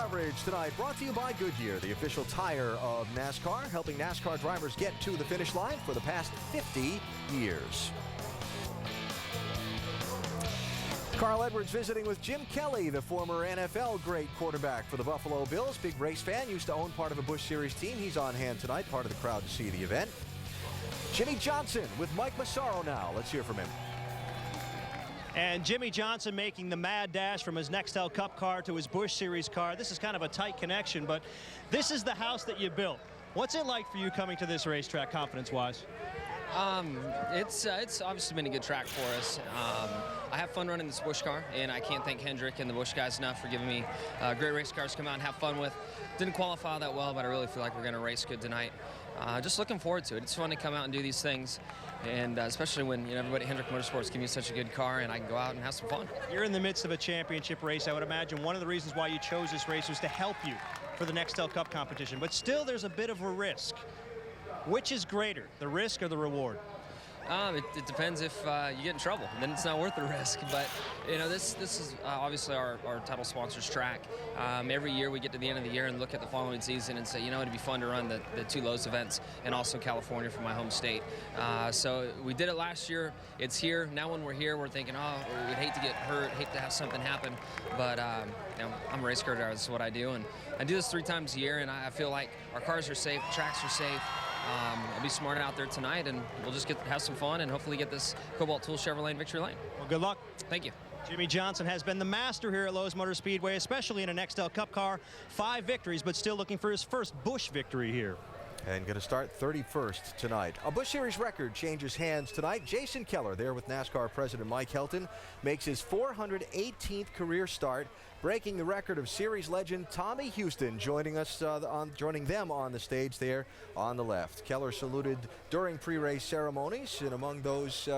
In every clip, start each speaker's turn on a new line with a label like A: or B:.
A: coverage tonight brought to you by Goodyear, the official tire of NASCAR, helping NASCAR drivers get to the finish line for the past 50 years. Carl Edwards visiting with Jim Kelly, the former NFL great quarterback for the Buffalo Bills. Big race fan, used to own part of a Busch Series team. He's on hand tonight, part of the crowd to see the event. Jimmy Johnson with Mike Massaro now. Let's hear from him.
B: And Jimmy Johnson making the mad dash from his Nextel Cup car to his Busch Series car. This is kind of a tight connection, but this is the house that you built. What's it like for you coming to this racetrack, confidence-wise?
C: It's obviously been a good track for us. I have fun running this Busch car, and I can't thank Hendrick and the Busch guys enough for giving me great race cars to come out and have fun with. Didn't qualify that well, but I really feel like we're going to race good tonight. Just looking forward to it. It's fun to come out and do these things, and especially when everybody at Hendrick Motorsports give me such a good car, and I can go out and have some fun.
B: You're in the midst of a championship race. I would imagine one of the reasons why you chose this race was to help you for the Nextel Cup competition, but still there's a bit of a risk. Which is greater, the risk or the reward?
C: It depends if you get in trouble. Then it's not worth the risk. But this is obviously our title sponsor's track. Every year we get to the end of the year and look at the following season and say, it'd be fun to run the two Lowe's events and also California from my home state. So we did it last year. It's here now. When we're here, we're thinking, we'd hate to get hurt, hate to have something happen. But I'm a race car driver. This is what I do, and I do this 3 times a year. And I feel like our cars are safe, tracks are safe. I'll be smart out there tonight, and we'll just have some fun and hopefully get this Cobalt Tool Chevrolet in victory lane.
B: Well, good luck.
C: Thank you.
B: Jimmy Johnson has been the master here at Lowe's Motor Speedway, especially in a Nextel Cup car. 5 victories, but still looking for his first Busch victory here.
A: And going to start 31st tonight. A Busch Series record changes hands tonight. Jason Keller, there with NASCAR President Mike Helton, makes his 418th career start, breaking the record of series legend Tommy Houston, joining them on the stage there on the left. Keller saluted during pre-race ceremonies, and among those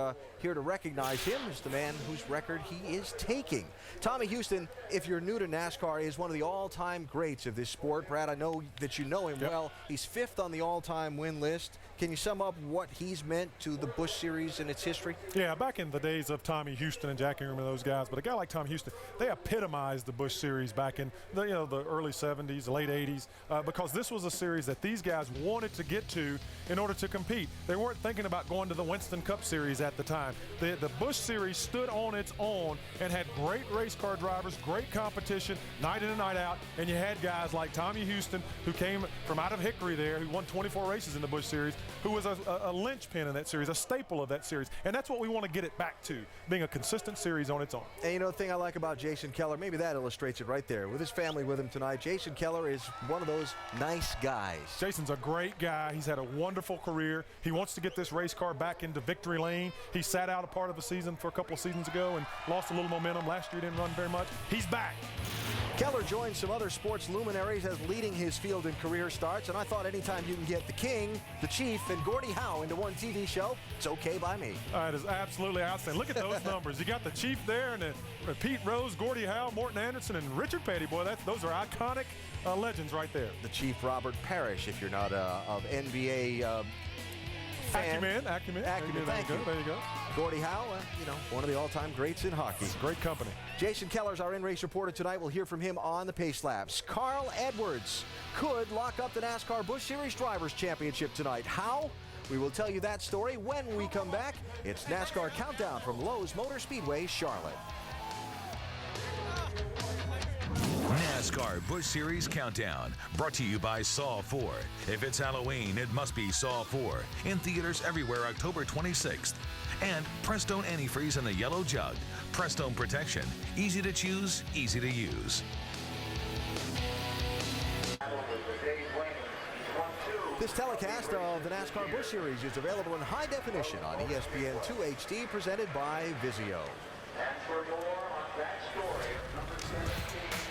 A: here to recognize him is the man whose record he is taking. Tommy Houston, if you're new to NASCAR, is one of the all-time greats of this sport. Brad, I know that you know him well. He's 5th on the all-time win list. Can you sum up what he's meant to the Busch Series and its history?
D: Yeah, back in the days of Tommy Houston and Jack Ingram and those guys, but a guy like Tommy Houston, they epitomized the Busch Series back in the early 70s, late 80s, because this was a series that these guys wanted to get to in order to compete. They weren't thinking about going to the Winston Cup Series at the time. The Busch Series stood on its own and had great race car drivers, great competition, night in and night out, and you had guys like Tommy Houston, who came from out of Hickory there, who won 24 races in the Busch Series, who was a linchpin in that series, a staple of that series. And that's what we want to get it back to, being a consistent series on its own.
A: And the thing I like about Jason Keller, maybe that illustrates it right there. With his family with him tonight, Jason Keller is one of those nice guys.
D: Jason's a great guy. He's had a wonderful career. He wants to get this race car back into victory lane. He sat out a part of the season for a couple of seasons ago and lost a little momentum. Last year didn't run very much. He's back.
A: Keller joins some other sports luminaries as leading his field in career starts, and I thought anytime you can get the King, the Chief, and Gordie Howe into one TV show, it's okay by me.
D: It is absolutely outstanding. Look at those numbers. You got the Chief there, and Pete Rose, Gordie Howe, Morton Anderson, and Richard Petty. Boy, those are iconic legends right there.
A: The Chief, Robert Parrish, if you're not of NBA fan.
D: Acumen.
A: Thank you.
D: There you go.
A: Gordie Howe, one of the all-time greats in hockey.
D: Great company.
A: Jason Keller's our in-race reporter tonight. We'll hear from him on the pace laps. Carl Edwards could lock up the NASCAR Busch Series Drivers' Championship tonight. How? We will tell you that story when we come back. It's NASCAR Countdown from Lowe's Motor Speedway, Charlotte.
E: NASCAR Busch Series Countdown, brought to you by Saw 4. If it's Halloween, it must be Saw 4. In theaters everywhere October 26th. And Prestone Antifreeze in the yellow jug. Prestone protection. Easy to choose, easy to use.
A: This telecast of the NASCAR Busch Series is available in high definition on ESPN 2 HD, presented by Vizio.
F: And for more on that story,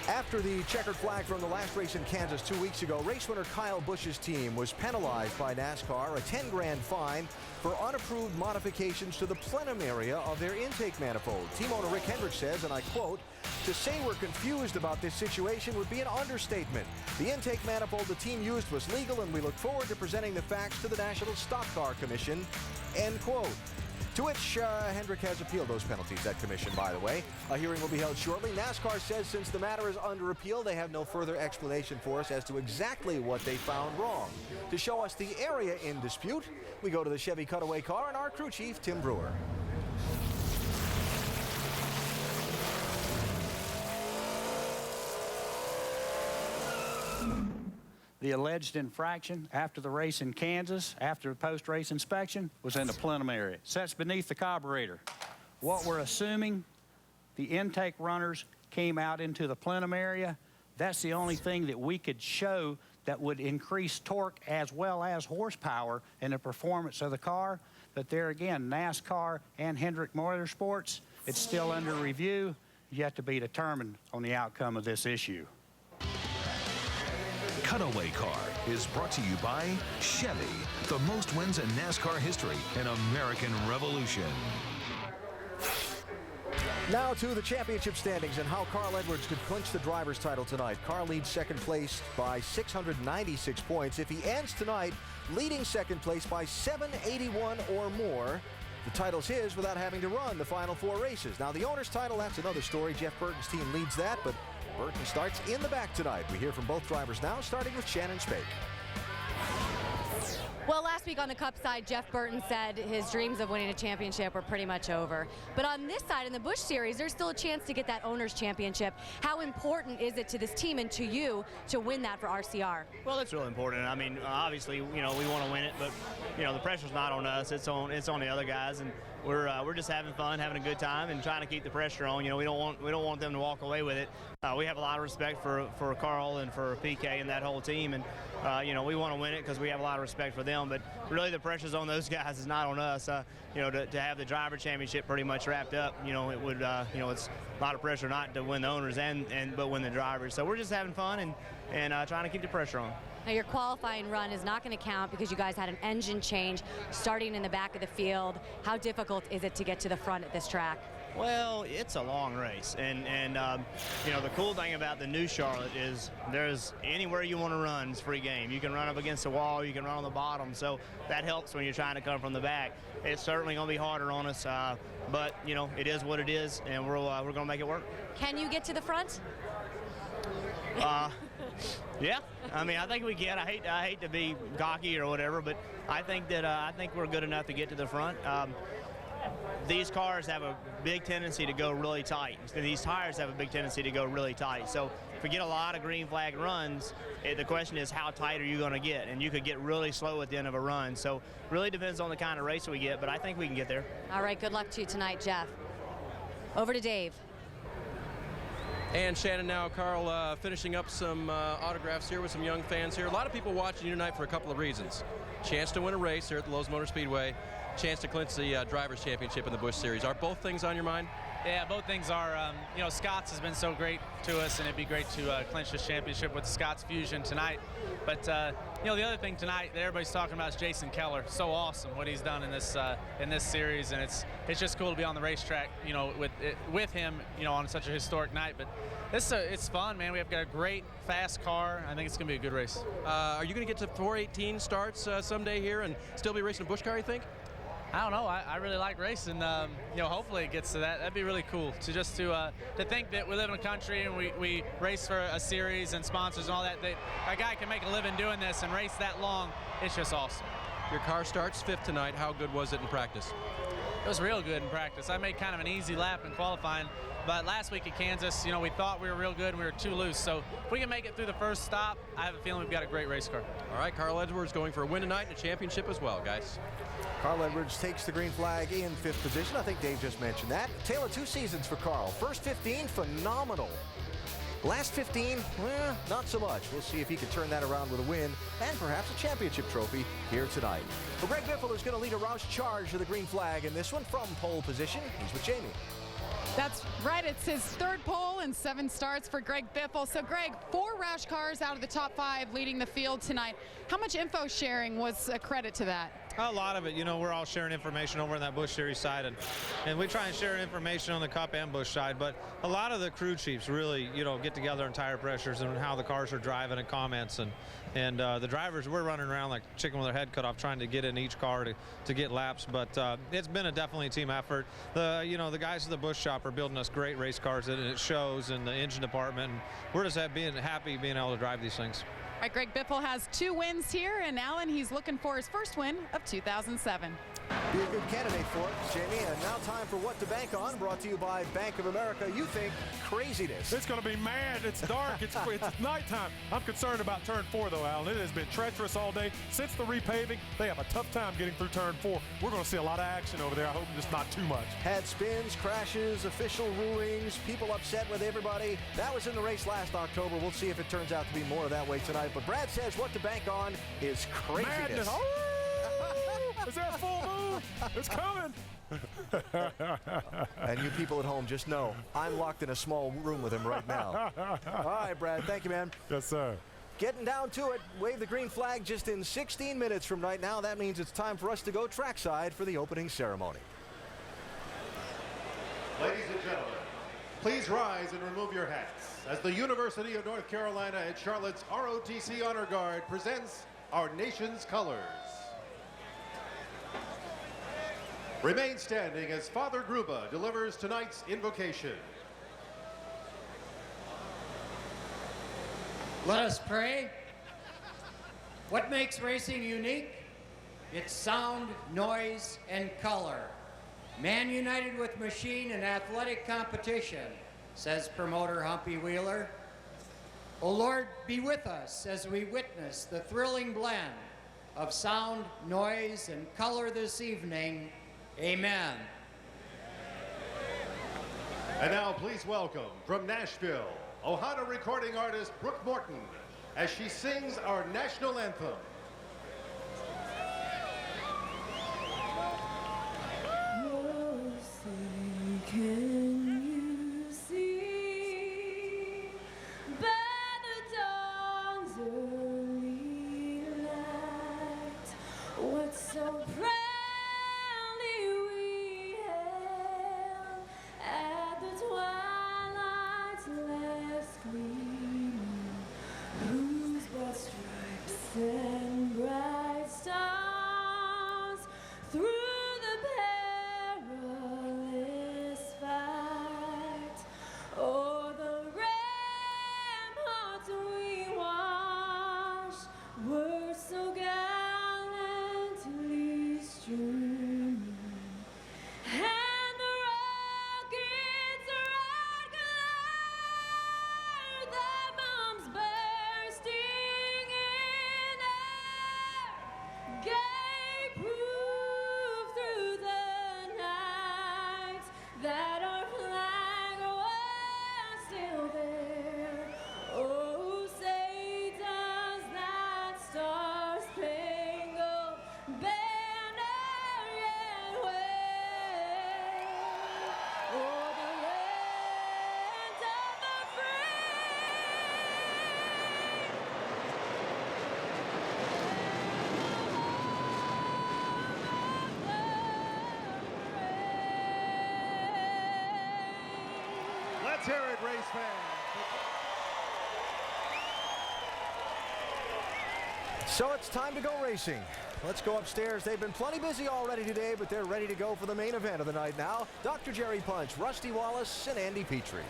A: After the checkered flag from the last race in Kansas 2 weeks ago, race winner Kyle Busch's team was penalized by NASCAR, a 10-grand fine for unapproved modifications to the plenum area of their intake manifold. Team owner Rick Hendrick says, and I quote, "To say we're confused about this situation would be an understatement. The intake manifold the team used was legal, and we look forward to presenting the facts to the National Stock Car Commission," end quote. to which Hendrick has appealed those penalties. That commission, by the way. A hearing will be held shortly. NASCAR says since the matter is under appeal, they have no further explanation for us as to exactly what they found wrong. To show us the area in dispute, we go to the Chevy cutaway car and our crew chief, Tim Brewer.
G: The alleged infraction after the race in Kansas, after the post-race inspection, was in the plenum area. Sets beneath the carburetor. What we're assuming, the intake runners came out into the plenum area. That's the only thing that we could show that would increase torque as well as horsepower in the performance of the car. But there again, NASCAR and Hendrick Motorsports, it's still under review, yet to be determined on the outcome of this issue.
E: Cutaway Car is brought to you by Chevy, the most wins in NASCAR history, an American revolution.
A: Now to the championship standings and how Carl Edwards could clinch the driver's title tonight. Carl leads second place by 696 points. If he ends tonight leading second place by 781 or more, the title's his without having to run the final 4 races. Now the owner's title, that's another story. Jeff Burton's team leads that, but Burton starts in the back tonight. We hear from both drivers now, starting with Shannon Spake.
H: Well, last week on the Cup side, Jeff Burton said his dreams of winning a championship were pretty much over. But on this side, in the Busch Series, there's still a chance to get that owner's championship. How important is it to this team and to you to win that for RCR?
I: Well, it's really important. I mean, obviously, you know, we want to win it, but you know, the pressure's not on us. It's on the other guys, and we're just having fun, having a good time, and trying to keep the pressure on. You know, we don't want them to walk away with it. We have a lot of respect for Carl and for PK and that whole team, and you know, we want to win it because we have a lot of respect for them. But really, the pressure's on those guys. It's not on us. You know, to have the driver championship pretty much wrapped up, you know, it would, you know, it's a lot of pressure not to win the owners but win the drivers. So we're just having fun and trying to keep the pressure on.
H: Now, your qualifying run is not going to count because you guys had an engine change starting in the back of the field. How difficult is it to get to the front at this track?
I: Well, it's a long race, and you know, the cool thing about the new Charlotte is there's anywhere you want to run, it's free game. You can run up against the wall, you can run on the bottom, so that helps when you're trying to come from the back. It's certainly going to be harder on us, but you know, it is what it is, and we're going to make it work.
H: Can you get to the front?
I: Yeah, I mean, I think we can. I hate to be cocky or whatever, but I think we're good enough to get to the front. These cars have a big tendency to go really tight. And these tires have a big tendency to go really tight. So if we get a lot of green flag runs, the question is how tight are you going to get? And you could get really slow at the end of a run. So really depends on the kind of race we get, but I think we can get there.
H: All right, good luck to you tonight, Jeff. Over to Dave.
J: And Shannon, now Carl finishing up some autographs here with some young fans here. A lot of people watching you tonight for a couple of reasons. Chance to win a race here at the Lowe's Motor Speedway. Chance to clinch the Drivers' Championship in the Busch Series. Are both things on your mind?
K: Yeah, both things are. You know, Scott's has been so great to us, and it'd be great to clinch this championship with the Scott's Fusion tonight. But you know, the other thing tonight that everybody's talking about is Jason Keller. So awesome what he's done in this series, and it's just cool to be on the racetrack, you know, with him, you know, on such a historic night. But it's fun, man. We've got a great fast car. I think it's gonna be a good race.
J: Are you gonna get to 418 starts someday here and still be racing a Busch car, you think?
K: I don't know. I really like racing. You know, hopefully it gets to that. That'd be really cool to think that we live in a country and we race for a series and sponsors and all that. A guy can make a living doing this and race that long. It's just awesome.
J: Your car starts 5th tonight. How good was it in practice?
K: It was real good in practice. I made kind of an easy lap in qualifying, but last week at Kansas, you know, we thought we were real good and we were too loose. So if we can make it through the first stop, I have a feeling we've got a great race car.
J: All right, Carl Edwards going for a win tonight and a championship as well, guys.
A: Carl Edwards takes the green flag in 5th position. I think Dave just mentioned that. Tale of 2 seasons for Carl. First 15, phenomenal. Last 15, well, not so much. We'll see if he can turn that around with a win and perhaps a championship trophy here tonight. Well, Greg Biffle is going to lead a Roush charge to the green flag in this one from pole position. He's with Jamie.
L: That's right. It's his 3rd pole and 7 starts for Greg Biffle. So, Greg, 4 Roush cars out of the top 5 leading the field tonight. How much info sharing was a credit to that?
M: A lot of it, you know, we're all sharing information over on that Busch Series side, and we try and share information on the Cup and Busch side, but a lot of the crew chiefs really, you know, get together on tire pressures and how the cars are driving and comments, and the drivers, we're running around like chicken with their head cut off trying to get in each car to get laps, but it's been definitely a team effort. You know, the guys at the Busch shop are building us great race cars, and it shows in the engine department, and we're just happy being able to drive these things.
L: All right, Greg Biffle has 2 wins here, and Alan, he's looking for his first win of 2007.
A: Be a good candidate for it, Jamie. And now time for What to Bank On, brought to you by Bank of America. You think craziness.
D: It's going to be mad. It's dark. It's nighttime. I'm concerned about turn 4, though, Alan. It has been treacherous all day. Since the repaving, they have a tough time getting through turn 4. We're going to see a lot of action over there. I hope just not too much.
A: Had spins, crashes, official rulings, people upset with everybody. That was in the race last October. We'll see if it turns out to be more of that way tonight. But Brad says What to Bank On is craziness.
D: Madness. Oh! Is there a full moon? It's coming.
A: And you people at home, just know I'm locked in a small room with him right now. All right, Brad. Thank you, man.
D: Yes, sir.
A: Getting down to it. Wave the green flag just in 16 minutes from right now. That means it's time for us to go trackside for the opening ceremony.
N: Ladies and gentlemen, please rise and remove your hats as the University of North Carolina at Charlotte's ROTC Honor Guard presents our nation's colors. Remain standing as Father Gruba delivers tonight's invocation.
O: Let us pray. What makes racing unique? It's sound, noise, and color. Man united with machine in athletic competition, says promoter Humpy Wheeler. O Lord, be with us as we witness the thrilling blend of sound, noise, and color this evening. Amen.
N: And now please welcome from Nashville, Ohana recording artist Brooke Morton as she sings our national anthem.
P: Can you see by the dawn's early light what so proudly we hailed at the twilight's last gleaming, whose broad stripes and bright stars through
N: Let's hear it, race fans.
A: So it's time to go racing. Let's go upstairs. They've been plenty busy already today, but they're ready to go for the main event of the night now. Dr. Jerry Punch, Rusty Wallace, and Andy Petrie.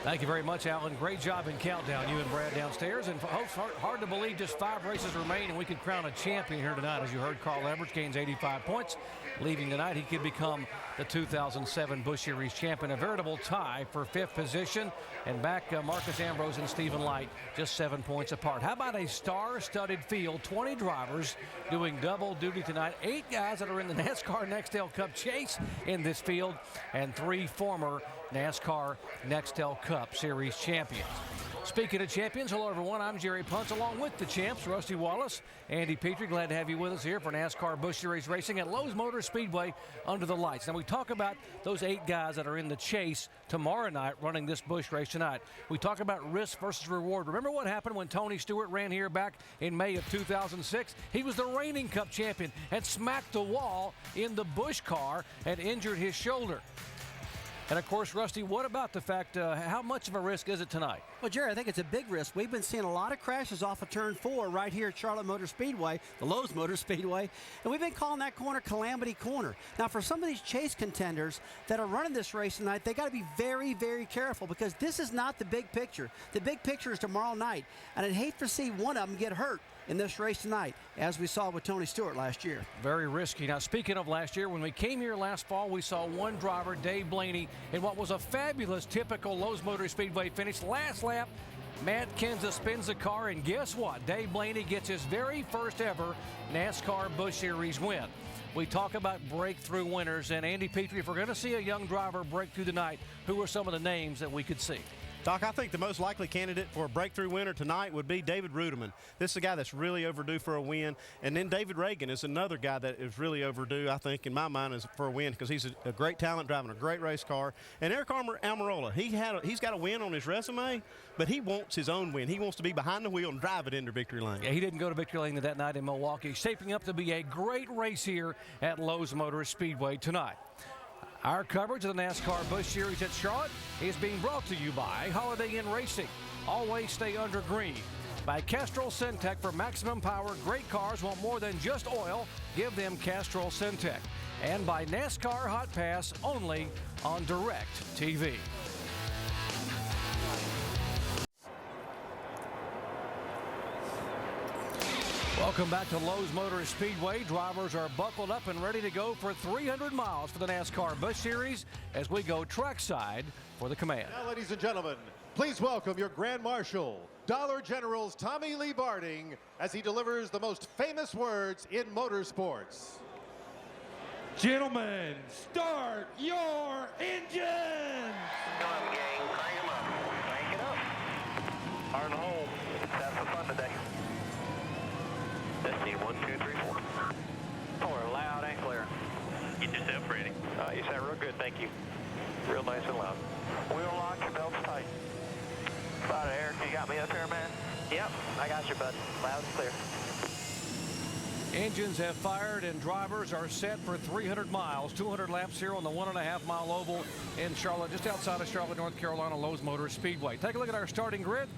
Q: Thank you very much, Alan. Great job in countdown, you and Brad downstairs. And folks, hard to believe just 5 races remain, and we could crown a champion here tonight. As you heard, Carl Edwards gains 85 points. Leaving tonight, he could become the 2007 Busch Series champion. A veritable tie for 5th position. And back Marcus Ambrose and Stephen Light just 7 points apart. How about a star-studded field? 20 drivers doing double duty tonight. 8 guys that are in the NASCAR Nextel Cup chase in this field, and 3 former NASCAR Nextel Cup Series champions. Speaking of champions, hello everyone, I'm Jerry Punts along with the champs, Rusty Wallace, Andy Petrie. Glad to have you with us here for NASCAR Busch Series Racing at Lowe's Motor Speedway under the lights. Now we talk about those 8 guys that are in the chase tomorrow night running this Busch race tonight. We talk about risk versus reward. Remember what happened when Tony Stewart ran here back in May of 2006? He was the reigning Cup champion and smacked the wall in the Busch car and injured his shoulder. And, of course, Rusty, what about the fact, how much of a risk is it tonight?
R: Well, Jerry, I think it's a big risk. We've been seeing a lot of crashes off of Turn 4 right here at Charlotte Motor Speedway, the Lowe's Motor Speedway, and we've been calling that corner Calamity Corner. Now, for some of these chase contenders that are running this race tonight, they got to be very, very careful because this is not the big picture. The big picture is tomorrow night, and I'd hate to see one of them get hurt in this race tonight, as we saw with Tony Stewart last year.
Q: Very risky. Now, speaking of last year, when we came here last fall, we saw one driver, Dave Blaney, in what was a fabulous, typical Lowe's Motor Speedway finish. Last lap, Matt Kenseth spins the car, and guess what? Dave Blaney gets his very first ever NASCAR Busch Series win. We talk about breakthrough winners, and Andy Petrie, if we're going to see a young driver break through tonight, who are some of the names that we could see?
S: Doc, I think the most likely candidate for a breakthrough winner tonight would be David Ruderman. This is a guy that's really overdue for a win. And then David Reagan is another guy that is really overdue, I think, in my mind, is for a win because he's a great talent driving a great race car. And Eric Almirola, he's got a win on his resume, but he wants his own win. He wants to be behind the wheel and drive it into victory lane.
Q: Yeah, he didn't go to victory lane that night in Milwaukee. Shaping up to be a great race here at Lowe's Motor Speedway tonight. Our coverage of the NASCAR Busch Series at Charlotte is being brought to you by Holiday Inn Racing. Always stay under green. By Castrol Syntec for maximum power. Great cars want more than just oil. Give them Castrol Syntec. And by NASCAR Hot Pass, only on Direct TV. Welcome back to Lowe's Motor Speedway. Drivers are buckled up and ready to go for 300 miles for the NASCAR Busch Series as we go trackside for the command.
N: Now, ladies and gentlemen, please welcome your Grand Marshal, Dollar General's Tommy Lee Barding, as he delivers the most famous words in motorsports.
T: Gentlemen, start your engines!
F: Come on, gang, crank them up. Crank it up. Hard and home. Let's have some fun today. Let's see, 1, 2, 3, 4. 4, loud and clear. Get yourself ready. You sound real good, thank you. Real nice and loud. Wheel lock, your belts tight. About it, Eric, you got me up here, man? Yep, I got you, bud. Loud and clear.
Q: Engines have fired and drivers are set for 300 miles, 200 laps here on the 1.5-mile oval in Charlotte, just outside of Charlotte, North Carolina, Lowe's Motor Speedway. Take a look at our starting grid.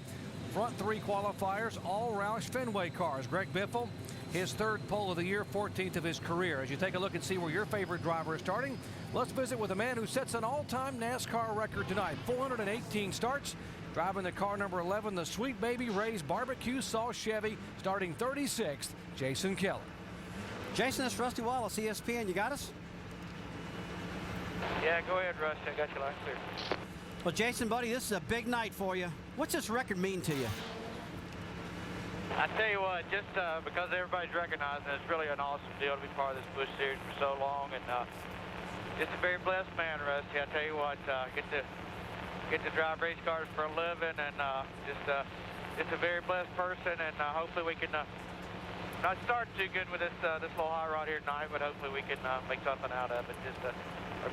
Q: Front 3 qualifiers, all Roush Fenway cars. Greg Biffle, his 3rd pole of the year, 14th of his career. As you take a look and see where your favorite driver is starting, let's visit with a man who sets an all-time NASCAR record tonight. 418 starts, driving the car number 11, the Sweet Baby Ray's Barbecue Sauce Chevy, starting 36th, Jason Keller.
R: Jason, it's Rusty Wallace, ESPN. You got us?
F: Yeah, go ahead, Rusty. I got you loud and clear.
R: Well, Jason, buddy, this is a big night for you. What's this record mean to you?
F: I tell you what, just because everybody's recognizing it, it's really an awesome deal to be part of this Busch Series for so long, and just a very blessed man, Rusty. I tell you what, get to drive race cars for a living, and just a very blessed person, and hopefully we can not start too good with this little high rod here tonight, but hopefully we can make something out of it. Just a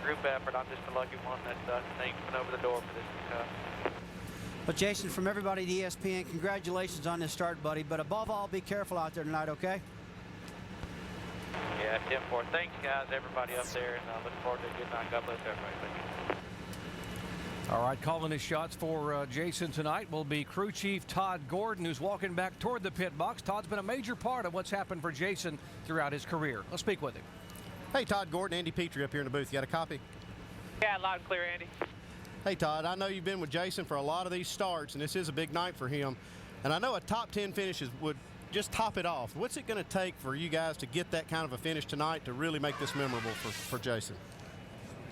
F: group effort. I'm just a lucky one that things went over the door for this.
R: But Jason, from everybody at ESPN, congratulations on this start, buddy. But above all, be careful out there tonight, okay?
F: Yeah, 10-4. Thanks, guys, everybody up there, and I look forward to a good night. God bless everybody.
Q: All right, calling his shots for Jason tonight will be crew chief Todd Gordon, who's walking back toward the pit box. Todd's been a major part of what's happened for Jason throughout his career. Let's speak with him.
S: Hey, Todd Gordon, Andy Petrie up here in the booth. You got a copy?
F: Yeah, loud and clear, Andy.
S: Hey, Todd, I know you've been with Jason for a lot of these starts, and this is a big night for him. And I know a top 10 finishes would just top it off. What's it going to take for you guys to get that kind of a finish tonight to really make this memorable for Jason?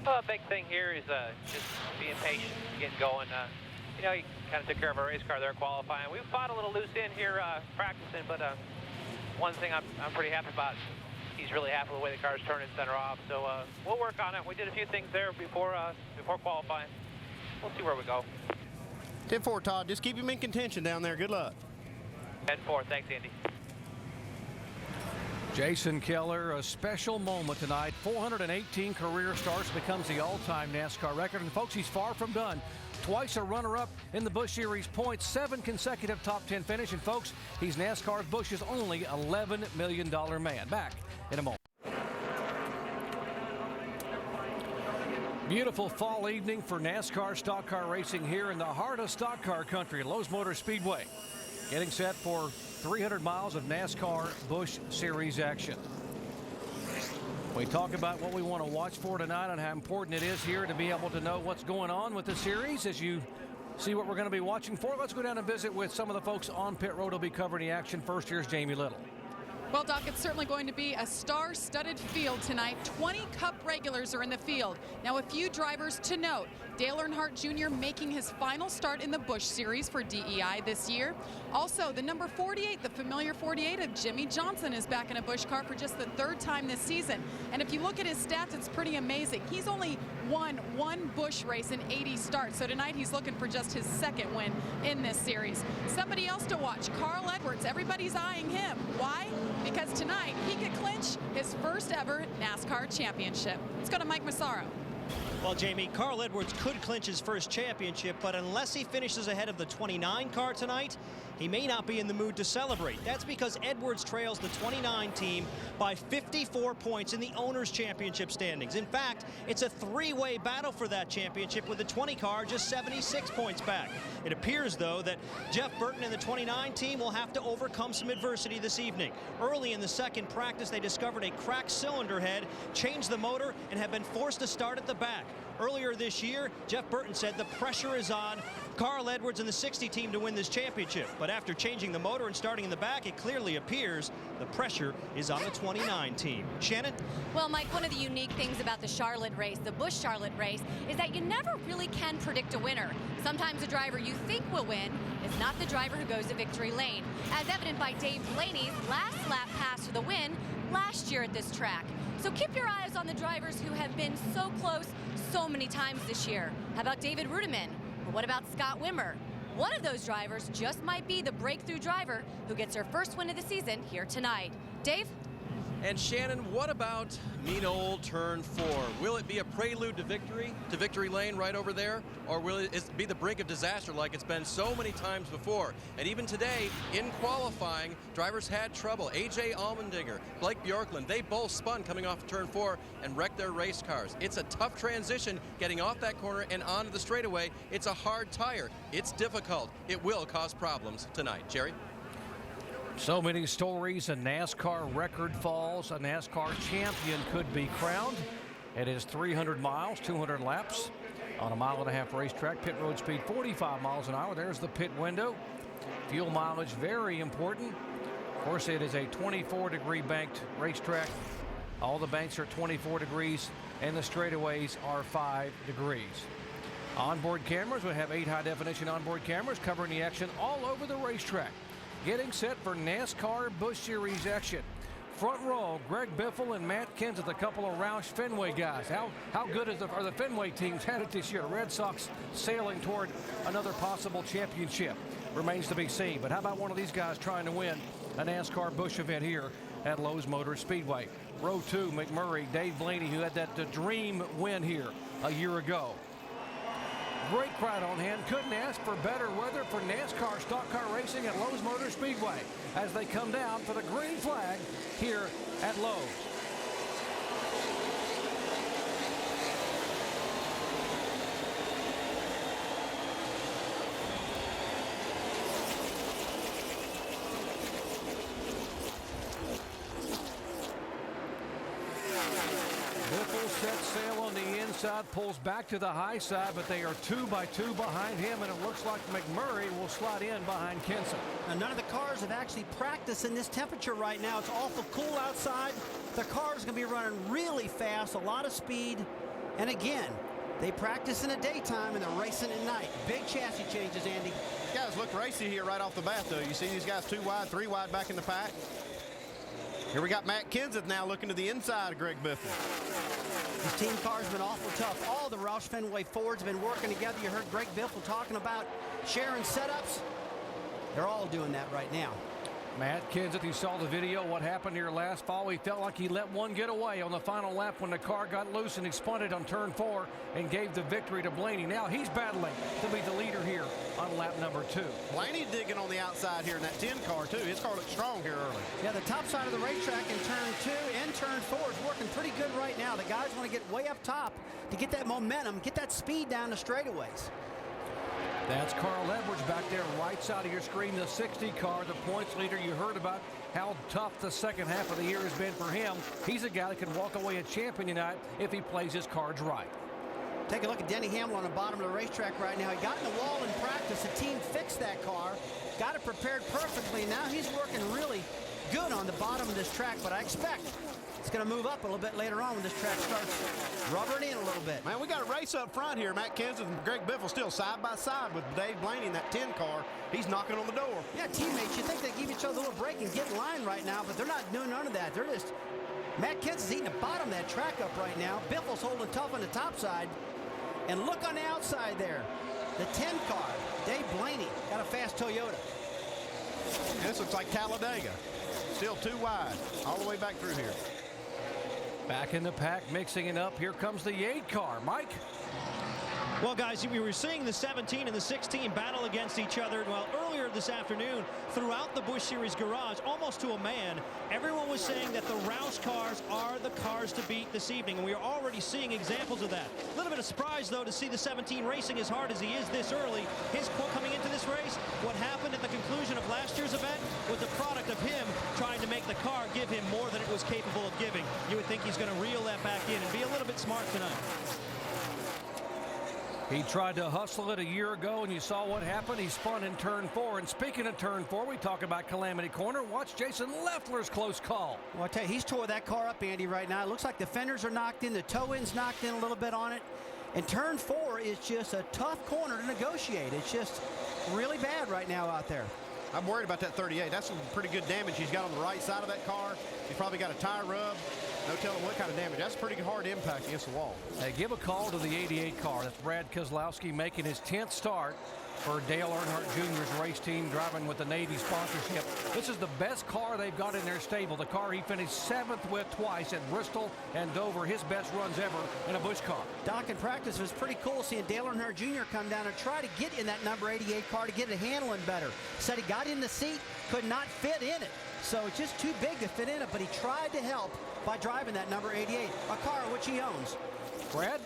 F: Well, the big thing here is just being patient, getting going. You know, he kind of took care of our race car there qualifying. We fought a little loose in here practicing, but one thing I'm pretty happy about, he's really happy with the way the car's turning center off. So we'll work on it. We did a few things there before qualifying. We'll see where we go.
S: 10-4, Todd. Just keep him in contention down there. Good luck.
F: 10-4. Thanks, Andy.
Q: Jason Keller, a special moment tonight. 418 career starts, becomes the all-time NASCAR record. And folks, he's far from done. Twice a runner-up in the Busch Series points, 7 consecutive top 10 finish. And folks, he's NASCAR's Busch's only $11 million man. Back in a moment. Beautiful fall evening for NASCAR stock car racing here in the heart of stock car country, Lowe's Motor Speedway. Getting set for 300 miles of NASCAR Busch Series action. We talk about what we want to watch for tonight and how important it is here to be able to know what's going on with the series. As you see what we're going to be watching for, let's go down and visit with some of the folks on pit road who'll be covering the action. First, here's Jamie Little.
L: Well, Doc, it's certainly going to be a star-studded field tonight. 20 Cup regulars are in the field. Now, a few drivers to note. Dale Earnhardt Jr. making his final start in the Busch Series for DEI this year. Also, the number 48, the familiar 48 of Jimmy Johnson, is back in a Busch car for just the 3rd time this season. And if you look at his stats, it's pretty amazing. He's only won 1 Busch race in 80 starts. So tonight he's looking for just his 2nd win in this series. Somebody else to watch, Carl Edwards. Everybody's eyeing him. Why? Because tonight he could clinch his first ever NASCAR championship. Let's go to Mike Massaro.
B: Well, Jamie, Carl Edwards could clinch his first championship, but unless he finishes ahead of the 29 car tonight, he may not be in the mood to celebrate. That's because Edwards trails the 29 team by 54 points in the Owners' Championship standings. In fact, it's a 3-way battle for that championship with the 20 car just 76 points back. It appears, though, that Jeff Burton and the 29 team will have to overcome some adversity this evening. Early in the second practice, they discovered a cracked cylinder head, changed the motor, and have been forced to start at the back. Earlier this year, Jeff Burton said the pressure is on Carl Edwards and the 60 team to win this championship. But after changing the motor and starting in the back, it clearly appears the pressure is on the 29 team. Shannon?
H: Well, Mike, one of the unique things about the Charlotte race, the Busch Charlotte race, is that you never really can predict a winner. Sometimes a driver you think will win is not the driver who goes to victory lane, as evident by Dave Blaney's last lap pass for the win last year at this track. So keep your eyes on the drivers who have been so close so many times this year. How about David Rudiman? Or what about Scott Wimmer? One of those drivers just might be the breakthrough driver who gets her first win of the season here tonight. Dave?
J: And Shannon, what about mean old turn 4? Will it be a prelude to victory lane right over there? Or will it be the brink of disaster like it's been so many times before? And even today, in qualifying, drivers had trouble. A.J. Allmendinger, Blake Bjorklund, they both spun coming off turn 4 and wrecked their race cars. It's a tough transition getting off that corner and onto the straightaway. It's a hard tire. It's difficult. It will cause problems tonight. Jerry?
Q: So many stories, a NASCAR record falls, a NASCAR champion could be crowned. It is 300 miles, 200 laps on a 1.5 mile racetrack. Pit road speed 45 miles an hour. There's the pit window. Fuel mileage, very important. Of course, it is a 24-degree banked racetrack. All the banks are 24 degrees, and the straightaways are 5 degrees. Onboard cameras, we have 8 high-definition onboard cameras covering the action all over the racetrack. Getting set for NASCAR Busch Series action. Front row, Greg Biffle and Matt Kenseth, a couple of Roush Fenway guys. How good are the Fenway teams had it this year? Red Sox sailing toward another possible championship. Remains to be seen. But how about one of these guys trying to win a NASCAR Busch event here at Lowe's Motor Speedway? Row 2, McMurray, Dave Blaney, who had that dream win here a year ago. Great crowd on hand. Couldn't ask for better weather for NASCAR stock car racing at Lowe's Motor Speedway as they come down for the green flag here at Lowe's. Sets sail on the inside, pulls back to the high side, but they are 2 by 2 behind him, and it looks like McMurray will slide in behind Kenseth.
R: Now, none of the cars have actually practiced in this temperature right now. It's awful cool outside. The car's going to be running really fast, a lot of speed, and again, they practice in the daytime and they're racing at night. Big chassis changes, Andy.
S: These guys look racy here right off the bat, though. You see these guys 2 wide, 3 wide back in the pack. Here we got Matt Kenseth now looking to the inside of Greg Biffle.
R: His team car's been awful tough. All the Roush Fenway Fords have been working together. You heard Greg Biffle talking about sharing setups. They're all doing that right now.
Q: Matt Kenseth, you saw the video, what happened here last fall. He felt like he let one get away on the final lap when the car got loose and exploded on turn 4 and gave the victory to Blaney. Now he's battling to be the leader here on lap number 2.
S: Blaney digging on the outside here in that 10 car, too. His car looks strong here early.
R: Yeah, the top side of the racetrack in turn 2 and turn 4 is working pretty good right now. The guys want to get way up top to get that momentum, get that speed down the straightaways.
Q: That's Carl Edwards back there, right side of your screen, the 60 car, the points leader. You heard about how tough the second half of the year has been for him. He's a guy that can walk away a champion tonight if he plays his cards right.
R: Take a look at Denny Hamlin on the bottom of the racetrack right now. He got in the wall in practice. The team fixed that car, got it prepared perfectly. Now he's working really good on the bottom of this track, but I expect it's going to move up a little bit later on when this track starts rubbering in a little bit.
S: Man, we got a race up front here. Matt Kenseth and Greg Biffle still side by side with Dave Blaney in that 10 car. He's knocking on the door.
R: Yeah, teammates, you think they give each other a little break and get in line right now, but they're not doing none of that. They're just, Matt Kenseth's eating the bottom of that track up right now. Biffle's holding tough on the top side. And look on the outside there. The 10 car, Dave Blaney, got a fast Toyota.
S: This looks like Talladega. Still too wide all the way back through here.
Q: Back in the pack, mixing it up. Here comes the 8 car. Mike?
B: Well, guys, we were seeing the 17 and the 16 battle against each other. Well, earlier this afternoon, throughout the Busch Series garage, almost to a man, everyone was saying that the Roush cars are the cars to beat this evening, and we are already seeing examples of that. A little bit of surprise, though, to see the 17 racing as hard as he is this early. His quote coming into this race, what happened at the conclusion of last year's event was a product of him trying to make the car give him more than it was capable of giving. You would think he's going to reel that back in and be a little bit smart tonight.
Q: He tried to hustle it a year ago, and you saw what happened. He spun in turn 4. And speaking of turn 4, we talk about Calamity Corner. Watch Jason Leffler's close call.
R: Well, I tell you, he's tore that car up, Andy, right now. It looks like the fenders are knocked in. The toe end's knocked in a little bit on it. And turn 4 is just a tough corner to negotiate. It's just really bad right now out there.
S: I'm worried about that 38. That's some pretty good damage he's got on the right side of that car. He's probably got a tire rub. No telling what kind of damage. That's a pretty hard impact against the wall.
Q: Hey, give a call to the 88 car. That's Brad Keselowski making his 10th start for Dale Earnhardt Jr.'s race team, driving with the Navy sponsorship. This is the best car they've got in their stable. The car he finished 7th with twice at Bristol and Dover. His best runs ever in a Busch car.
R: Doc, in practice, it was pretty cool seeing Dale Earnhardt Jr. come down and try to get in that number 88 car to get it handling better. Said he got in the seat, could not fit in it. So it's just too big to fit in it, but he tried to help by driving that number 88, a car which he owns.
Q: Brad?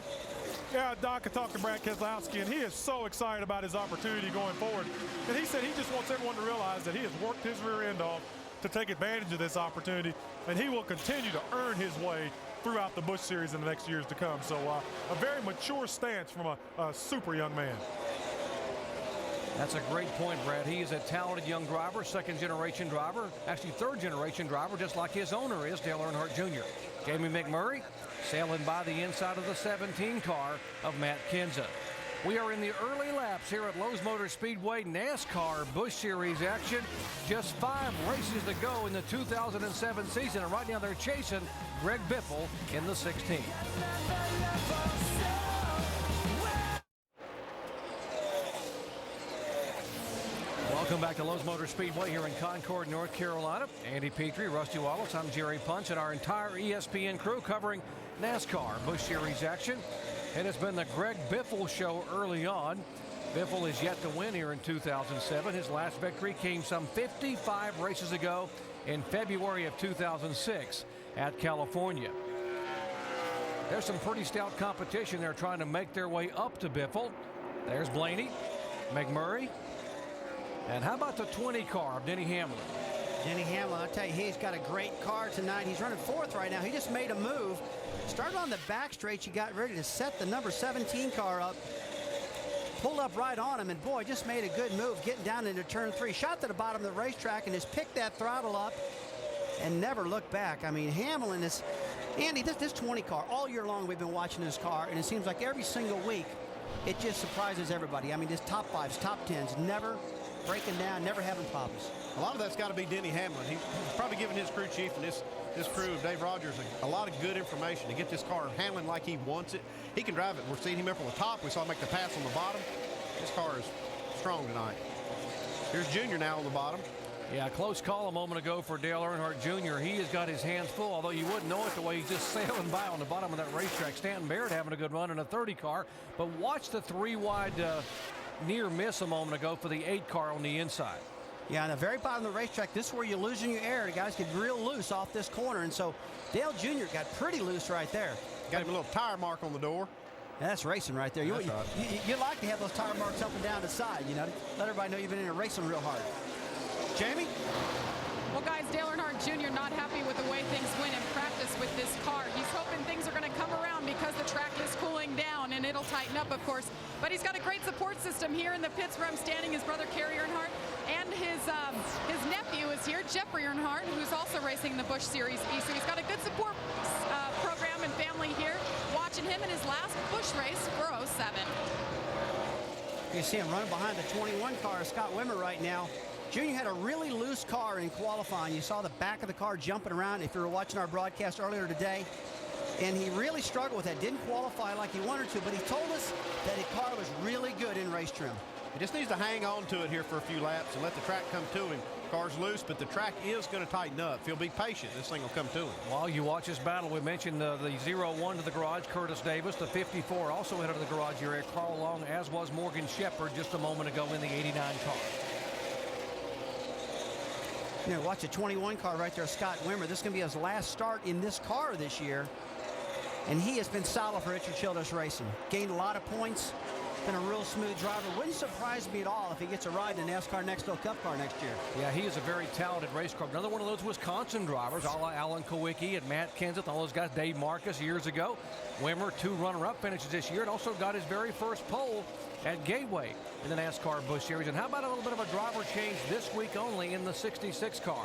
D: Yeah, Doc, I talked to Brad Keselowski, and he is so excited about his opportunity going forward. And he said he just wants everyone to realize that he has worked his rear end off to take advantage of this opportunity, and he will continue to earn his way throughout the Busch Series in the next years to come. So a very mature stance from a super young man.
Q: That's a great point, Brad. He is a talented young driver, second-generation driver, actually third-generation driver, just like his owner is, Dale Earnhardt Jr. Jamie McMurray sailing by the inside of the 17 car of Matt Kenseth. We are in the early laps here at Lowe's Motor Speedway, NASCAR Busch Series action. Just 5 races to go in the 2007 season, and right now they're chasing Greg Biffle in the 16. Welcome back to Lowe's Motor Speedway here in Concord, North Carolina. Andy Petrie, Rusty Wallace, I'm Jerry Punch, and our entire ESPN crew covering NASCAR Busch Series action. And it's been the Greg Biffle show early on. Biffle is yet to win here in 2007. His last victory came some 55 races ago in February of 2006 at California. There's some pretty stout competition there trying to make their way up to Biffle. There's Blaney, McMurray. And how about the 20 car of Denny Hamlin?
R: Denny Hamlin, I'll tell you, he's got a great car tonight. He's running 4th right now. He just made a move. Started on the back straight. He got ready to set the number 17 car up. Pulled up right on him, and boy, just made a good move getting down into turn 3. Shot to the bottom of the racetrack and just picked that throttle up and never looked back. I mean, Hamlin is, Andy, this 20 car, all year long we've been watching this car, and it seems like every single week it just surprises everybody. I mean, this top 5s, top 10s, never breaking down, never having problems.
S: A lot of that's got to be Denny Hamlin. He's probably giving his crew chief and his this crew of Dave Rogers a lot of good information to get this car handling like he wants it. He can drive it. We're seeing him up on the top. We saw him make the pass on the bottom. This car is strong tonight. Here's Junior now on the bottom.
Q: Yeah, close call a moment ago for Dale Earnhardt Jr. He has got his hands full, although you wouldn't know it the way he's just sailing by on the bottom of that racetrack. Stanton Barrett having a good run in a 30 car, but watch the 3-wide near miss a moment ago for the 8 car on the inside.
R: Yeah, on the very bottom of the racetrack, this is where you're losing your air. The guys get real loose off this corner, and so Dale Jr. got pretty loose right there.
S: Got him a little tire mark on the door.
R: Yeah, that's racing right there. You like to have those tire marks up and down the side, you know, let everybody know you've been in there racing real hard. Jamie?
L: Well, guys, Dale Earnhardt Jr. not happy with the way things went in practice with this car. He's hoping things are going to come around because the track is cooling down, and it'll tighten up, of course. But he's got a great support system here in the pits where I'm standing. His brother, Kerry Earnhardt, and his nephew is here, Jeffrey Earnhardt, who's also racing the Busch Series E. So he's got a good support program and family here watching him in his last Busch race for 07.
R: You see him running behind the 21 car, Scott Wimmer, right now. Junior had a really loose car in qualifying. You saw the back of the car jumping around if you were watching our broadcast earlier today. And he really struggled with that. Didn't qualify like he wanted to, but he told us that the car was really good in race trim.
S: He just needs to hang on to it here for a few laps and let the track come to him. Car's loose, but the track is going to tighten up. If he'll be patient, this thing will come to him.
Q: While you watch this battle, we mentioned the 0-1 to the garage, Curtis Davis. The 54 also headed to the garage area, Carl Long, as was Morgan Shepherd just a moment ago in the 89 car.
R: You know, watch the 21 car right there, Scott Wimmer. This is going to be his last start in this car this year. And he has been solid for Richard Childress Racing. Gained a lot of points. Been a real smooth driver. Wouldn't surprise me at all if he gets a ride in the NASCAR Next Level Cup car next year.
Q: Yeah, he is a very talented race car. Another one of those Wisconsin drivers, a la Alan Kowicki and Matt Kenseth, all those guys, Dave Marcus years ago. Wimmer, 2 runner-up finishes this year, and also got his very first pole at Gateway in the NASCAR Busch Series. And how about a little bit of a driver change this week only in the 66 car?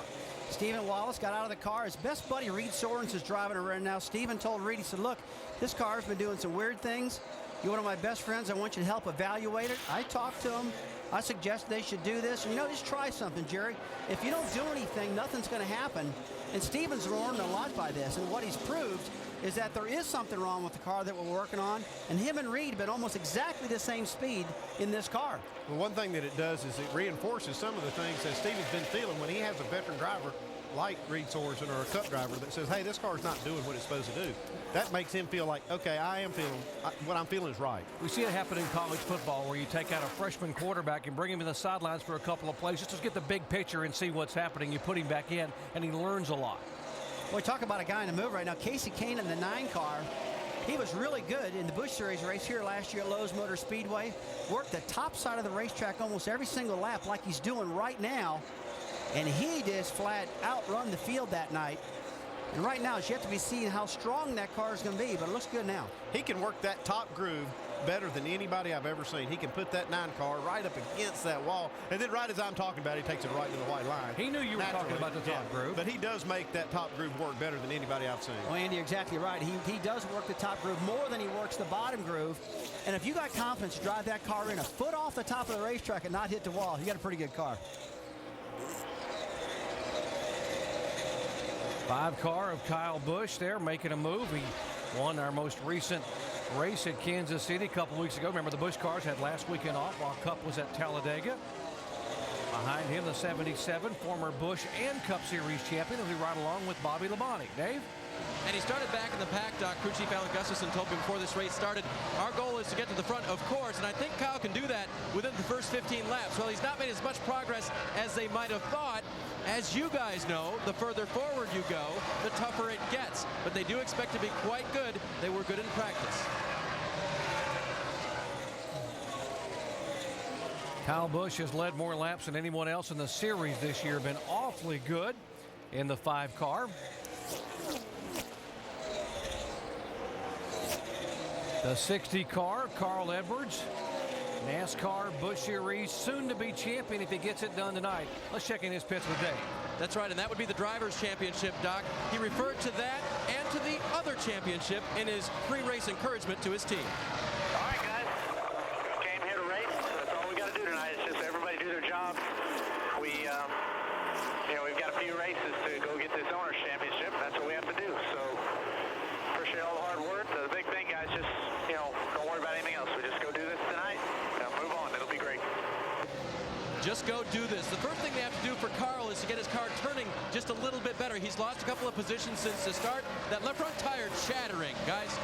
R: Stephen Wallace got out of the car. His best buddy, Reed Sorens, is driving around now. Stephen told Reed, he said, look, this car's been doing some weird things. You're one of my best friends. I want you to help evaluate it. I talked to him. I suggest they should do this. And, you know, just try something, Jerry. If you don't do anything, nothing's going to happen. And Stephen's learned a lot by this. And what he's proved is that there is something wrong with the car that we're working on. And him and Reed have been almost exactly the same speed in this car.
S: Well, one thing that it does is it reinforces some of the things that Stephen's been feeling when he has a veteran driver like Reed Sorensen or a cup driver that says, hey, this car's not doing what it's supposed to do. That makes him feel like, okay, what I'm feeling is right.
Q: We see it happen in college football where you take out a freshman quarterback and bring him in the sidelines for a couple of plays just to get the big picture and see what's happening. You put him back in, and he learns a lot.
R: Well, we talk about a guy in the move right now. Casey Kane in the 9 car. He was really good in the Busch Series race here last year at Lowe's Motor Speedway. Worked the top side of the racetrack almost every single lap like he's doing right now. And he just flat outrun the field that night. And right now, it's yet to be seen how strong that car is going to be, but it looks good now.
S: He can work that top groove better than anybody I've ever seen. He can put that 9 car right up against that wall, and then right as I'm talking about it, he takes it right to the white line.
Q: He knew you were talking about the top groove.
S: But he does make that top groove work better than anybody I've seen.
R: Well, Andy, you're exactly right. He does work the top groove more than he works the bottom groove. And if you got confidence to drive that car in a foot off the top of the racetrack and not hit the wall, you got a pretty good car.
Q: 5 car of Kyle Busch there making a move. He won our most recent race at Kansas City a couple weeks ago. Remember, the Busch cars had last weekend off while Cup was at Talladega. Behind him, the 77, former Busch and Cup Series champion, who ride along with Bobby Labonte. Dave?
J: And he started back in the pack. Crew Chief Alan Gustafson told me before this race started, our goal is to get to the front, of course, and I think Kyle can do that within the first 15 laps. Well, he's not made as much progress as they might have thought. As you guys know, the further forward you go, the tougher it gets. But they do expect to be quite good. They were good in practice.
Q: Kyle Busch has led more laps than anyone else in the series this year. Been awfully good in the 5 car. The 60 car, Carl Edwards, NASCAR Busch Series soon-to-be champion if he gets it done tonight. Let's check in his pits with Dave.
J: That's right, and that would be the Drivers' Championship, Doc. He referred to that and to the other championship in his pre-race encouragement to his team.
F: All right, guys. Came here to race. That's all we got to do tonight. It's just everybody do their job. We've got a few races to go get this Owners' Championship. That's what
J: just go do this. The first thing they have to do for Carl is to get his car turning just a little bit better. He's lost a couple of positions since the start. That left front tire shattering, guys.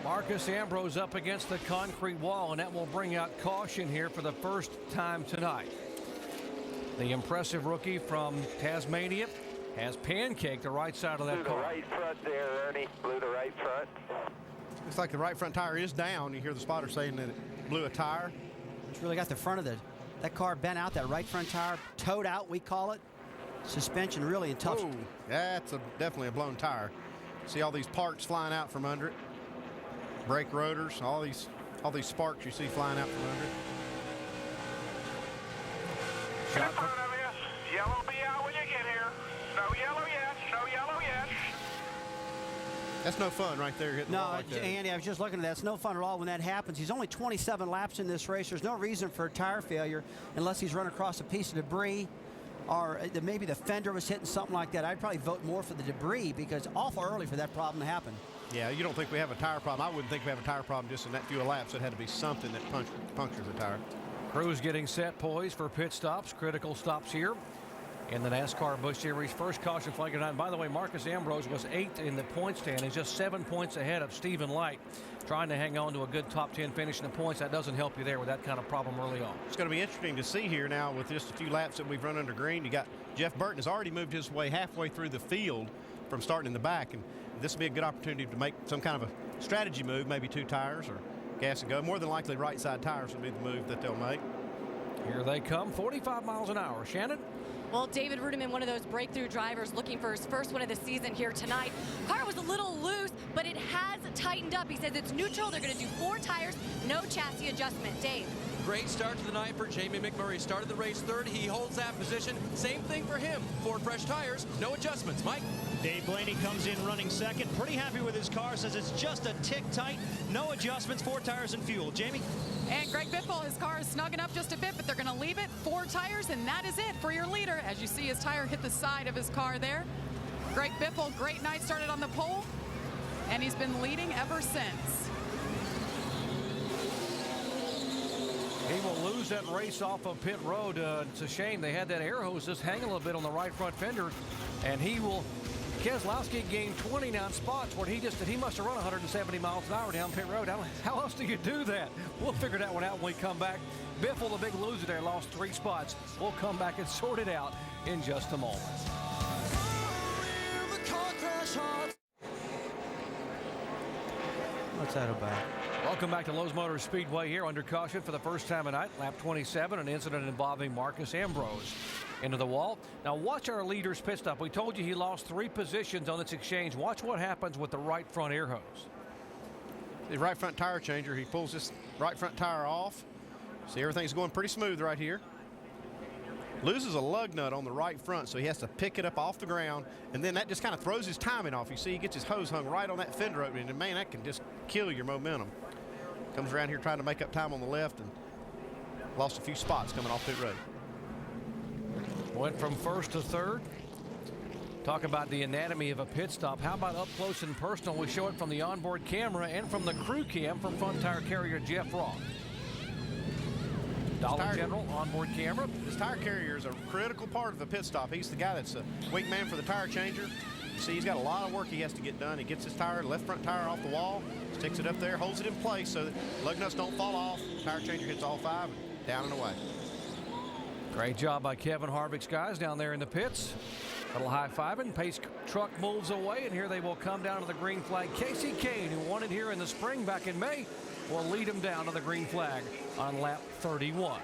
Q: Marcus Ambrose up against the concrete wall, and that will bring out caution here for the first time tonight. The impressive rookie from Tasmania has pancaked the right side of that car.
U: Blew the right front there, Ernie. Blew the right front.
S: Looks like the right front tire is down. You hear the spotter saying that it blew a tire.
R: It's really got the front of that car bent out, that right front tire towed out, we call it. Suspension really in tough.
S: Oh, that's definitely a blown tire. See all these parts flying out from under it. Brake rotors, all these sparks you see flying out from under it.
U: In front of you. Yellow will be out when you get here. No yellow yet. No yellow yet.
S: That's no fun right there hitting the wall like that.
R: Andy, I was just looking at that. It's no fun at all when that happens. He's only 27 laps in this race. There's no reason for a tire failure unless he's run across a piece of debris or maybe the fender was hitting something like that. I'd probably vote more for the debris because awful early for that problem to happen.
S: Yeah, you don't think we have a tire problem. I wouldn't think we have a tire problem just in that few laps. It had to be something that punctures the tire.
Q: Crews getting set, poised for pit stops, critical stops here in the NASCAR Busch Series. First caution flag tonight. And by the way, Marcus Ambrose was 8th in the point stand. He's just 7 points ahead of Stephen Light, trying to hang on to a good top 10 finish in the points. That doesn't help you there with that kind of problem early on.
S: It's going to be interesting to see here now with just a few laps that we've run under green. You got Jeff Burton has already moved his way halfway through the field from starting in the back, and this will be a good opportunity to make some kind of a strategy move, maybe 2 tires or gas and go. More than likely right side tires will be the move that they'll make.
Q: Here they come, 45 miles an hour. Shannon?
H: Well, David Rudiman, one of those breakthrough drivers looking for his first win of the season here tonight. Car was a little loose, but it has tightened up. He says it's neutral. They're going to do 4 tires, no chassis adjustment. Dave.
J: Great start to the night for Jamie McMurray. Started the race 3rd. He holds that position. Same thing for him. 4 fresh tires, no adjustments. Mike?
B: Dave Blaney comes in running second. Pretty happy with his car. Says it's just a tick tight. No adjustments, 4 tires and fuel. Jamie?
L: And Greg Biffle, his car is snugging up just a bit, but they're going to leave it. 4 tires, and that is it for your leader. As you see his tire hit the side of his car there. Greg Biffle, great night, started on the pole, and he's been leading ever since.
Q: He will lose that race off of pit road. It's a shame they had that air hose just hanging a little bit on the right front fender, and he will. Keselowski gained 29 spots when he must have run 170 miles an hour down pit road. How else do you do that? We'll figure that one out when we come back. Biffle, the big loser there, lost 3 spots. We'll come back and sort it out in just a moment.
R: What's that about?
Q: Welcome back to Lowe's Motor Speedway here under caution for the first time tonight. Lap 27, an incident involving Marcus Ambrose into the wall. Now watch our leader's pit stop. We told you he lost 3 positions on this exchange. Watch what happens with the right front air hose.
S: The right front tire changer, he pulls this right front tire off. See, everything's going pretty smooth right here. Loses a lug nut on the right front, so he has to pick it up off the ground, and then that just kind of throws his timing off. You see, he gets his hose hung right on that fender opening, and man, that can just kill your momentum. Comes around here trying to make up time on the left and lost a few spots coming off pit road.
Q: Went from 1st to 3rd. Talk about the anatomy of a pit stop. How about up close and personal? We show it from the onboard camera and from the crew cam from front tire carrier Jeff Roth. Dollar General onboard camera.
S: This tire carrier is a critical part of the pit stop. He's the guy that's a wingman for the tire changer. You see, he's got a lot of work he has to get done. He gets his tire, left front tire off the wall, sticks it up there, holds it in place so that lug nuts don't fall off. Tire changer hits all 5 and down and away.
Q: Great job by Kevin Harvick's guys down there in the pits. Little high-fiving. Pace truck moves away, and here they will come down to the green flag. Casey Kane, who won it here in the spring back in May, will lead him down to the green flag on lap 31.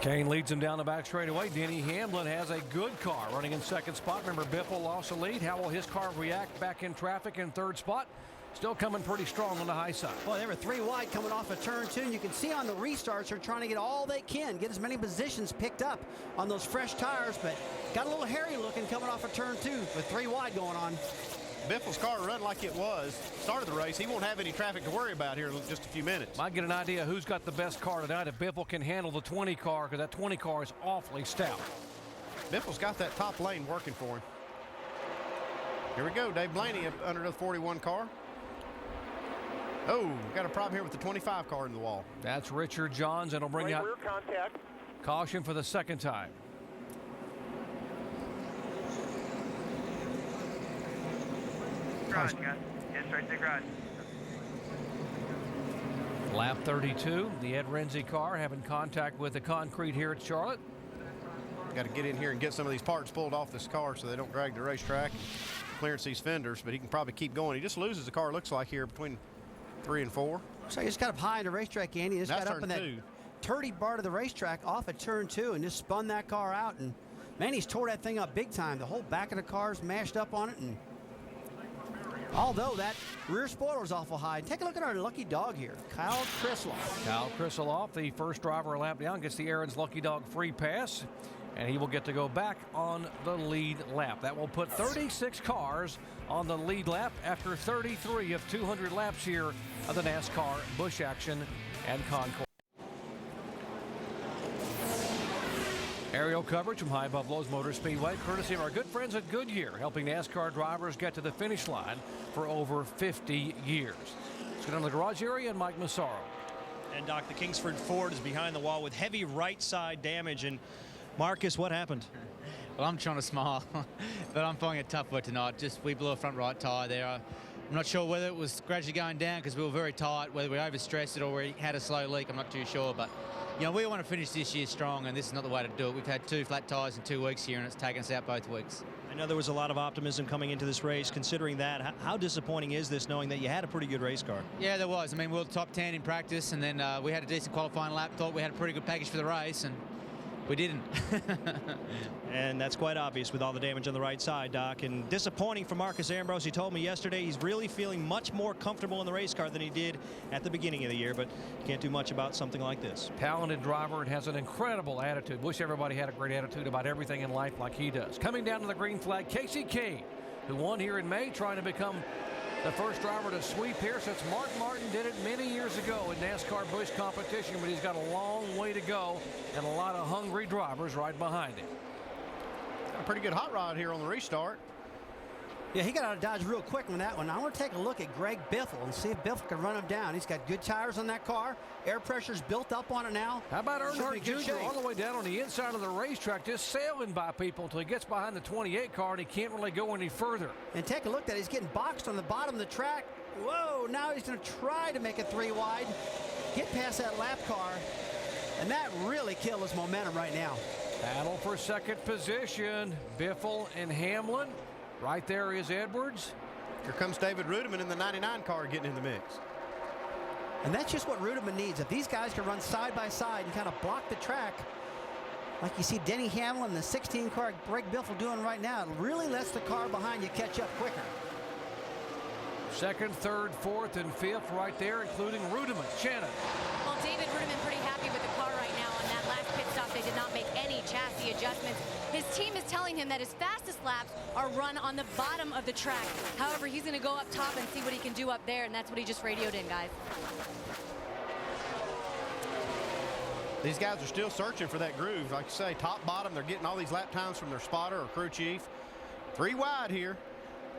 Q: Kane leads him down the back straightaway. Denny Hamlin has a good car running in 2nd spot. Remember, Biffle lost the lead. How will his car react back in traffic in 3rd spot? Still coming pretty strong on the high side.
R: Well, they were 3 wide coming off of turn 2. And you can see on the restarts they're trying to get all they can, get as many positions picked up on those fresh tires, but got a little hairy looking coming off of turn 2 with 3 wide going on.
S: Biffle's car run like it was, started the race, he won't have any traffic to worry about here in just a few minutes.
Q: Might get an idea who's got the best car tonight if Biffle can handle the 20 car, because that 20 car is awfully stout.
S: Biffle's got that top lane working for him. Here we go, Dave Blaney up under the 41 car. Oh, got a problem here with the 25 car in the wall.
Q: That's Richard Johns, and it'll bring out
U: rear contact.
Q: caution for the second time.
U: Garage, guys. Yes, right to the garage.
Q: Lap 32, the Ed Renzi car having contact with the concrete here at Charlotte.
S: Got to get in here and get some of these parts pulled off this car so they don't drag the racetrack and clearance these fenders, but he can probably keep going. He just loses the car, looks like, here between 3 and 4.
R: So he just got up high in the racetrack, Andy. Just
S: That's
R: got up in that
S: turn 2.
R: turdy part of the racetrack off at turn 2 and just spun that car out. And man, he's tore that thing up big time. The whole back of the car's mashed up on it. And although that rear spoiler's awful high, take a look at our lucky dog here, Kyle Krisloff.
Q: Kyle Krisloff, the first driver a lap down, gets the Aaron's Lucky Dog free pass, and he will get to go back on the lead lap. That will put 36 cars on the lead lap after 33 of 200 laps here of the NASCAR Busch action and Concord. Aerial coverage from high above Lowe's Motor Speedway, courtesy of our good friends at Goodyear, helping NASCAR drivers get to the finish line for over 50 years. Let's get on the garage area and Mike Massaro.
B: And Doc, the Kingsford Ford is behind the wall with heavy right side damage. And Marcus, what happened?
C: Well, I'm trying to smile, but I'm finding it tough for tonight. We blew a front right tyre there. I'm not sure whether it was gradually going down because we were very tight, whether we overstressed it or we had a slow leak. I'm not too sure, but you know, we want to finish this year strong, and this is not the way to do it. We've had 2 flat tyres in 2 weeks here, and it's taken us out both weeks.
B: I know there was a lot of optimism coming into this race. Considering that, how disappointing is this, knowing that you had a pretty good race car?
C: Yeah, there was. I mean, we were top 10 in practice, and then we had a decent qualifying lap. Thought we had a pretty good package for the race, and we didn't.
B: And that's quite obvious with all the damage on the right side, Doc. And disappointing for Marcus Ambrose. He told me yesterday he's really feeling much more comfortable in the race car than he did at the beginning of the year, but can't do much about something like this.
Q: Talented driver and has an incredible attitude. Wish everybody had a great attitude about everything in life like he does. Coming down to the green flag, Casey Kane, who won here in May, trying to become the first driver to sweep here since Mark Martin did it many years ago in NASCAR Busch competition, but he's got a long way to go and a lot of hungry drivers right behind him.
S: Got a pretty good hot rod here on the restart.
R: Yeah, he got out of Dodge real quick on that one. I want to take a look at Greg Biffle and see if Biffle can run him down. He's got good tires on that car. Air pressure's built up on it now.
Q: How about Earnhardt Jr. all the way down on the inside of the racetrack, just sailing by people until he gets behind the 28 car and he can't really go any further.
R: And take a look at that. He's getting boxed on the bottom of the track. Whoa, now he's going to try to make it 3 wide. Get past that lap car. And that really killed his momentum right now.
Q: Battle for second position. Biffle and Hamlin. Right there is Edwards.
S: Here comes David Rudiman in the 99 car getting in the mix.
R: And that's just what Rudiman needs. If these guys can run side by side and kind of block the track, like you see Denny Hamlin and the 16 car Greg Biffle doing right now, it really lets the car behind you catch up quicker.
Q: Second, third, fourth, and fifth right there, including Rudiman. Shannon.
H: Well, David Rudiman pretty happy with the car right now. On that last pit stop, they did not make any chassis adjustments. His team is telling him that his fastest laps are run on the bottom of the track. However, he's going to go up top and see what he can do up there, and that's what he just radioed in, guys.
S: These guys are still searching for that groove. Like you say, top, bottom, they're getting all these lap times from their spotter or crew chief. 3 wide here.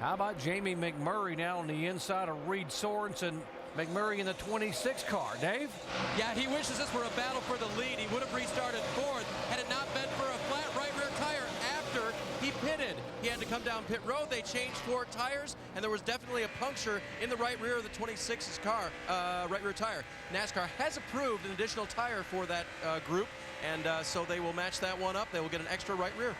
Q: How about Jamie McMurray now on the inside of Reed Sorensen? McMurray in the 26 car. Dave?
J: Yeah, he wishes this were a battle for the lead. He would have restarted 4th had it not been for a flat right rear tire after he pitted. He had to come down pit road. They changed 4 tires, and there was definitely a puncture in the right rear of the 26's car, right rear tire. NASCAR has approved an additional tire for that group, and so they will match that one up. They will get an extra right rear.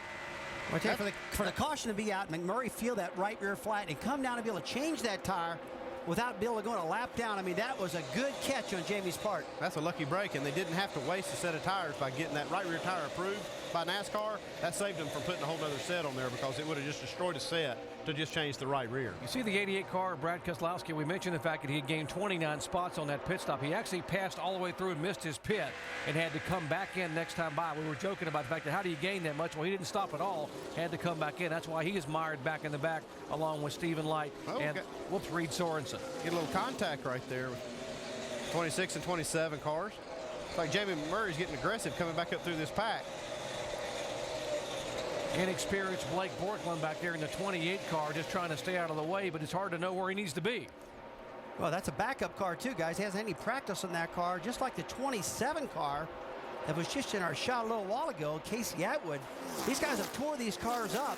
R: Okay, for the caution to be out, McMurray feel that right rear flat and come down and be able to change that tire without being able to go on a lap down. I mean, that was a good catch on Jamie's part.
S: That's a lucky break, and they didn't have to waste a set of tires by getting that right rear tire approved by NASCAR. That saved them from putting a whole other set on there because it would have just destroyed a set to just change the right rear.
Q: You see the 88 car, Brad Keselowski, we mentioned the fact that he had gained 29 spots on that pit stop. He actually passed all the way through and missed his pit and had to come back in next time by. We were joking about the fact that how do you gain that much? Well, he didn't stop at all, had to come back in. That's why he is mired back in the back along with Stephen Light and Reed Sorensen.
S: Get a little contact right there with 26 and 27 cars. It's like Jamie Murray's getting aggressive coming back up through this pack.
Q: Inexperienced Blake Borkland back there in the 28 car just trying to stay out of the way, but it's hard to know where he needs to be.
R: Well, that's a backup car too, guys. He hasn't any practice on that car, just like the 27 car that was just in our shot a little while ago, Casey Atwood. These guys have tore these cars up,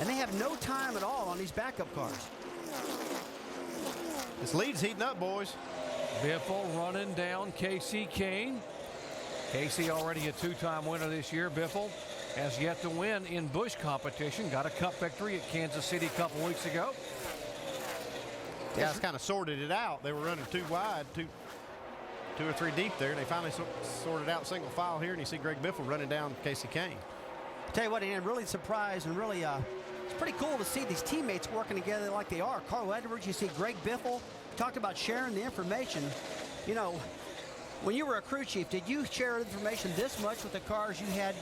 R: and they have no time at all on these backup cars.
S: This lead's heating up, boys.
Q: Biffle running down Casey Kane. Casey already a two-time winner this year. Biffle has yet to win in Busch competition. Got a cup victory at Kansas City a couple weeks ago.
S: Guys kind of sorted it out. They were running too wide, two or three deep there. They finally sorted out single file here, and you see Greg Biffle running down Casey Kane.
R: Tell you what, Ian, really surprised and really it's pretty cool to see these teammates working together like they are. Carl Edwards, you see Greg Biffle, talked about sharing the information. You know, when you were a crew chief, did you share information this much with the cars you had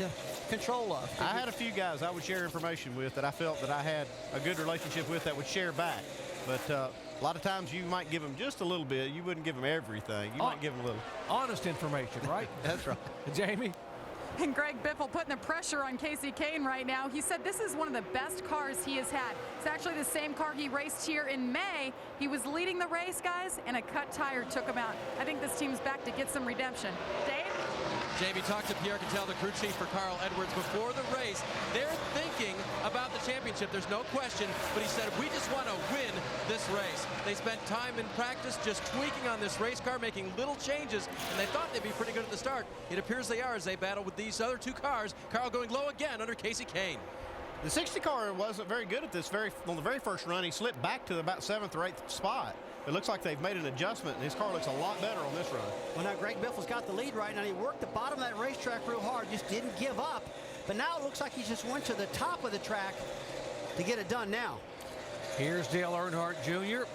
R: control of?
S: I had a few guys I would share information with that I felt that I had a good relationship with that would share back. But a lot of times you might give them just a little bit. You wouldn't give them everything. You might give them a little.
Q: Honest information, right?
S: That's right.
Q: Jamie?
L: And Greg Biffle putting the pressure on Casey Kane right now. He said this is one of the best cars he has had. It's actually the same car he raced here in May. He was leading the race, guys, and a cut tire took him out. I think this team's back to get some redemption. Dave?
J: Jamie talked to Pierre Cattell, the crew chief for Carl Edwards, before the race. They're thinking about the championship. There's no question, but he said, we just want to win this race. They spent time in practice just tweaking on this race car, making little changes, and they thought they'd be pretty good at the start. It appears they are as they battle with these other two cars. Carl going low again under Casey Kane.
S: The 60 car wasn't very good at this on the very first run. He slipped back to about 7th or 8th spot. It looks like they've made an adjustment, and his car looks a lot better on this run.
R: Well, now Greg Biffle's got the lead right now. He worked the bottom of that racetrack real hard, just didn't give up. But now it looks like he just went to the top of the track to get it done now.
Q: Here's Dale Earnhardt Jr.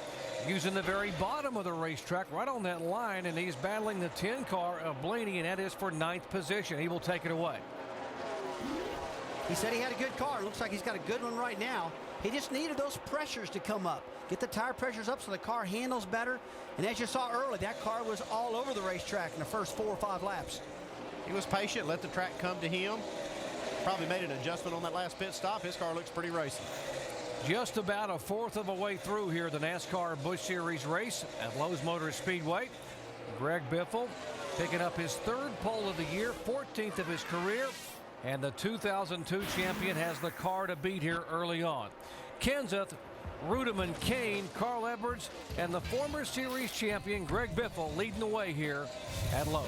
Q: using the very bottom of the racetrack right on that line, and he's battling the 10 car of Blaney, and that is for 9th position. He will take it away.
R: He said he had a good car. It looks like he's got a good one right now. He just needed those pressures to come up. Get the tire pressures up so the car handles better. And as you saw earlier, that car was all over the racetrack in the first 4 or 5 laps.
S: He was patient, let the track come to him. Probably made an adjustment on that last pit stop. His car looks pretty racing.
Q: Just about a fourth of a way through here, the NASCAR Busch Series race at Lowe's Motor Speedway. Greg Biffle picking up his 3rd pole of the year, 14th of his career. And the 2002 champion has the car to beat here early on. Kenseth, Rudeman, Kane, Carl Edwards, and the former series champion Greg Biffle leading the way here at Lowe's.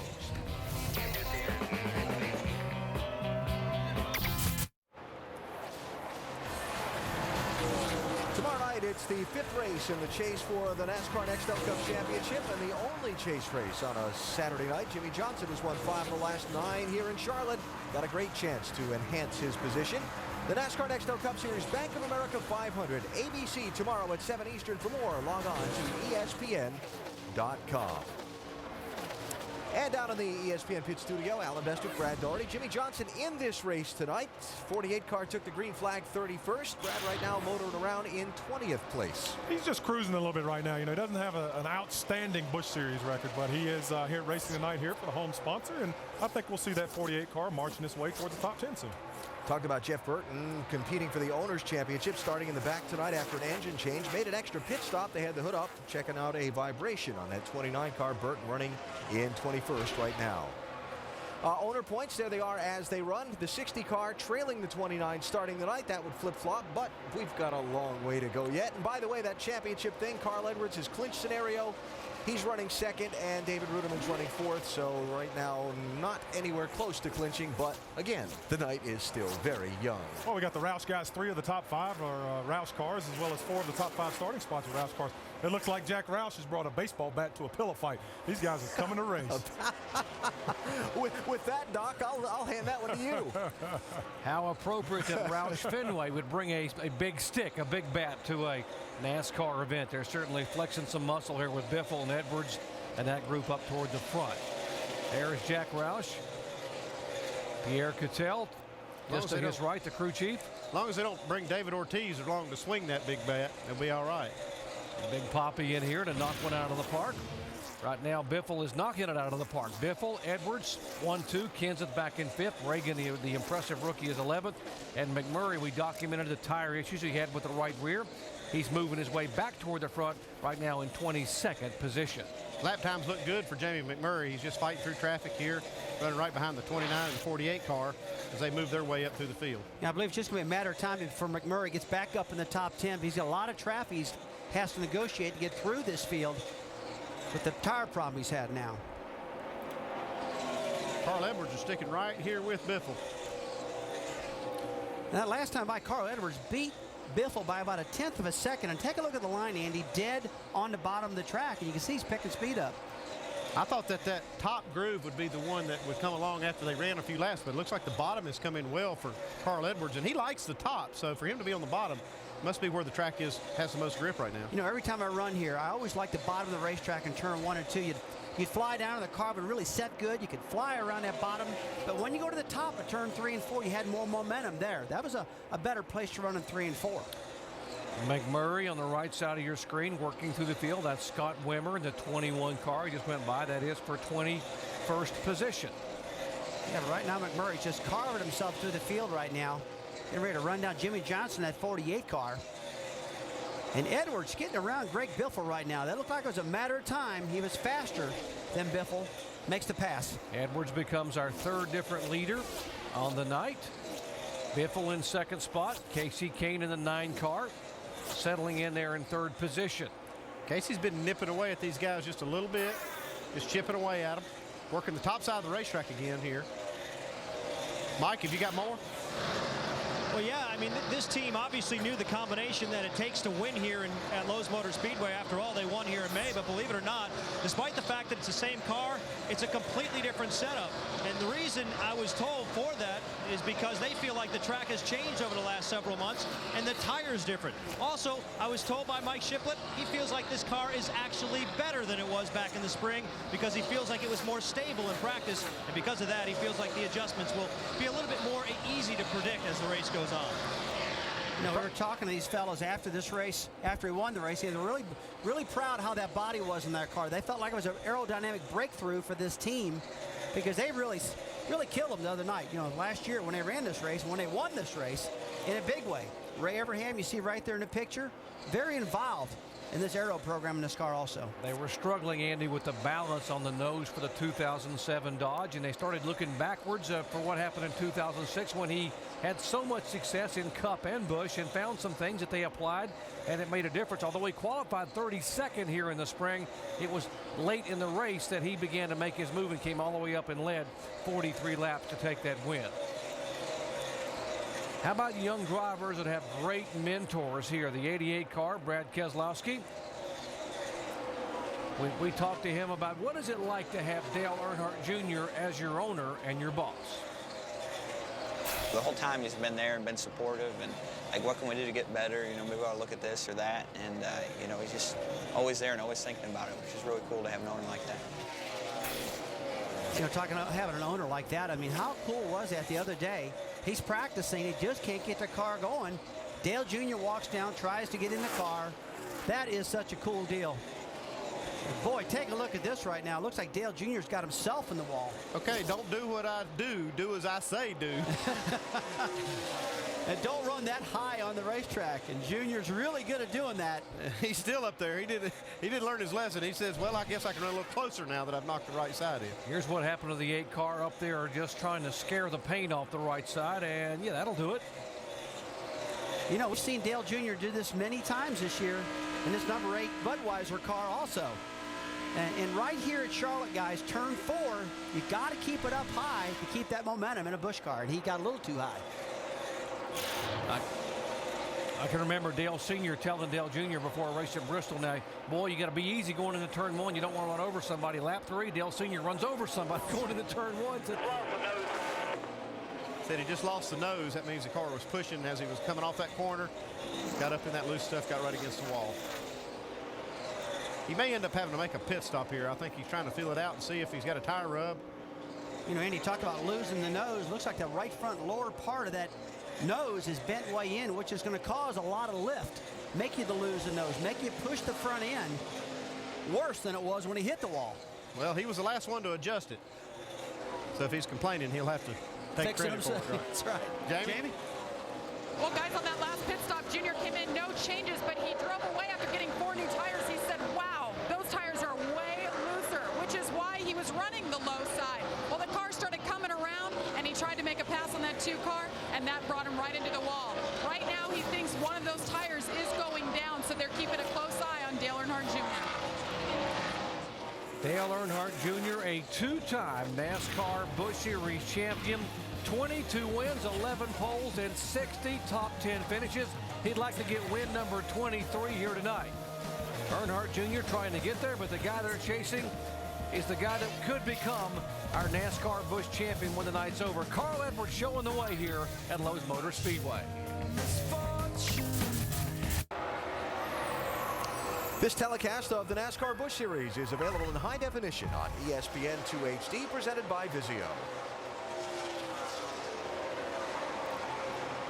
A: Tomorrow night, it's the 5th race in the chase for the NASCAR Next Cup Championship, and the only chase race on a Saturday night. Jimmy Johnson has won 5 of the last 9 here in Charlotte. Got a great chance to enhance his position. The NASCAR Next Cup Series Bank of America 500, ABC tomorrow at 7 Eastern. For more, log on to ESPN.com. And down in the ESPN pit studio, Alan Bestrick, Brad Daugherty, Jimmy Johnson in this race tonight. 48 car took the green flag 31st. Brad right now motoring around in 20th place.
D: He's just cruising a little bit right now. You know, he doesn't have an outstanding Busch Series record, but he is here racing tonight here for the home sponsor, and I think we'll see that 48 car marching its way towards the top 10 soon.
A: Talked about Jeff Burton competing for the Owners' Championship, starting in the back tonight after an engine change. Made an extra pit stop. They had the hood up, checking out a vibration on that 29 car. Burton running in 21st right now. Owner points, there they are as they run. The 60 car trailing the 29 starting the night. That would flip-flop, but we've got a long way to go yet. And by the way, that championship thing, Carl Edwards, his clinch scenario, he's running 2nd, and David Rudeman's running 4th. So right now, not anywhere close to clinching. But again, the night is still very young.
D: Well, we got the Roush guys. 3 of the top 5 are Roush cars, as well as 4 of the top 5 starting spots are Roush cars. It looks like Jack Roush has brought a baseball bat to a pillow fight. These guys are coming to race.
A: with that, Doc, I'll hand that one to you.
Q: How appropriate that Roush Fenway would bring a big stick, a big bat to a NASCAR event. They're certainly flexing some muscle here with Biffle and Edwards and that group up toward the front. There's Jack Roush. Pierre Cattell, just to his right, the crew chief.
S: As long as they don't bring David Ortiz along to swing that big bat, they'll be all right.
Q: Big Poppy in here to knock one out of the park. Right now, Biffle is knocking it out of the park. Biffle, Edwards, 1-2. Kenseth back in 5th. Reagan, the impressive rookie, is 11th. And McMurray, we documented the tire issues he had with the right rear. He's moving his way back toward the front right now in 22nd position.
S: Lap times look good for Jamie McMurray. He's just fighting through traffic here, running right behind the 29 and 48 car as they move their way up through the field.
R: Yeah, I believe it's just going to be a matter of time before McMurray gets back up in the top 10. He's got a lot of traffic he has to negotiate to get through this field with the tire problem he's had now.
S: Carl Edwards is sticking right here with Biffle.
R: And that last time by, Carl Edwards beat Biffle by about 1/10 of a second. And take a look at the line, Andy, dead on the bottom of the track. And you can see he's picking speed up.
S: I thought that top groove would be the one that would come along after they ran a few laps, but it looks like the bottom has come in well for Carl Edwards, and he likes the top. So for him to be on the bottom must be where the track has the most grip right now.
R: You know, every time I run here, I always like the bottom of the racetrack in turn 1 and 2. You'd fly down, and the car would really set good. You could fly around that bottom. But when you go to the top of turn 3 and 4, you had more momentum there. That was a better place to run in 3 and 4.
Q: McMurray on the right side of your screen working through the field. That's Scott Wimmer in the 21 car. He just went by. That is for 21st position.
R: Yeah, but right now McMurray's just carving himself through the field right now. Getting ready to run down Jimmy Johnson, that 48 car. And Edwards getting around Greg Biffle right now. That looked like it was a matter of time. He was faster than Biffle. Makes the pass.
Q: Edwards becomes our 3rd different leader on the night. Biffle in 2nd spot. Casey Kane in the 9 car. Settling in there in 3rd position.
S: Casey's been nipping away at these guys just a little bit, just chipping away at them, working the top side of the racetrack again here. Mike, have you got more?
B: Well, yeah, I mean, this team obviously knew the combination that it takes to win here at Lowe's Motor Speedway. After all, they won here in May, but believe it or not, despite the fact that it's the same car, it's a completely different setup. And the reason I was told for that is because they feel like the track has changed over the last several months, and the tire's different. Also, I was told by Mike Shiplett, he feels like this car is actually better than it was back in the spring because he feels like it was more stable in practice, and because of that, he feels like the adjustments will be a little bit more easy to predict as the race goes on.
R: You know, we were talking to these fellows after this race, after he won the race. They were really proud how that body was in that car. They felt like it was an aerodynamic breakthrough for this team because they really killed them the other night. You know, last year when they ran this race, when they won this race in a big way. Ray Everham, you see right there in the picture, very involved in this aero program in this car also.
Q: They were struggling, Andy, with the balance on the nose for the 2007 Dodge, and they started looking backwards for what happened in 2006 when he had so much success in Cup and Busch and found some things that they applied, and it made a difference. Although he qualified 32nd here in the spring, it was late in the race that he began to make his move and came all the way up and led 43 laps to take that win. How about young drivers that have great mentors here? The 88 car, Brad Keselowski. We talked to him about what is it like to have Dale Earnhardt Jr. as your owner and your boss.
G: The whole time he's been there and been supportive, and like, what can we do to get better? You know, maybe we ought to look at this or that, and you know, he's just always there and always thinking about it, which is really cool to have an owner like that.
R: You know, talking about having an owner like that, I mean, how cool was that the other day? He's practicing, he just can't get the car going. Dale Jr. walks down, tries to get in the car. That is such a cool deal. Boy, take a look at this right now. Looks like Dale Jr.'s got himself in the wall.
S: Okay, don't do what I do. Do as I say do.
R: And don't run that high on the racetrack. And Junior's really good at doing that.
S: He's still up there. He didn't learn his lesson. He says, well, I guess I can run a little closer now that I've knocked the right side in.
Q: Here's what happened to the 8 car up there, just trying to scare the paint off the right side. And yeah, that'll do it.
R: You know, we've seen Dale Jr. do this many times this year in this number 8 Budweiser car also. And right here at Charlotte, guys, turn 4, you got to keep it up high to keep that momentum in a Busch car. And he got a little too high.
Q: I can remember Dale Sr. telling Dale Jr. before a race at Bristol, now, boy, you got to be easy going into turn 1. You don't want to run over somebody. Lap 3, Dale Sr. runs over somebody going into turn 1.
S: Said he just lost the nose. That means the car was pushing as he was coming off that corner. Got up in that loose stuff, got right against the wall. He may end up having to make a pit stop here. I think he's trying to feel it out and see if he's got a tire rub.
R: You know, Andy talked about losing the nose. Looks like the right front lower part of that nose is bent way in, which is going to cause a lot of lift. Make you to lose the nose. Make you push the front end worse than it was when he hit the wall.
S: Well, he was the last one to adjust it. So if he's complaining, he'll have to take credit for it. Right?
R: That's right.
S: Jamie?
L: Well, guys, on that last pit stop, Junior came in, no changes, but he drove away after getting 4 new tires. He said, wow, those tires are way looser, which is why he was running the low side. Well, the car started coming around, and he tried to make a pass on that 2 car, and that brought him right into the wall. Right now, he thinks one of those tires is going down, so they're keeping a close eye on Dale Earnhardt Jr.
Q: Dale Earnhardt Jr., a 2-time NASCAR Busch Series champion, 22 wins, 11 poles, and 60 top 10 finishes. He'd like to get win number 23 here tonight. Earnhardt Jr. trying to get there, but the guy they're chasing is the guy that could become our NASCAR Busch champion when the night's over. Carl Edwards showing the way here at Lowe's Motor Speedway.
A: This telecast of the NASCAR Busch Series is available in high definition on ESPN 2 HD, presented by Vizio.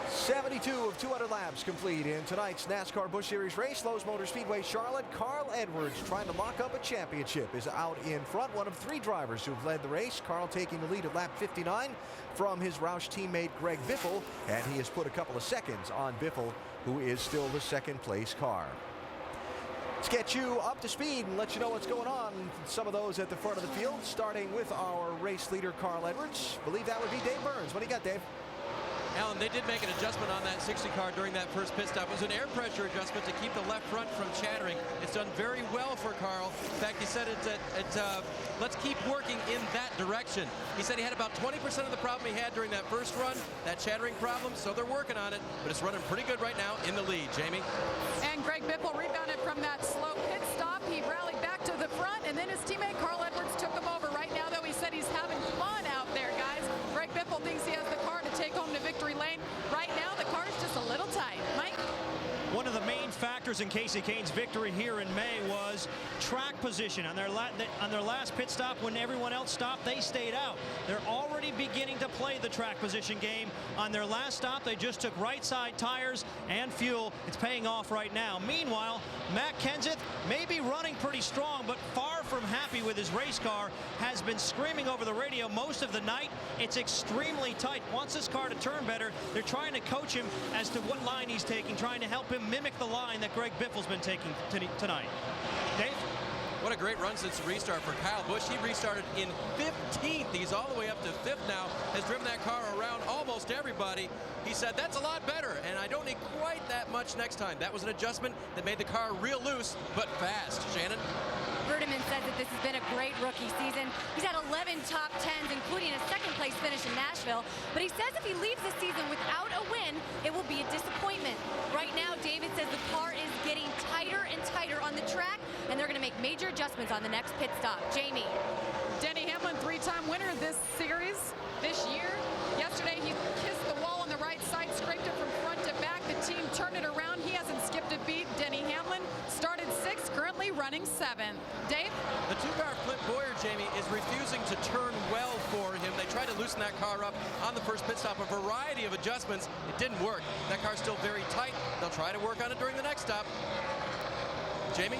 A: 72 of 200 laps complete in tonight's NASCAR Busch Series race. Lowe's Motor Speedway Charlotte. Carl Edwards, trying to lock up a championship, is out in front. One of 3 drivers who've led the race. Carl taking the lead at lap 59 from his Roush teammate Greg Biffle, and he has put a couple of seconds on Biffle, who is still the second place car. Let's get you up to speed and let you know what's going on. Some of those at the front of the field, starting with our race leader, Carl Edwards. Believe that would be Dave Burns. What do you got, Dave?
J: Alan, they did make an adjustment on that 60 car during that first pit stop. It was an air pressure adjustment to keep the left front from chattering. It's done very well for Carl. In fact, he said let's keep working in that direction. He said he had about 20% of the problem he had during that first run, that chattering problem, so they're working on it, but it's running pretty good right now in the lead. Jamie?
L: And Greg Biffle rebounded from that slow pit stop. He rallied back to the front, and then his teammate Carl Edwards took him over. Right now, though, he said he's having fun out there, guys. Greg Biffle thinks he has the car to take home to victory lane. Right now, the car's just a little tight. Mike?
B: One of the main factors in Casey Kane's victory here in May was track position. On their last pit stop, when everyone else stopped, they stayed out. They're already beginning to play the track position game. On their last stop, they just took right side tires and fuel. It's paying off right now. Meanwhile, Matt Kenseth may be running pretty strong, but far from happy with his race car, has been screaming over the radio most of the night. It's extremely tight. Wants his car to turn better. They're trying to coach him as to what line he's taking, trying to help him mimic the line that Greg Biffle's been taking tonight. Dave?
J: What a great run since the restart for Kyle Busch. He restarted in 15th. He's all the way up to 5th now. Has driven that car around almost everybody. He said, that's a lot better, and I don't need quite that much next time. That was an adjustment that made the car real loose, but fast. Shannon?
H: Ruderman says that this has been a great rookie season. He's had 11 top 10s, including a second-place finish in Nashville. But he says if he leaves the season without a win, it will be a disappointment. Right now, David says the car is getting tighter and tighter on the track, and they're going to make major adjustments on the next pit stop. Jamie.
L: Denny Hamlin, 3-time winner of this series this year. Yesterday, he kissed the wall on the right side, scraped it from front to back. The team turned it around. He hasn't skipped a beat. Denny Hamlin started 6th, currently running 7th. Dave?
J: The 2-car Flint Boyer, Jamie, is refusing to turn well for him. They tried to loosen that car up on the first pit stop, a variety of adjustments. It didn't work. That car's still very tight. They'll try to work on it during the next stop. Jamie?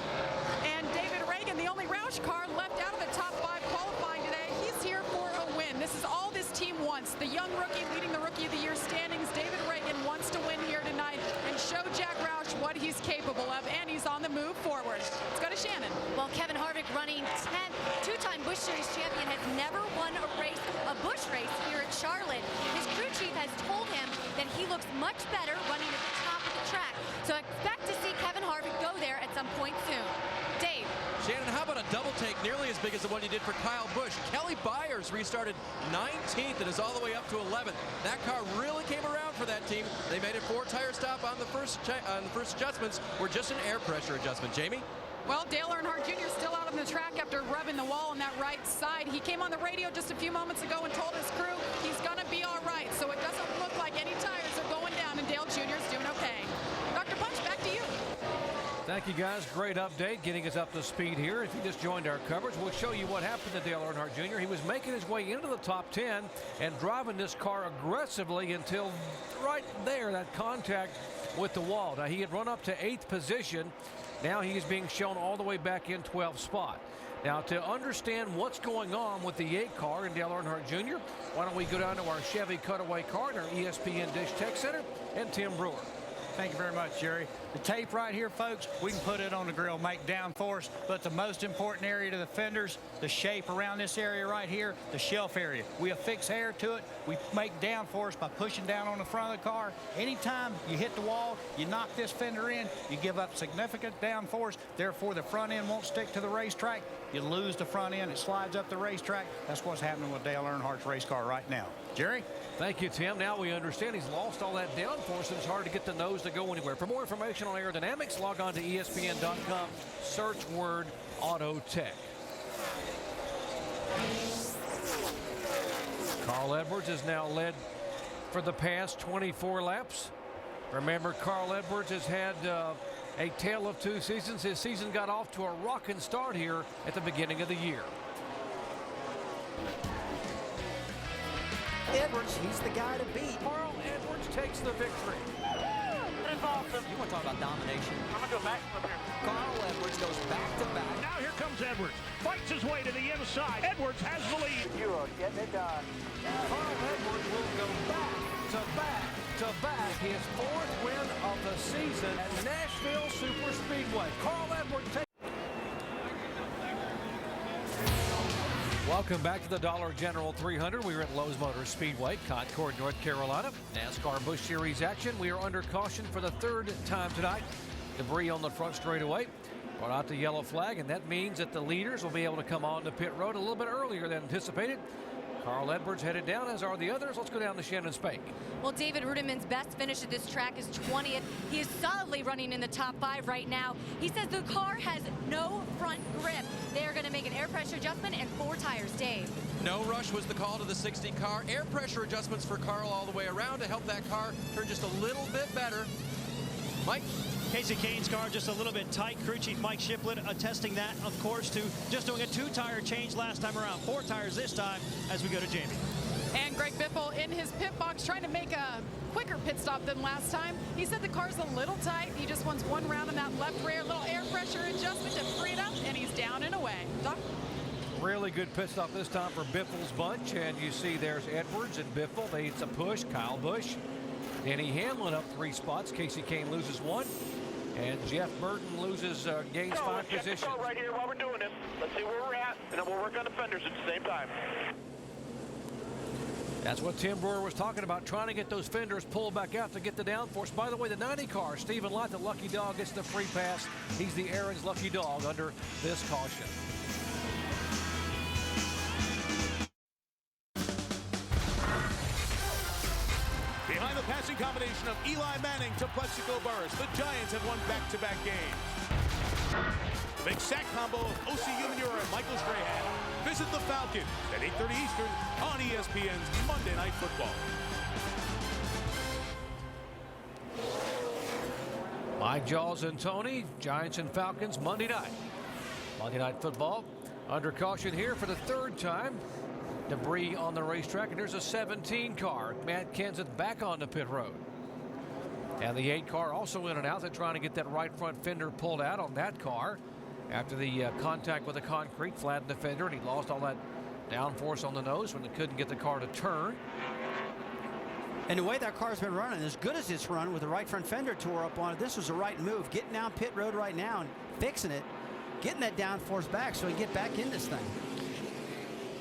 L: And David Reagan, the only Roush car left out of the top 5 qualifying today. He's here for a win. This is all this team wants. The young rookie leading the Rookie of the Year standings, David Reagan, wants to win here tonight and show Jack Roush what he's capable of, and he's on the move forward. Let's go to Shannon.
H: Well, Kevin Harvick, running 10th, 2-time Busch Series champion, has never won a Busch race here at Charlotte. His crew chief has told him that he looks much better running at the top of the track. So expect to see Kevin Harvick go there at some point soon. Dave?
J: Shannon, how about a double take nearly as big as the one he did for Kyle Busch? Kelly Byers restarted 19th and is all the way up to 11th. That car really came around for that team. They made a 4-tire stop on the first adjustments, were just an air pressure adjustment. Jamie?
L: Well, Dale Earnhardt Jr. still out on the track after rubbing the wall on that right side. He came on the radio just a few moments ago and told his crew he's going to be all right. So it doesn't look like any tires are going down, and Dale Jr. is doing okay. Dr. Punch, back to you.
Q: Thank you, guys. Great update, getting us up to speed here. If you just joined our coverage, we'll show you what happened to Dale Earnhardt Jr. He was making his way into the top 10 and driving this car aggressively until right there, that contact with the wall. Now, he had run up to 8th position. Now he is being shown all the way back in 12th spot. Now, to understand what's going on with the 8 car and Dale Earnhardt Jr., why don't we go down to our Chevy Cutaway car at our ESPN Dish Tech Center and Tim Brewer.
E: Thank you very much, Jerry. The tape right here, folks, we can put it on the grill, make downforce, but the most important area to the fenders, the shape around this area right here, the shelf area. We affix air to it. We make downforce by pushing down on the front of the car. Anytime you hit the wall, you knock this fender in, you give up significant downforce. Therefore, the front end won't stick to the racetrack. You lose the front end. It slides up the racetrack. That's what's happening with Dale Earnhardt's race car right now. Jerry?
Q: Thank you, Tim. Now we understand he's lost all that downforce and it's hard to get the nose to go anywhere. For more information on aerodynamics, log on to ESPN.com, search word Auto Tech. Carl Edwards has now led for the past 24 laps. Remember, Carl Edwards has had a tale of 2 seasons. His season got off to a rocking start here at the beginning of the year.
R: Edwards, he's the guy to beat.
Q: Carl Edwards takes the victory.
V: That's awesome.
W: You want to talk about domination?
V: I'm going to do a backflip here.
W: Carl Edwards goes back to back.
T: Now here comes Edwards. Fights his way to the inside. Edwards has the lead.
V: You are getting it done.
Q: Carl Edwards will go back to back to back. His 4th win of the season at Nashville Super Speedway. Carl Edwards takes. Welcome back to the Dollar General 300. We're at Lowe's Motor Speedway, Concord, North Carolina. NASCAR Busch Series action. We are under caution for the 3rd time tonight. Debris on the front straightaway. Brought out the yellow flag, and that means that the leaders will be able to come on the pit road a little bit earlier than anticipated. Carl Edwards headed down, as are the others. Let's go down to Shannon Spake.
H: Well, David Rudimann's best finish at this track is 20th. He is solidly running in the top 5 right now. He says the car has no front grip. They are going to make an air pressure adjustment and 4 tires. Dave.
J: No rush was the call to the 60 car. Air pressure adjustments for Carl all the way around to help that car turn just a little bit better. Mike?
B: Casey Kane's car just a little bit tight. Crew Chief Mike Shiplett attesting that, of course, to just doing a 2-tire change last time around. 4 tires this time as we go to Jamie.
L: And Greg Biffle in his pit box trying to make a quicker pit stop than last time. He said the car's a little tight. He just wants 1 round in that left rear, little air pressure adjustment to free it up, and he's down and away. Doc?
Q: Really good pit stop this time for Biffle's bunch, and you see there's Edwards and Biffle. It's a push. Kyle Busch, Denny Hamlin up 3 spots. Casey Kane loses 1. And Jeff Burton gains 5 positions.
V: Right here while we're doing this. Let's see where we're at, and then we'll work on the fenders at the same time.
Q: That's what Tim Brewer was talking about, trying to get those fenders pulled back out to get the downforce. By the way, the 90 car, Stephen Lott, the lucky dog, gets the free pass. He's the Aaron's lucky dog under this caution.
X: Behind the passing combination of Eli Manning to Plexico Burris, the Giants have won back-to-back games. The big sack combo of O.C. Umenyiora and Michael Strahan visit the Falcons at 8:30 Eastern on ESPN's Monday Night Football.
Q: Mike Jaws and Tony, Giants and Falcons, Monday night. Monday Night Football under caution here for the 3rd time. Debris on the racetrack, and there's a 17 car. Matt Kenseth back on the pit road. And the 8 car also in and out. They're trying to get that right front fender pulled out on that car after the contact with the concrete flattened the fender, and he lost all that downforce on the nose when they couldn't get the car to turn.
R: And the way that car's been running, as good as it's run with the right front fender tore up on it, this was the right move. Getting down pit road right now and fixing it, getting that downforce back so he can get back in this thing.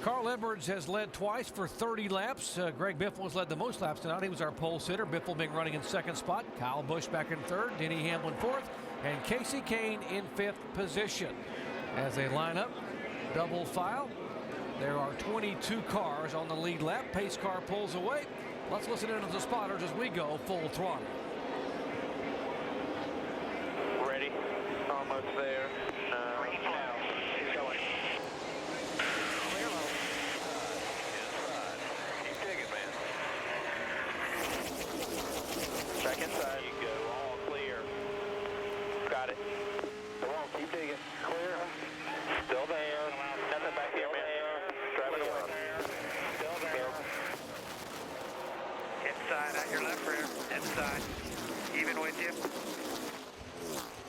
Q: Carl Edwards has led twice for 30 laps. Greg Biffle has led the most laps tonight. He was our pole sitter. Biffle being running in 2nd spot. Kyle Busch back in 3rd. Denny Hamlin 4th. And Casey Kane in 5th position. as they line up, double file. There are 22 cars on the lead lap. Pace car pulls away. Let's listen in to the spotters as we go full throttle.
V: Ready. Almost there. Now. Going. Clear low. Inside. Keep digging, man. Back inside. You go. All clear. Got it. Come on. Keep digging. Clear. Still there. Nothing back here, man. Driving around. Still there. Inside at your left rear. Inside. Even with you.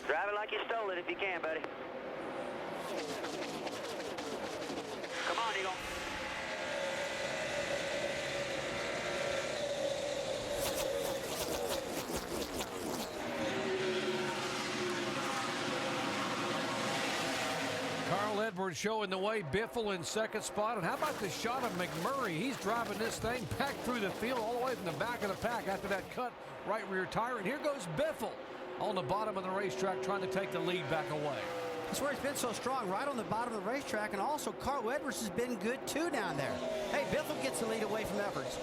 I: Drive it like you stole it if you can, buddy. Come on, Eagle.
Q: Carl Edwards showing the way. Biffle in second spot. And how about the shot of McMurray? He's driving this thing back through the field all the way from the back of the pack after that cut right rear tire. And here goes Biffle on the bottom of the racetrack trying to take the lead back away.
R: That's where he's been so strong, right on the bottom of the racetrack. And also Carl Edwards has been good too down there. Hey, Biffle gets the lead away from Edwards.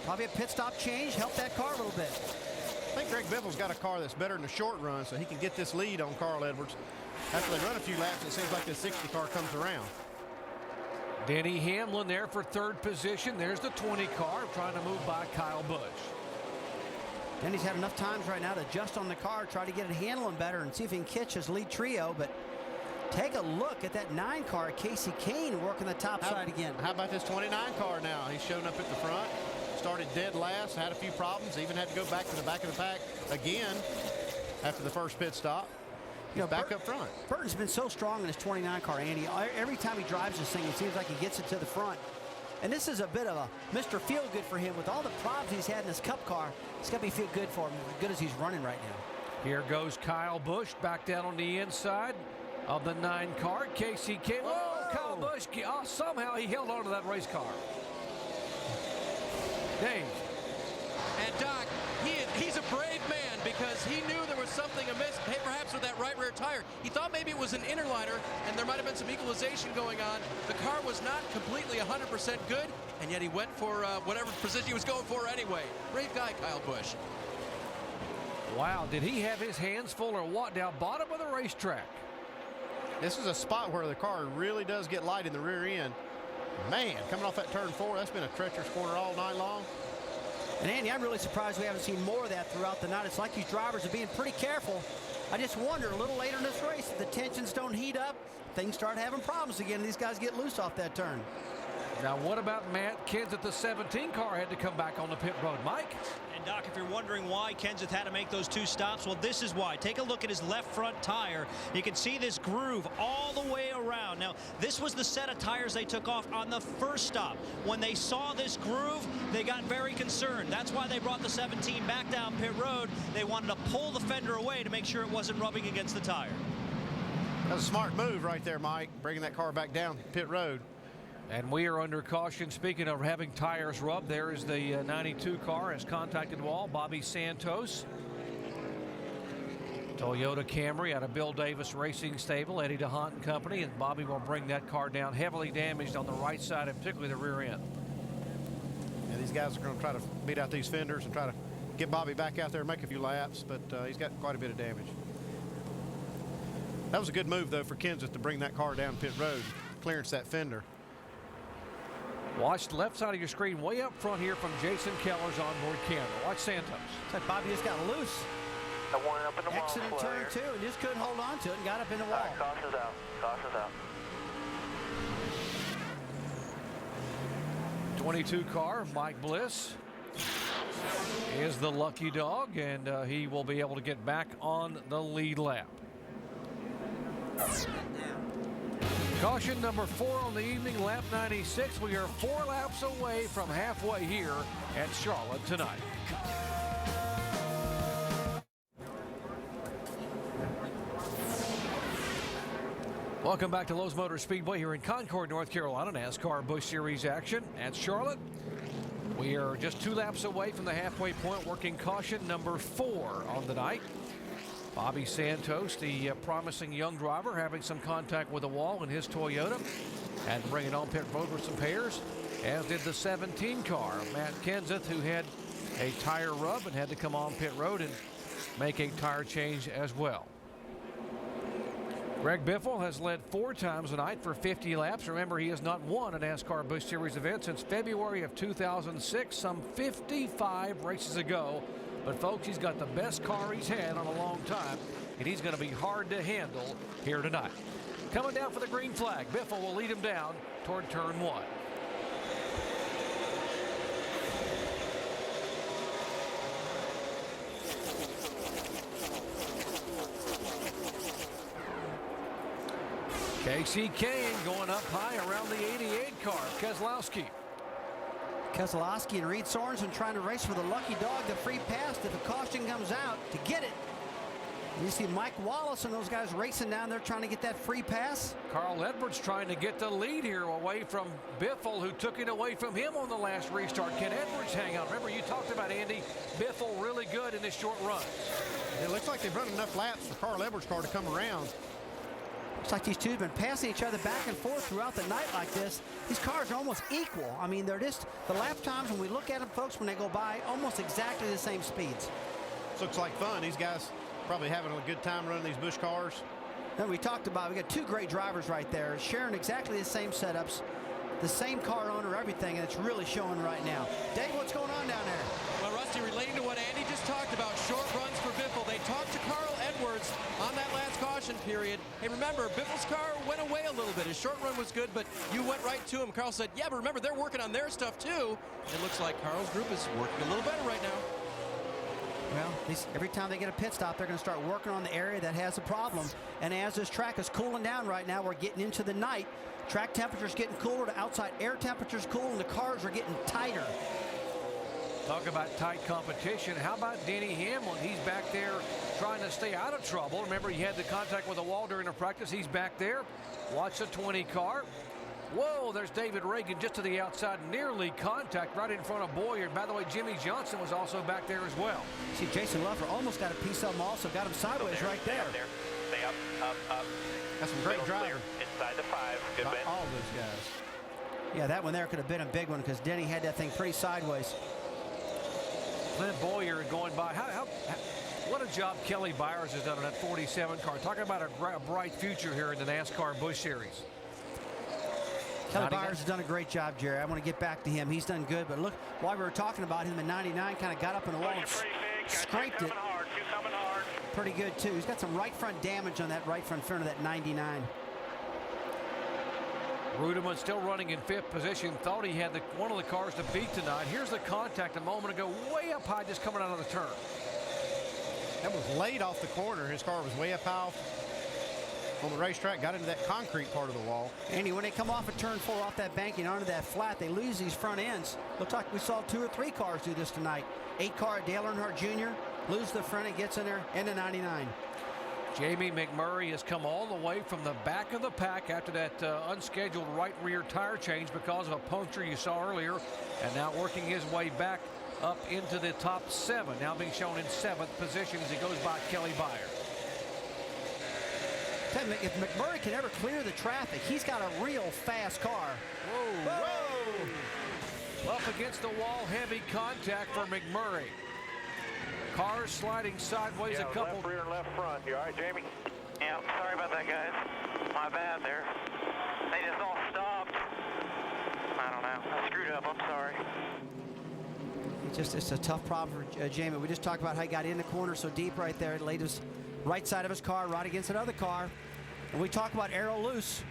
R: Probably a pit stop change, help that car a little bit.
S: I think Greg Biffle's got a car that's better in the short run, so he can get this lead on Carl Edwards. After they run a few laps, it seems like the 60 car comes around.
Q: Denny Hamlin there for third position. There's the 20 car trying to move by Kyle Busch.
R: Denny's had enough times right now to adjust on the car, try to get it handling better and see if he can catch his lead trio. But take a look at that 9 car, Casey Kane, working the top side again.
S: How about this 29 car now? He's shown up at the front, started dead last, had a few problems, even had to go back to the back of the pack again after the first pit stop. You know, back up front.
R: Burton's been so strong in his 29 car, Andy. Every time he drives this thing, it seems like he gets it to the front. And this is a bit of a Mr. Feel-Good for him. With all the problems he's had in his Cup car, it's got to be feel-good for him, as good as he's running right now.
Q: Here goes Kyle Busch back down on the inside of the 9 car. Casey Kane. Whoa, Kyle Busch. Oh, somehow he held on to that race car. Dave.
J: And Doc, he's a brave man because he knew there was something amiss, perhaps with that right rear tire. He thought maybe it was an inner liner and there might have been some equalization going on. The car was not completely 100% good, and yet he went for whatever position he was going for anyway. Brave guy, Kyle Busch.
Q: Wow, did he have his hands full or what? Down bottom of the racetrack.
S: This is a spot where the car really does get light in the rear end. Man, coming off that turn 4, that's been a treacherous corner all night long.
R: And Andy, I'm really surprised we haven't seen more of that throughout the night. It's like these drivers are being pretty careful. I just wonder a little later in this race, if the tensions don't heat up, things start having problems again, and these guys get loose off that turn.
Q: Now, what about Matt Kenseth? The 17 car had to come back on the pit road. Mike?
B: And Doc, if you're wondering why Kenseth had to make those 2 stops, well, this is why. Take a look at his left front tire. You can see this groove all the way around. Now, this was the set of tires they took off on the first stop. When they saw this groove, they got very concerned. That's why they brought the 17 back down pit road. They wanted to pull the fender away to make sure it wasn't rubbing against the tire.
S: That was a smart move right there, Mike, bringing that car back down pit road.
Q: And we are under caution. Speaking of having tires rubbed, there is the 92 car has contacted wall. Bobby Santos. Toyota Camry out of Bill Davis Racing Stable, Eddie DeHunt and Company. And Bobby will bring that car down, heavily damaged on the right side, and particularly the rear end.
S: And these guys are going to try to beat out these fenders and try to get Bobby back out there and make a few laps, but he's got quite a bit of damage. That was a good move, though, for Kenseth to bring that car down pit road, clearance that fender.
Q: Watch the left side of your screen way up front here from Jason Keller's onboard camera. Watch Santos.
R: It's like Bobby just got loose.
V: The one up in the wall.
R: Exited turn 2 and just couldn't hold on to it and got up in the wall.
V: Right, caution's out. Caution's out.
Q: 22 car, Mike Bliss is the lucky dog, and he will be able to get back on the lead lap. Caution number 4 on the evening, lap 96. We are 4 laps away from halfway here at Charlotte tonight. Welcome back to Lowe's Motor Speedway here in Concord, North Carolina. NASCAR Busch Series action at Charlotte. We are just 2 laps away from the halfway point, working caution number 4 on the night. Bobby Santos, the promising young driver, having some contact with the wall in his Toyota. Had to bring it on pit road with some pairs, as did the 17 car, Matt Kenseth, who had a tire rub and had to come on pit road and make a tire change as well. Greg Biffle has led 4 times tonight for 50 laps. Remember, he has not won a NASCAR Busch Series event since February of 2006, some 55 races ago. But folks, he's got the best car he's had on a long time, and he's going to be hard to handle here tonight. Coming down for the green flag, Biffle will lead him down toward turn 1. Casey Kane going up high around the 88 car. Keselowski.
R: Keselowski and Reed Sorensen trying to race for the lucky dog, the free pass if a caution comes out to get it. You see Mike Wallace and those guys racing down there trying to get that free pass.
Q: Carl Edwards trying to get the lead here away from Biffle, who took it away from him on the last restart. Can Edwards hang on? Remember, you talked about, Andy, Biffle really good in his short run.
S: It looks like they've run enough laps for Carl Edwards' car to come around.
R: Looks like these two have been passing each other back and forth throughout the night like this. These cars are almost equal. I mean, they're just, the lap times when we look at them, folks, when they go by, almost exactly the same speeds.
S: This looks like fun. These guys probably having a good time running these Busch cars.
R: Now, we talked about, we got 2 great drivers right there, sharing exactly the same setups, the same car owner, everything, and it's really showing right now. Dave, what's going on down there?
J: Well, Rusty, relating to what Andy just talked about, short runs for Biffle. They talked to Carl Edwards on that last caution period. Hey, remember, Biffle's car went away a little bit. His short run was good, but you went right to him. Carl said, yeah, but remember, they're working on their stuff too. It looks like Carl's group is working a little better right now.
R: Well, every time they get a pit stop, they're going to start working on the area that has a problem. And as this track is cooling down right now, we're getting into the night. Track temperature's getting cooler, the outside air temperature's cool, and the cars are getting tighter.
Q: Talk about tight competition. How about Denny Hamlin? He's back there trying to stay out of trouble. Remember, he had the contact with the wall during the practice. He's back there. Watch the 20 car. Whoa, there's David Reagan just to the outside, nearly contact right in front of Boyer. By the way, Jimmy Johnson was also back there as well.
R: See, Jason Luffer almost got a piece of him also, got him sideways right there.
V: Stay up, up.
S: That's some great driving.
V: Inside the 5. Good bit.
S: All those guys.
R: Yeah, that one there could have been a big one because Denny had that thing pretty sideways.
Q: Clint Boyer going by. What a job Kelly Byers has done on that 47 car. Talking about a bright future here in the NASCAR Busch Series.
R: Kelly Byers has done a great job, Jerry. I want to get back to him. He's done good, but look, while we were talking about him in 99, kind of got up in the wall and scraped it. Pretty good, too. He's got some right front damage on that right front fender of that 99.
Q: Rudeman still running in 5th position. Thought he had one of the cars to beat tonight. Here's the contact a moment ago, way up high, just coming out of the turn.
S: That was laid off the corner. His car was way up high on the racetrack, got into that concrete part of the wall.
R: Andy, when they come off of turn 4 off that banking onto that flat, they lose these front ends. Looks like we saw 2 or 3 cars do this tonight. 8 car Dale Earnhardt Jr. lose the front and gets in there into 99.
Q: Jamie McMurray has come all the way from the back of the pack after that unscheduled right rear tire change because of a puncture you saw earlier, and now working his way back up into the top 7, now being shown in 7th position as he goes by Kelly Byers.
R: If McMurray can ever clear the traffic, he's got a real fast car.
Q: Whoa, whoa! Up against the wall, heavy contact for McMurray. Cars sliding sideways a couple.
V: Left rear and left front. You all right, Jamie? Yeah, sorry about that, guys. My bad there. They just all stopped. I don't know. I screwed up. I'm sorry.
R: It's a tough problem for Jamie. We just talked about how he got in the corner so deep right there. It laid his right side of his car right against another car. And we talk about Arrow Loose,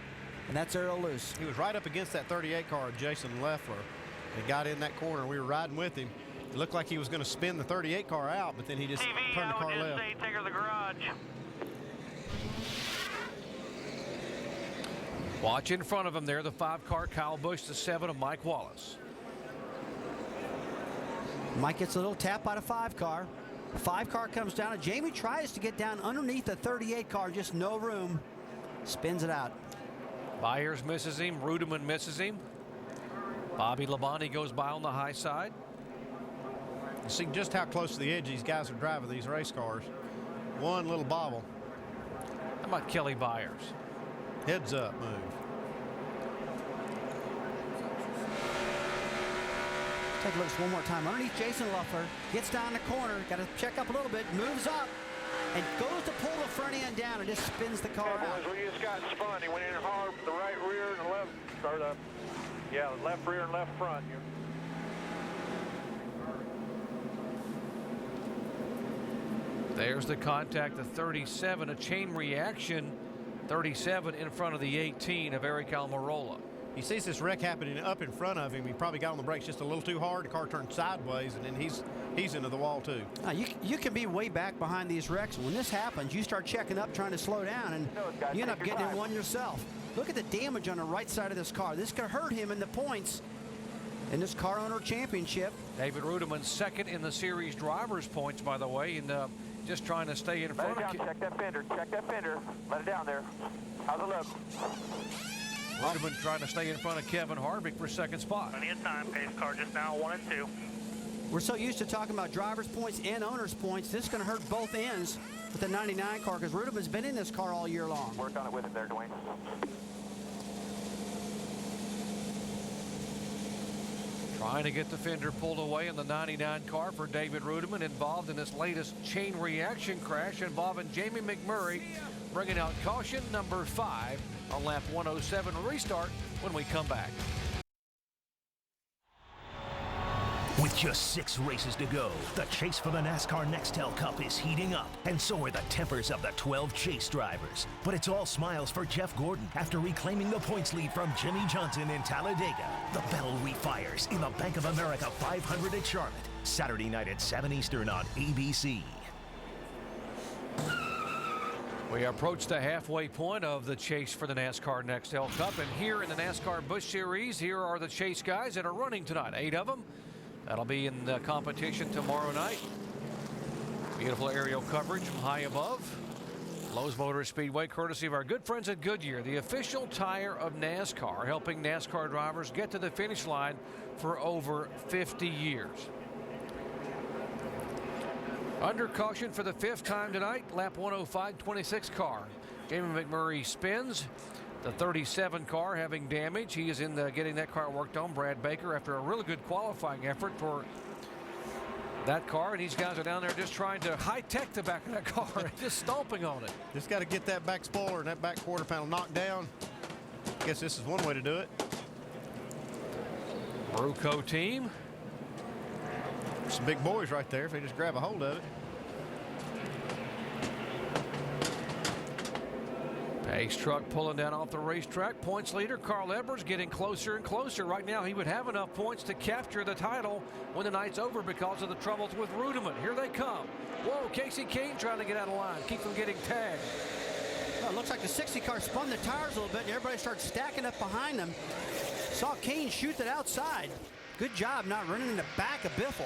R: and that's Arrow Loose.
S: He was right up against that 38 car, Jason Leffler. He got in that corner. We were riding with him. It looked like he was going to spin the 38 car out, but then he just turned the car left.
V: Take her to the garage.
Q: Watch in front of him there, the 5 car Kyle Busch, the 7 of Mike Wallace.
R: Mike gets a little tap by the 5 car. The 5 car comes down, and Jamie tries to get down underneath the 38 car, just no room. Spins it out.
Q: Byers misses him. Rudeman misses him. Bobby Labonte goes by on the high side.
S: You see just how close to the edge these guys are driving these race cars. one little bobble.
Q: How about Kelly Byers?
S: Heads up move.
R: Take a look one more time. Underneath Jason Luffler, gets down the corner, got to check up a little bit, moves up, and goes to pull the front end down and just spins the car out.
U: Boys, we just got spun. He went in hard with the right rear and the left, or the left rear and left front.
Q: There's the contact, the 37, a chain reaction, 37 in front of the 18 of Eric Almirola.
S: He sees this wreck happening up in front of him. He probably got on the brakes just a little too hard. The car turned sideways, and then he's into the wall too.
R: Now, you can be way back behind these wrecks. When this happens, you start checking up, trying to slow down, and you end up getting in one yourself. Look at the damage on the right side of this car. This could hurt him in the points in this car owner championship.
Q: David Ruderman second in the series drivers points, by the way, and just trying to stay in front of.
U: Check that fender. Check that fender. Let it down there. How's it look?
Q: Ruderman trying to stay in front of Kevin Harvick for second spot.
U: Plenty of time. Pace car just now 1 and 2.
R: We're so used to talking about drivers' points and owners' points. This is going to hurt both ends with the 99 car because Ruderman's been in this car all year long.
U: Work on it with him there, Dwayne.
Q: Trying to get the fender pulled away in the 99 car for David Ruderman, involved in this latest chain reaction crash involving Jamie McMurray, bringing out caution number 5 on lap 107. Restart when we come back.
K: With just 6 races to go, the chase for the NASCAR Nextel Cup is heating up, and so are the tempers of the 12 chase drivers. But it's all smiles for Jeff Gordon after reclaiming the points lead from Jimmy Johnson in Talladega. The bell refires in the Bank of America 500 at Charlotte, Saturday night at 7 Eastern on ABC.
Q: We approach the halfway point of the chase for the NASCAR Nextel Cup, and here in the NASCAR Busch Series, here are the chase guys that are running tonight. 8 of them. That'll be in the competition tomorrow night. Beautiful aerial coverage from high above. Lowe's Motor Speedway, courtesy of our good friends at Goodyear, the official tire of NASCAR, helping NASCAR drivers get to the finish line for over 50 years. Under caution for the 5th time tonight, lap 105, 26 car. Jamie McMurray spins. The 37 car having damage. He is in getting that car worked on. Brad Baker, after a really good qualifying effort for that car, and these guys are down there just trying to high-tech the back of that car and just stomping on it.
S: Just got to get that back spoiler and that back quarter panel knocked down. I guess this is one way to do it.
Q: Bruco team.
S: Some big boys right there if they just grab a hold of it.
Q: Pace truck pulling down off the racetrack. Points leader Carl Edwards getting closer and closer. Right now he would have enough points to capture the title when the night's over because of the troubles with Ruderman. Here they come. Whoa, Casey Kane trying to get out of line. Keep them getting tagged.
R: Well, it looks like the 60 car spun the tires a little bit and everybody started stacking up behind them. Saw Kane shoot it outside. Good job not running in the back of Biffle.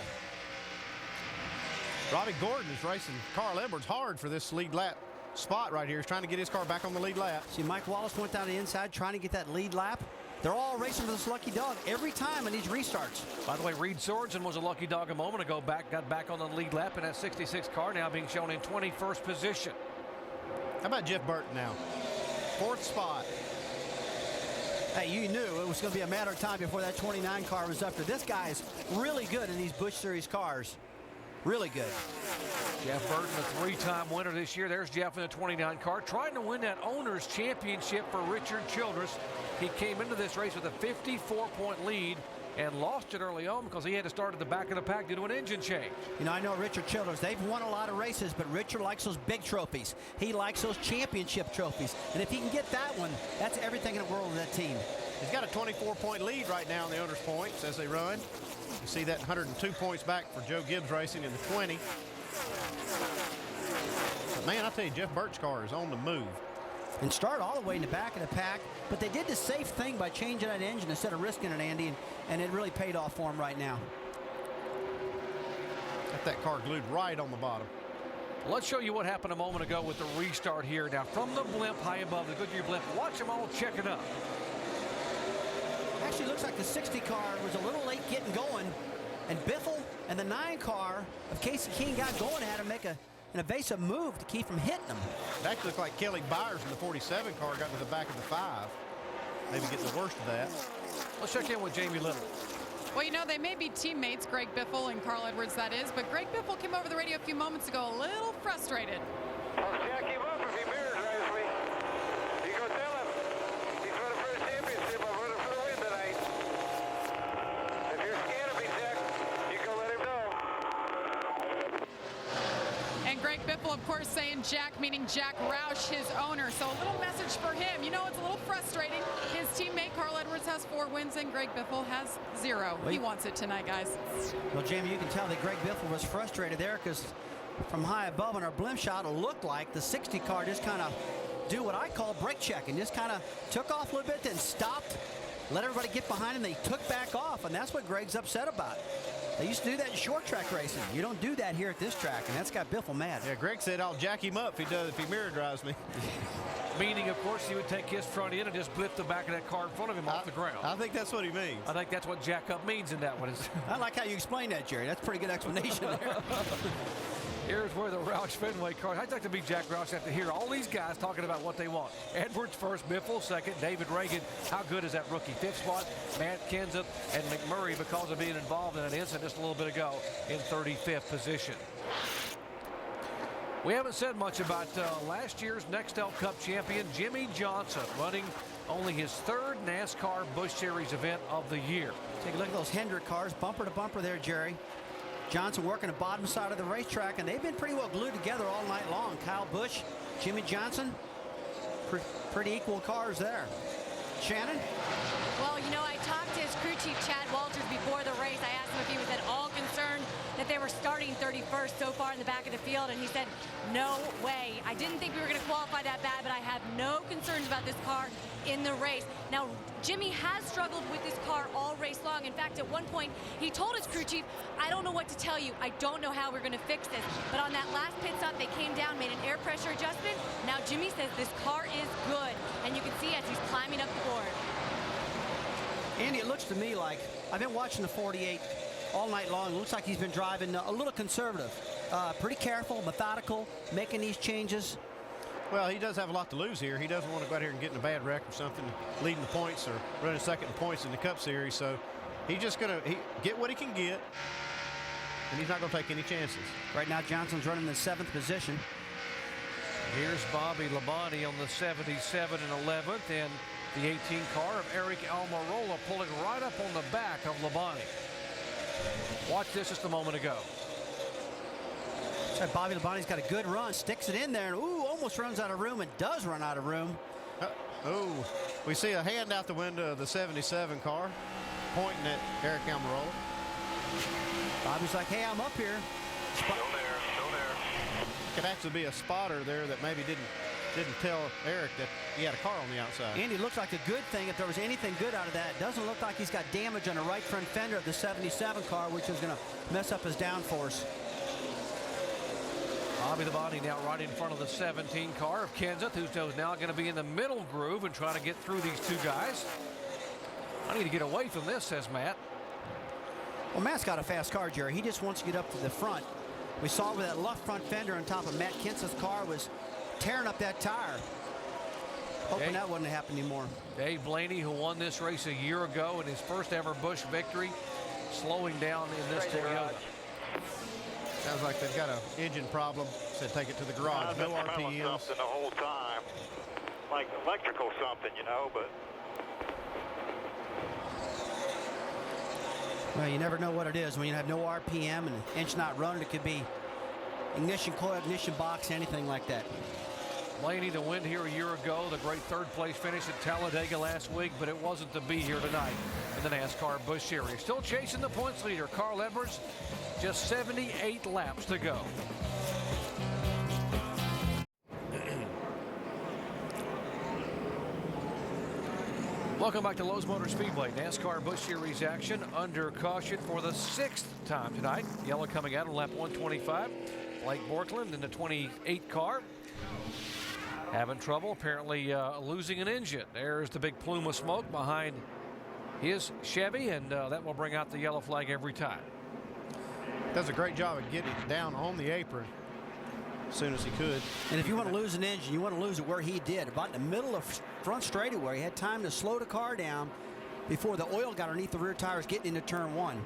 S: Robbie Gordon is racing Carl Edwards hard for this lead lap spot right here. He's trying to get his car back on the lead lap.
R: See, Mike Wallace went down the inside trying to get that lead lap. They're all racing for this lucky dog every time in these restarts.
Q: By the way, Reed Sorensen was a lucky dog a moment ago. Got back on the lead lap in that 66 car, now being shown in 21st position.
S: How about Jeff Burton now? 4th spot.
R: Hey, you knew it was going to be a matter of time before that 29 car was up there. This guy's really good in these Busch Series cars. Really good.
Q: Jeff Burton, a 3-time winner this year. There's Jeff in the 29 car, trying to win that owner's championship for Richard Childress. He came into this race with a 54-point lead and lost it early on because he had to start at the back of the pack due to an engine change.
R: You know, I know Richard Childress. They've won a lot of races, but Richard likes those big trophies. He likes those championship trophies. And if he can get that one, that's everything in the world of that team.
S: He's got a 24-point lead right now in the owner's points as they run. You see that 102 points back for Joe Gibbs Racing in the 20. But man, I tell you, Jeff Burt's car is on the move.
R: And start all the way in the back of the pack, but they did the safe thing by changing that engine instead of risking it, Andy, and it really paid off for him right now.
S: Got that car glued right on the bottom.
Q: Let's show you what happened a moment ago with the restart here. Now from the blimp high above, the Goodyear blimp, watch them all check it up.
R: Actually looks like the 60 car was a little late getting going, and Biffle and the 9 car of Casey King got going, had to make a an evasive move to keep from hitting him.
S: That looked like Kelly Byers in the 47 car got to the back of the 5. Maybe get the worst of that.
Q: Let's check in with Jamie Little.
L: Well, you know, they may be teammates, Greg Biffle and Carl Edwards, that is, but Greg Biffle came over the radio a few moments ago a little frustrated.
U: I'll jack him up if he mirror drives me. You go tell him. He's running for the championship. I'm running for the win tonight. If you're scared of me, Jack, you go let him know.
L: And Greg Biffle, of course, saying Jack, meaning Jack Roush, his owner. So a little message for him. You know, it's a little frustrating. His teammate, Carl Edwards, has 4 wins, and Greg Biffle has 0.
R: Well,
L: he wants it tonight, guys.
R: Well, Jamie, you can tell that Greg Biffle was frustrated there because from high above on our blimp shot, it looked like the 60 car just kind of do what I call brake checking. Just kind of took off a little bit, then stopped, let everybody get behind him. They took back off, and that's what Greg's upset about. They used to do that in short track racing. You don't do that here at this track, and that's got Biffle mad.
S: Yeah, Greg said I'll jack him up if he mirror drives me.
Q: Meaning, of course, he would take his front end and just blip the back of that car in front of him off the ground.
S: I think that's what he means.
Q: I think that's what jack up means in that one.
R: I like how you explain that, Jerry. That's a pretty good explanation there.
Q: Here's where the Roush Fenway car. I'd like to be Jack Roush after hear all these guys talking about what they want. Edwards first, Biffle second, David Reagan. How good is that rookie? 5th spot, Matt Kenseth and McMurray, because of being involved in an incident just a little bit ago, in 35th position. We haven't said much about last year's Nextel Cup champion, Jimmy Johnson, running only his 3rd NASCAR Busch Series event of the year.
R: Take a look at those Hendrick cars, bumper to bumper there, Jerry. Johnson working the bottom side of the racetrack, and they've been pretty well glued together all night long. Kyle Busch, Jimmy Johnson, pretty equal cars there. Shannon?
H: Well, you know, I talked to his crew chief, Chad Walters, before the race. I asked him if he was at all concerned that they were starting 31st so far in the back of the field, and he said, no way. I didn't think we were going to qualify that bad, but I have no concerns about this car in the race. Now, Jimmy has struggled with this car all race long. In fact, at one point, he told his crew chief, I don't know what to tell you. I don't know how we're going to fix this. But on that last pit stop, they came down, made an air pressure adjustment. Now, Jimmy says this car is good, and you can see as he's climbing up the board.
R: Andy, it looks to me like I've been watching the 48 all night long. It looks like he's been driving a little conservative, pretty careful, methodical, making these changes.
S: Well, he does have a lot to lose here. He doesn't want to go out here and get in a bad wreck or something, leading the points or running second in points in the Cup Series. So he's just going to get what he can get, and he's not going to take any chances.
R: Right now, Johnson's running in 7th position.
Q: Here's Bobby Labonte on the 77 and 11th, and the 18 car of Eric Almirola pulling right up on the back of Labonte. Watch this just a moment ago.
R: So Bobby Labonte's got a good run, sticks it in there, and ooh, almost runs out of room, and does run out of room.
S: We see a hand out the window of the 77 car, pointing at Eric Almirola.
R: Bobby's like, hey, I'm up here.
U: Still there.
S: Could actually be a spotter there that maybe didn't tell Eric that he had a car on the outside.
R: Andy, looks like a good thing if there was anything good out of that. It doesn't look like he's got damage on the right front fender of the 77 car, which is going to mess up his downforce.
Q: Bobby Labonte now right in front of the 17 car of Kenseth, who's now going to be in the middle groove and trying to get through these 2 guys. I need to get away from this, says Matt.
R: Well, Matt's got a fast car, Jerry. He just wants to get up to the front. We saw with that left front fender on top of Matt Kenseth's car was tearing up that tire. Hoping that wouldn't happen anymore.
Q: Dave Blaney, who won this race a year ago in his first ever Busch victory, slowing down in this Toyota.
S: Sounds like they've got an engine problem. Said take it to the garage. No RPMs.
U: Something the whole time, like electrical something, you know, but.
R: Well, you never know what it is when you have no RPM and an engine not running. It could be ignition coil, ignition box, anything like that.
Q: Blaney, the win here a year ago, the great 3rd place finish at Talladega last week, but it wasn't to be here tonight in the NASCAR Busch Series. Still chasing the points leader, Carl Edwards, just 78 laps to go. Welcome back to Lowe's Motor Speedway. NASCAR Busch Series action under caution for the 6th time tonight. Yellow coming out on lap 125. Blake Borkland in the 28 car. Having trouble, apparently losing an engine. There's the big plume of smoke behind his Chevy, and that will bring out the yellow flag every time.
S: Does a great job of getting it down on the apron. as soon as he could.
R: And if you want to lose an engine, you want to lose it where he did, about in the middle of front straightaway. He had time to slow the car down before the oil got underneath the rear tires getting into turn 1.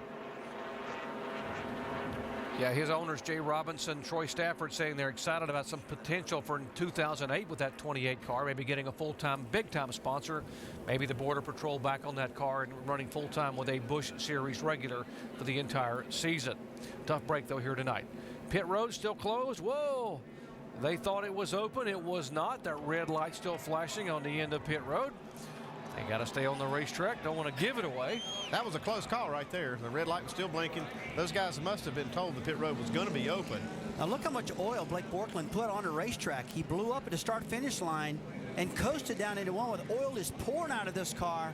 Q: Yeah, his owners, Jay Robinson, Troy Stafford, saying they're excited about some potential for 2008 with that 28 car, maybe getting a full-time, big-time sponsor, maybe the Border Patrol back on that car and running full-time with a Busch Series regular for the entire season. Tough break, though, here tonight. Pit road still closed. Whoa! They thought it was open. It was not. That red light still flashing on the end of pit road. They got to stay on the racetrack. Don't want to give it away.
S: That was a close call right there. The red light was still blinking. Those guys must have been told the pit road was going to be open.
R: Now look how much oil Blake Borkland put on the racetrack. He blew up at the start-finish line and coasted down into one with oil is pouring out of this car.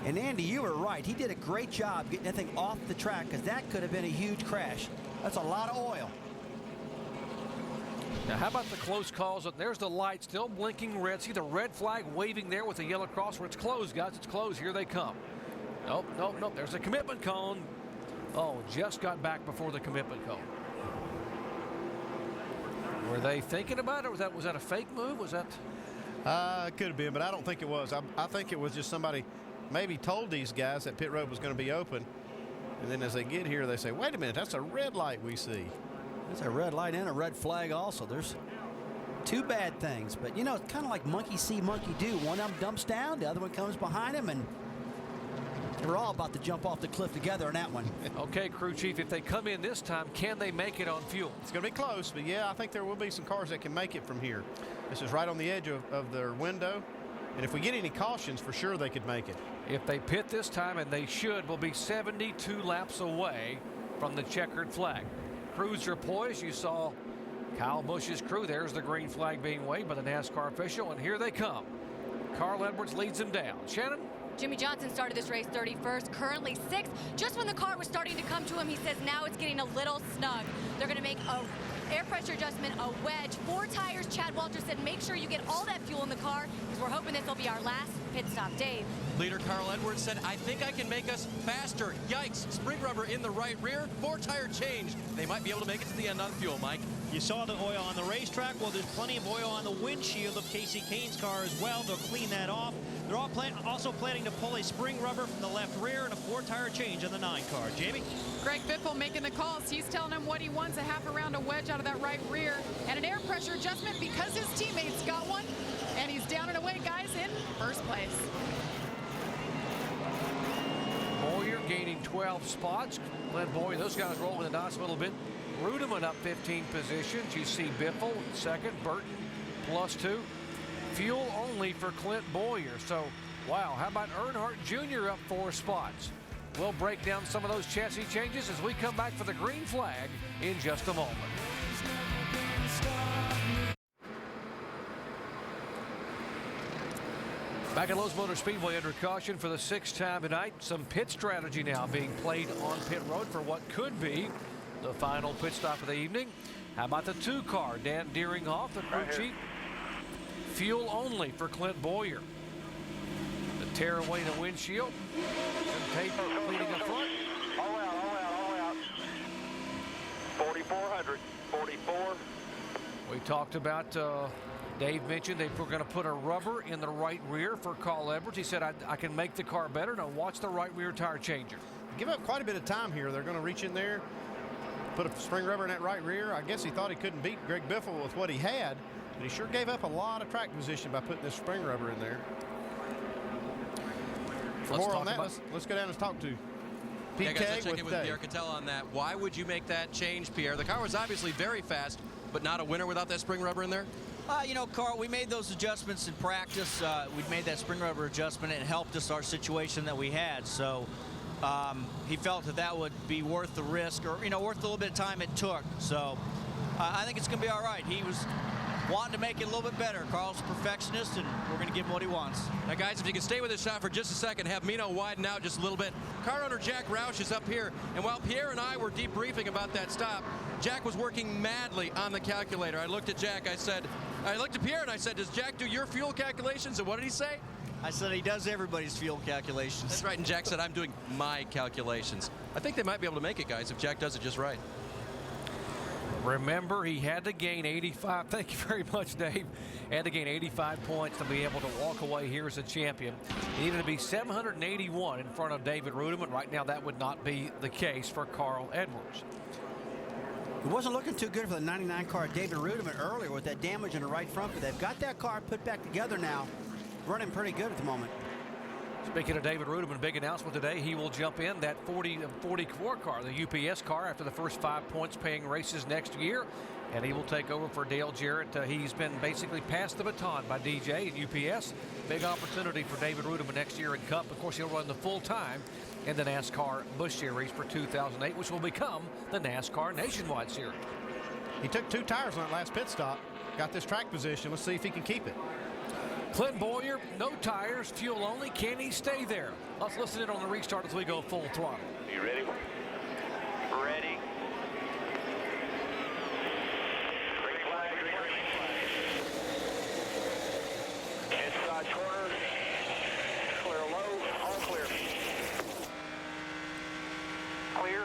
R: And Andy, you were right. He did a great job getting that thing off the track because that could have been a huge crash. That's a lot of oil.
Q: Now, how about the close calls? There's the light still blinking red. See the red flag waving there with the yellow cross where it's closed, guys. It's closed. Here they come. Nope, nope, nope. There's a commitment cone. Oh, just got back before the commitment cone. Were they thinking about it? Was that a fake move? Was that?
S: It could have been, but I don't think it was. I think it was just somebody maybe told these guys that pit road was going to be open. And then as they get here, they say, wait a minute, that's a red light we see.
R: There's a red light and a red flag also. There's two bad things, but you know, it's kind of like monkey see, monkey do. One of them dumps down, the other one comes behind him, and they're all about to jump off the cliff together on that one.
Q: Okay, crew chief, if they come in this time, can they make it on fuel?
S: It's going to be close, but yeah, I think there will be some cars that can make it from here. This is right on the edge of their window, and if we get any cautions, for sure they could make it.
Q: If they pit this time, and they should, we'll be 72 laps away from the checkered flag. Crews are poised. You saw Kyle Busch's crew. There's the green flag being waved by the NASCAR official, and here they come. Carl Edwards leads them down. Shannon?
H: Jimmy Johnson started this race 31st, currently 6th. Just when the car was starting to come to him, he says now it's getting a little snug. They're going to make a air pressure adjustment, a wedge, 4 tires. Chad Walter said make sure you get all that fuel in the car because we're hoping this will be our last pit stop. Dave.
J: Leader Carl Edwards said, I think I can make us faster. Yikes, spring rubber in the right rear, 4-tire change. They might be able to make it to the end on fuel, Mike.
B: You saw the oil on the racetrack. Well, there's plenty of oil on the windshield of Casey Kane's car as well. They'll clean that off. They're all also planning to pull a spring rubber from the left rear and a 4-tire change on the 9 car. Jamie?
L: Greg Biffle making the calls. He's telling him what he wants, a half a round of wedge out of that right rear and an air pressure adjustment because his teammates got one. And he's down and away, guys, in first place.
Q: Boyer gaining 12 spots. Glenn Boyer, those guys rolling the dice a little bit. Rudeman up 15 positions. You see Biffle second, Burton +2. Fuel only for Clint Boyer. So, wow, how about Earnhardt Jr. up 4 spots? We'll break down some of those chassis changes as we come back for the green flag in just a moment. Back at Lowe's Motor Speedway under caution for the 6th time tonight. Some pit strategy now being played on pit road for what could be the final pit stop of the evening. How about the 2 car? Dan Deeringhoff, the crew chief. Fuel only for Clint Boyer. The tear away the windshield. Some tape leading the front.
U: All out. 4,400, 44.
Q: We talked about, Dave mentioned they were going to put a rubber in the right rear for Carl Edwards. He said, I can make the car better. Now watch the right rear tire changer.
S: Give up quite a bit of time here. They're going to reach in there, put a spring rubber in that right rear. I guess he thought he couldn't beat Greg Biffle with what he had, but he sure gave up a lot of track position by putting this spring rubber in there. For more on that, let's go down and talk to
J: Pete Keg. Let's check in with Pierre Cattell on that. Why would you make that change, Pierre? The car was obviously very fast, but not a winner without that spring rubber in there?
M: You know, Carl, we made those adjustments in practice. We made that spring rubber adjustment. It helped us our situation that we had. So he felt that would be worth the risk, or, you know, worth a little bit of time it took. So I think it's going to be all right. He was wanting to make it a little bit better. Carl's a perfectionist, and we're going to give him what he wants.
J: Now, guys, if you can stay with this shot for just a second, have Mino widen out just a little bit. Car owner Jack Roush is up here, and while Pierre and I were debriefing about that stop, Jack was working madly on the calculator. I looked at Jack, I looked at Pierre, and I said, does Jack do your fuel calculations? And what did he say?
M: I said he does everybody's fuel calculations.
J: That's right, and Jack said, I'm doing my calculations. I think they might be able to make it, guys, if Jack does it just right.
Q: Remember, he had to gain 85. Thank you very much, Dave. Had to gain 85 points to be able to walk away here as a champion. He needed to be 781 in front of David Rudiman. Right now, that would not be the case for Carl Edwards.
R: It wasn't looking too good for the 99 car David Rudiman earlier with that damage in the right front, but they've got that car put back together now. Running pretty good at the moment.
Q: Speaking of David Rudiman, big announcement today. He will jump in that 44 car, the UPS car, after the first 5 points paying races next year. And he will take over for Dale Jarrett. He's been basically passed the baton by DJ and UPS. Big opportunity for David Rudiman next year in Cup. Of course, he'll run the full time in the NASCAR Busch Series for 2008, which will become the NASCAR Nationwide Series.
S: He took 2 tires on that last pit stop. Got this track position. Let's see if he can keep it.
Q: Clint Boyer, no tires, fuel only. Can he stay there? Let's listen in on the restart as we go full throttle.
V: You ready? Ready. Green flag, green flag. Inside corner. Clear low, all clear. Clear.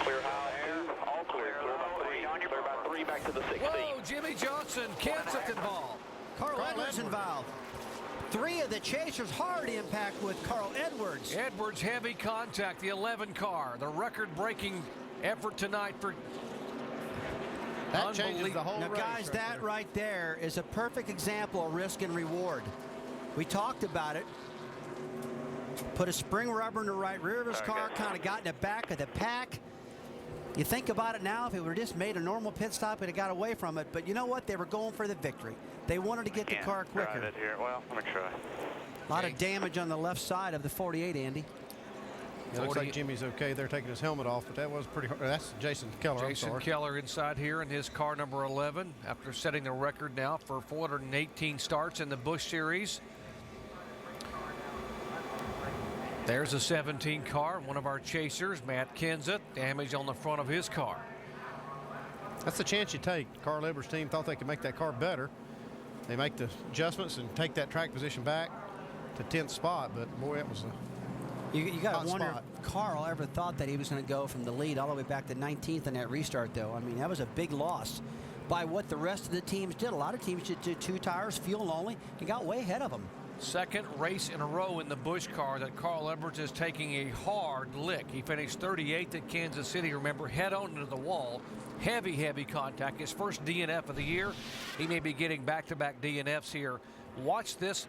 V: Clear high, all clear. Clear about 3. Clear about 3 back to the 16.
Q: Whoa, Jimmy Johnson, Kenseth involved.
R: Carl Edwards involved. 3 of the chasers hard impact with Carl Edwards.
Q: Edwards heavy contact, the 11 car. The record-breaking effort tonight for
S: that changes the whole
R: now,
S: race.
R: Guys, that right there is a perfect example of risk and reward. We talked about it. Put a spring rubber in the right rear of his car, kind of got in the back of the pack. You think about it now, if it would have just made a normal pit stop, it would have got away from it. But you know what? They were going for the victory. They wanted to get the car quicker.
V: It here. Well, let me try.
R: A lot of damage on the left side of the 48, Andy.
S: It looks like Jimmy's okay. They're taking his helmet off, but that was pretty hard. That's Jason Keller.
Q: Jason Keller inside here in his car number 11 after setting the record now for 418 starts in the Busch Series. There's a 17 car, one of our chasers, Matt Kenseth, damage on the front of his car.
S: That's the chance you take. Carl Edwards' team thought they could make that car better. They make the adjustments and take that track position back to 10th spot, but boy, it was a
R: You got to wonder if Carl ever thought that he was going to go from the lead all the way back to 19th in that restart, though. I mean, that was a big loss by what the rest of the teams did. A lot of teams did 2 tires, fuel only, and got way ahead of them.
Q: Second race in a row in the Busch car that Carl Edwards is taking a hard lick. He finished 38th at Kansas City. Remember, head on into the wall. Heavy, heavy contact. His first DNF of the year. He may be getting back-to-back DNFs here. Watch this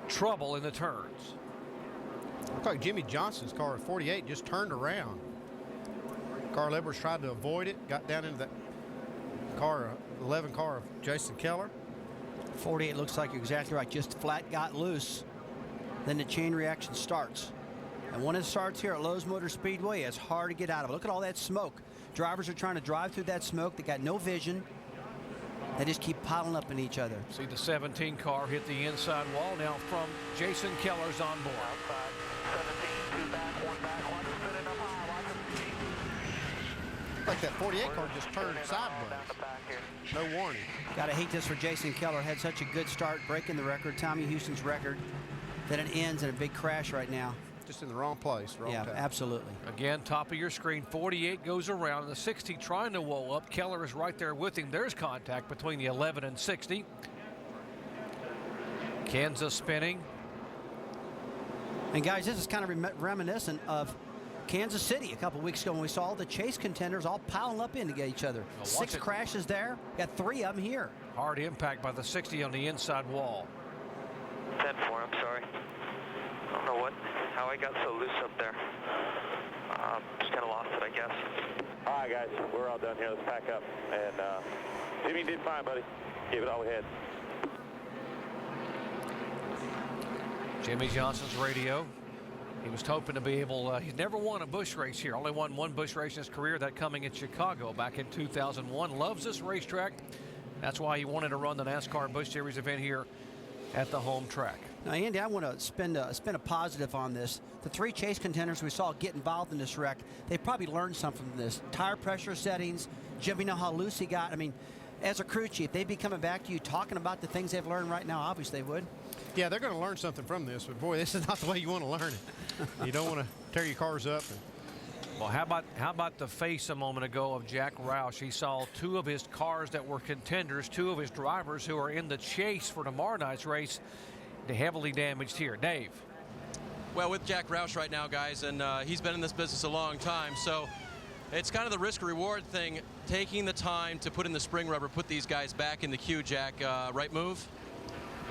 Q: trouble in the turns.
S: Looked like Jimmy Johnson's car at 48 just turned around. Carl Edwards tried to avoid it, got down into that car, 11 car of Jason Keller.
R: 48 looks like you're exactly right. Just flat got loose. Then the chain reaction starts. And when it starts here at Lowe's Motor Speedway, it's hard to get out of it. Look at all that smoke. Drivers are trying to drive through that smoke. They got no vision. They just keep piling up in each other.
Q: See the 17 car hit the inside wall now from Jason Keller's on board.
S: Like that 48 car just turned sideways. No warning.
R: Gotta hate this for Jason Keller. Had such a good start, breaking the record, Tommy Houston's record. Then it ends in a big crash right now.
S: Just in the wrong place, wrong time.
R: Absolutely.
Q: Again, top of your screen, 48 goes around. The 60 trying to wall up. Keller is right there with him. There's contact between the 11 and 60. Kansas spinning.
R: And guys, this is kind of reminiscent of Kansas City a couple weeks ago when we saw all the chase contenders all piling up into each other. 6 crashes there. Got 3 of them here.
Q: Hard impact by the 60 on the inside wall.
V: 10-4, I'm sorry. I don't know how I got so loose up there. Just kind of lost it, I guess. All right, guys, we're all done here. Let's pack up. And Jimmy did fine, buddy. Gave it all we had.
Q: Jimmy Johnson's radio. He was hoping to be able, he's never won a Busch race here. Only won 1 Busch race in his career, that coming in Chicago back in 2001. Loves this racetrack. That's why he wanted to run the NASCAR Busch Series event here at the home track.
R: Now, Andy, I want to spin a positive on this. The 3 chase contenders we saw get involved in this wreck, they probably learned something from this. Tire pressure settings, Jimmy, know how loose he got. I mean, as a crew chief, they'd be coming back to you talking about the things they've learned right now. Obviously, they would.
S: Yeah, they're going to learn something from this, but boy, this is not the way you want to learn it. You don't want to tear your cars up.
Q: Well, how about the face a moment ago of Jack Roush? He saw two of his cars that were contenders, two of his drivers who are in the chase for tomorrow night's race, heavily damaged here. Dave.
J: Well, with Jack Roush right now, guys, and he's been in this business a long time, so it's kind of the risk-reward thing, taking the time to put in the spring rubber, put these guys back in the queue, Jack. Right move?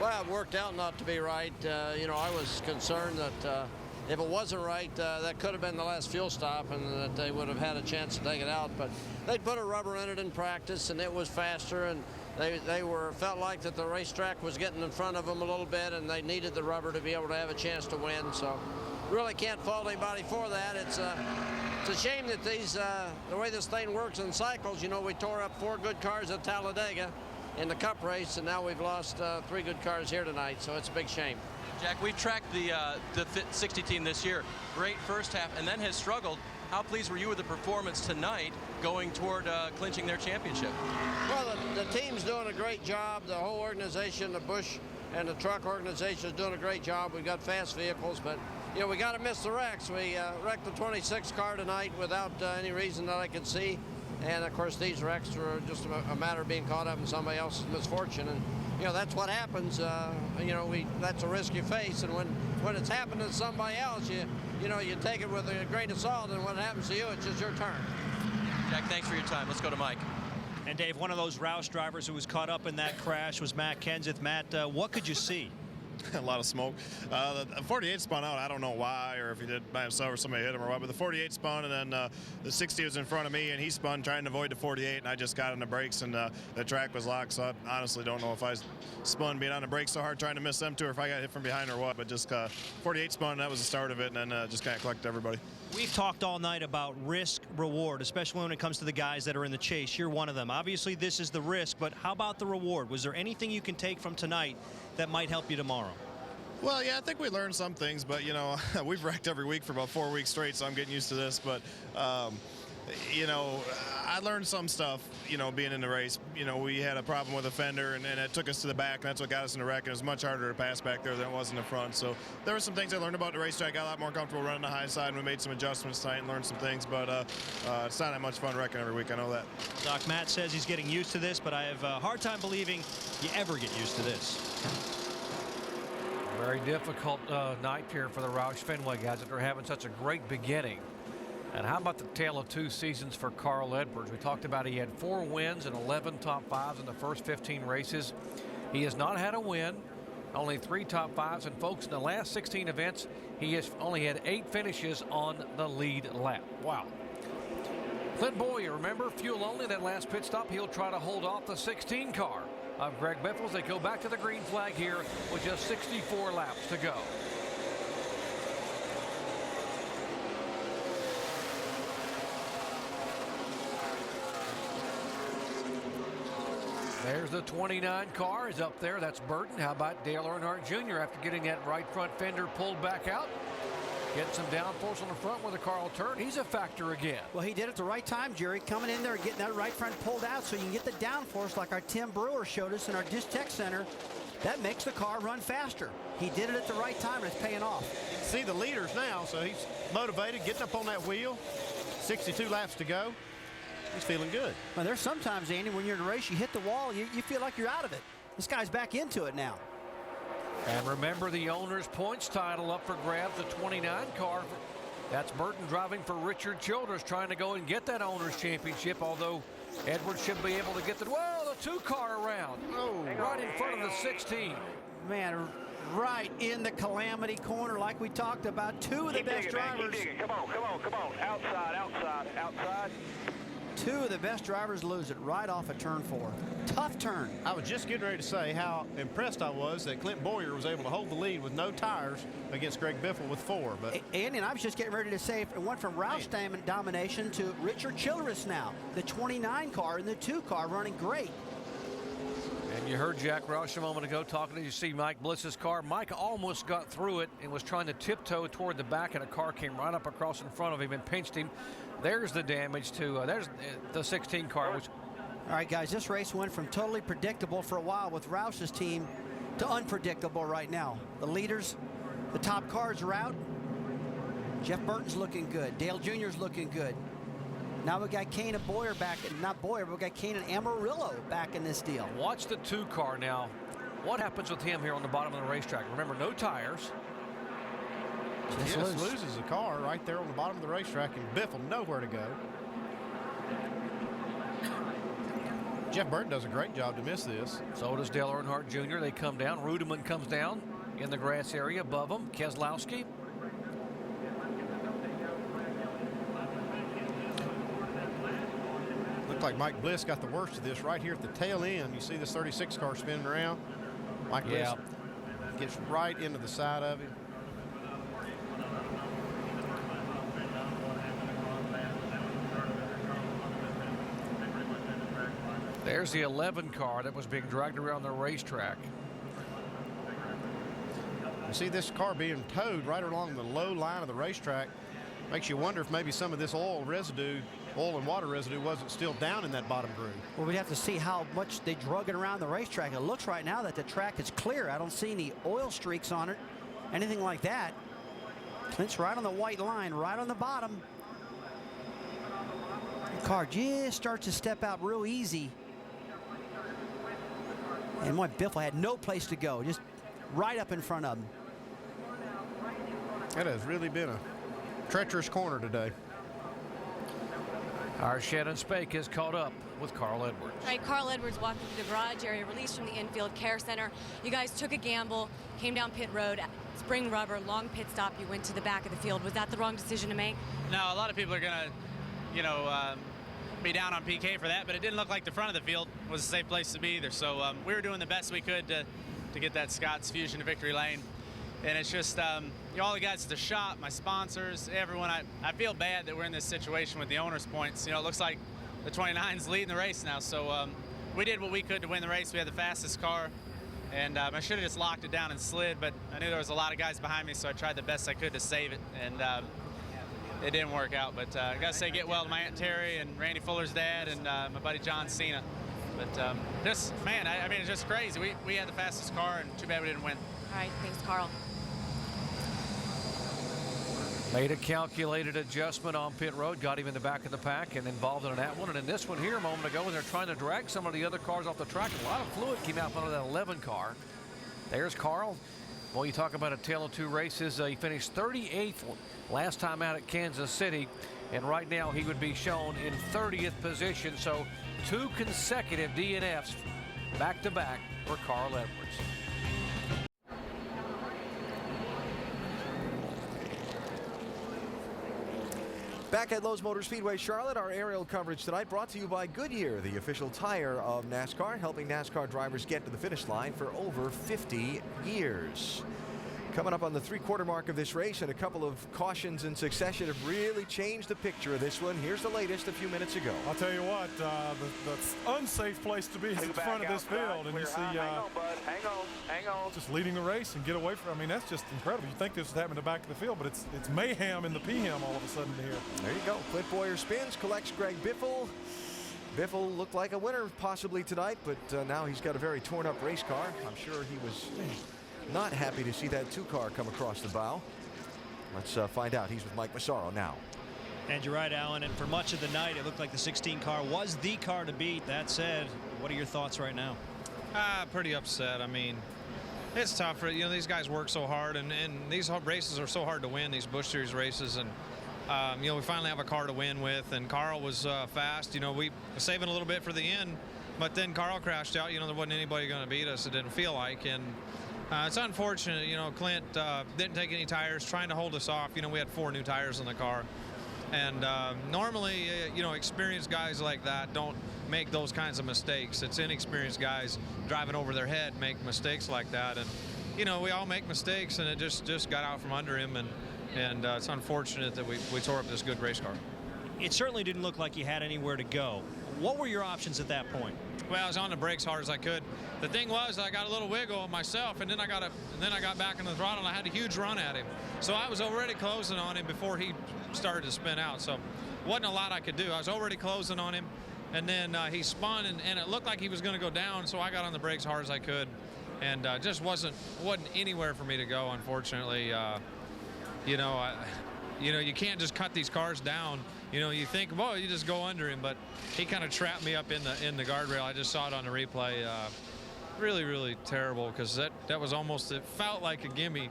F: Well, it worked out not to be right. You know, I was concerned that if it wasn't right, that could have been the last fuel stop and that they would have had a chance to take it out. But they put a rubber in it in practice, and it was faster, and they felt like that the racetrack was getting in front of them a little bit, and they needed the rubber to be able to have a chance to win. So really can't fault anybody for that. It's a shame that the way this thing works in cycles, you know, we tore up 4 good cars at Talladega in the Cup race, and now we've lost 3 good cars here tonight, so it's a big shame.
J: Jack, we've tracked the Fit 60 team this year. Great first half, and then has struggled. How pleased were you with the performance tonight going toward clinching their championship?
F: Well, the team's doing a great job. The whole organization, the Busch and the truck organization is doing a great job. We've got fast vehicles, but, you know, we got to miss the wrecks. We wrecked the 26 car tonight without any reason that I could see. And, of course, these wrecks were just a matter of being caught up in somebody else's misfortune. And, you know, that's what happens. You know, that's a risk you face. And when it's happened to somebody else, you know, you take it with a grain of salt. And when it happens to you, it's just your turn.
J: Jack, thanks for your time. Let's go to Mike.
B: And, Dave, one of those Roush drivers who was caught up in that crash was Matt Kenseth. Matt, what could you see?
N: A lot of smoke. The 48 spun out. I don't know why, or if he did by himself or somebody hit him or what, but the 48 spun, and then the 60 was in front of me, and he spun trying to avoid the 48, and I just got on the brakes, and the track was locked, so I honestly don't know if I spun being on the brakes so hard trying to miss them two, or if I got hit from behind or what, but just 48 spun, that was the start of it, and then just kind of collected everybody.
B: We've talked all night about risk reward, especially when it comes to the guys that are in the chase. You're one of them. Obviously, this is the risk, but how about the reward? Was there anything you can take from tonight that might help you tomorrow?
N: Well, yeah, I think we learned some things, but, you know, we've wrecked every week for about 4 weeks straight, so I'm getting used to this. But, you know, I learned some stuff, you know, being in the race. You know, we had a problem with a fender, and it took us to the back, and that's what got us in the wreck. And it was much harder to pass back there than it was in the front. So there were some things I learned about the racetrack. I got a lot more comfortable running the high side, and we made some adjustments tonight and learned some things. But it's not that much fun wrecking every week. I know that.
B: Doc, Matt says he's getting used to this, but I have a hard time believing you ever get used to this.
Q: Very difficult night here for the Roush Fenway guys that are having such a great beginning. And how about the tale of 2 seasons for Carl Edwards? We talked about he had 4 wins and 11 top 5s in the first 15 races. He has not had a win, only 3 top 5s. And folks, in the last 16 events, he has only had 8 finishes on the lead lap. Wow. Clint Boyer, remember, fuel only that last pit stop. He'll try to hold off the 16 car of Greg Biffle as they go back to the green flag here with just 64 laps to go. There's the 29 car is up there. That's Burton. How about Dale Earnhardt Jr. after getting that right front fender pulled back out? Getting some downforce on the front where the car will turn. He's a factor again.
R: Well, he did it at the right time, Jerry. Coming in there and getting that right front pulled out so you can get the downforce like our Tim Brewer showed us in our Disc Tech Center. That makes the car run faster. He did it at the right time, and it's paying off.
S: See the leaders now, so he's motivated, getting up on that wheel. 62 laps to go. He's feeling good.
R: Well, there's sometimes, Andy, when you're in a race, you hit the wall, you feel like you're out of it. This guy's back into it now.
Q: And remember the owner's points title up for grabs, the 29 car. That's Burton driving for Richard Childress, trying to go and get that owner's championship, although Edwards should be able to get the 2 car around. Oh, right in front of the 16.
R: Man, right in the Calamity Corner like we talked about. 2 of the best drivers.
U: Keep digging. Come on. Outside.
R: 2 of the best drivers lose it right off of turn 4. Tough turn.
S: I was just getting ready to say how impressed I was that Clint Boyer was able to hold the lead with no tires against Greg Biffle with 4. But
R: Andy, and I was just getting ready to say it went from Roush domination to Richard Childress now. The 29 car and the 2 car running great.
Q: And you heard Jack Roush a moment ago talking to you see Mike Bliss's car. Mike almost got through it and was trying to tiptoe toward the back, and a car came right up across in front of him and pinched him. There's the damage to there's the 16 car. Which...
R: All right, guys, this race went from totally predictable for a while with Roush's team to unpredictable right now. The leaders, the top cars are out. Jeff Burton's looking good. Dale Jr.'s looking good. Now we got Kane and Boyer back, not Boyer, but we got Kane and Amarillo back in this deal.
Q: Watch the 2 car now. What happens with him here on the bottom of the racetrack? Remember, no tires.
S: Just loses a car right there on the bottom of the racetrack, and Biffle nowhere to go. Jeff Burton does a great job to miss this.
Q: So does Dale Earnhardt Jr. They come down. Rudeman comes down in the grass area above them. Keselowski.
S: Looked like Mike Bliss got the worst of this right here at the tail end. You see this 36 car spinning around. Mike Bliss gets right into the side of him.
Q: There's the 11 car that was being dragged around the racetrack.
S: You see this car being towed right along the low line of the racetrack. Makes you wonder if maybe some of this oil and water residue wasn't still down in that bottom groove.
R: Well, we'd have to see how much they drug it around the racetrack. It looks right now that the track is clear. I don't see any oil streaks on it, anything like that. Clint's right on the white line, right on the bottom. The car just starts to step out real easy. And Mike Biffle had no place to go, just right up in front of him.
S: That has really been a treacherous corner today.
Q: Our Shannon Spake is caught up with Carl Edwards.
H: All right, Carl Edwards walking through the garage area, released from the infield care center. You guys took a gamble, came down pit road, spring rubber, long pit stop. You went to the back of the field. Was that the wrong decision to make?
C: No, a lot of people are going to, be down on PK for that, but it didn't look like the front of the field was a safe place to be either. So we were doing the best we could to get that Scott's Fusion to victory lane. And it's just, all the guys at the shop, my sponsors, everyone, I feel bad that we're in this situation with the owner's points. It looks like the 29's leading the race now. So we did what we could to win the race. We had the fastest car. And I should have just locked it down and slid, but I knew there was a lot of guys behind me, so I tried the best I could to save it. And it didn't work out. But I got to say get well to my Aunt Terry and Randy Fuller's dad and my buddy John Cena. But just, man, I mean, it's just crazy. We had the fastest car, and too bad we didn't win.
H: All right, thanks, Carl.
Q: Made a calculated adjustment on pit road, got him in the back of the pack and involved in that one. And in this one here a moment ago, when they're trying to drag some of the other cars off the track, a lot of fluid came out of that 11 car. There's Carl. Well, you talk about a tale of two races. He finished 38th last time out at Kansas City. And right now he would be shown in 30th position. So 2 consecutive DNFs back-to-back for Carl Edwards.
A: Back at Lowe's Motor Speedway, Charlotte, our aerial coverage tonight brought to you by Goodyear, the official tire of NASCAR, helping NASCAR drivers get to the finish line for over 50 years. Coming up on the three-quarter mark of this race, and a couple of cautions in succession have really changed the picture of this one. Here's the latest a few minutes ago.
D: I'll tell you what, the unsafe place to be is at the front of this field, and you see
U: hang on, bud. Hang on.
D: Just leading the race and get away from. I mean, that's just incredible. You think this is happening in the back of the field, but it's mayhem in the PM all of a sudden here.
A: There you go. Clint Boyer spins, collects Greg Biffle. Biffle looked like a winner possibly tonight, but now he's got a very torn-up race car. I'm sure he was not happy to see that 2-car come across the bow. Let's find out. He's with Mike Massaro now.
B: And you're right, Alan. And for much of the night, it looked like the 16 car was the car to beat. That said, what are your thoughts right now?
O: Pretty upset. I mean, it's tough for, these guys work so hard, and these races are so hard to win, these Busch Series races. And, we finally have a car to win with, and Carl was fast. We were saving a little bit for the end, but then Carl crashed out. There wasn't anybody going to beat us. It didn't feel like. And it's unfortunate, Clint didn't take any tires, trying to hold us off. We had 4 new tires in the car. And normally, experienced guys like that don't make those kinds of mistakes. It's inexperienced guys driving over their head make mistakes like that. And, we all make mistakes, and it just got out from under him. And it's unfortunate that we tore up this good race car.
B: It certainly didn't look like you had anywhere to go. What were your options at that point?
O: Well, I was on the brakes hard as I could. The thing was, I got a little wiggle myself, and then I got back in the throttle, and I had a huge run at him. So I was already closing on him before he started to spin out. So wasn't a lot I could do. I was already closing on him, and then he spun, and it looked like he was going to go down. So I got on the brakes hard as I could, and wasn't anywhere for me to go, unfortunately. you know, you can't just cut these cars down. You know, you think, well, you just go under him, but he kind of trapped me up in the guardrail. I just saw it on the replay. Really, really terrible, because that was almost, it felt like a gimme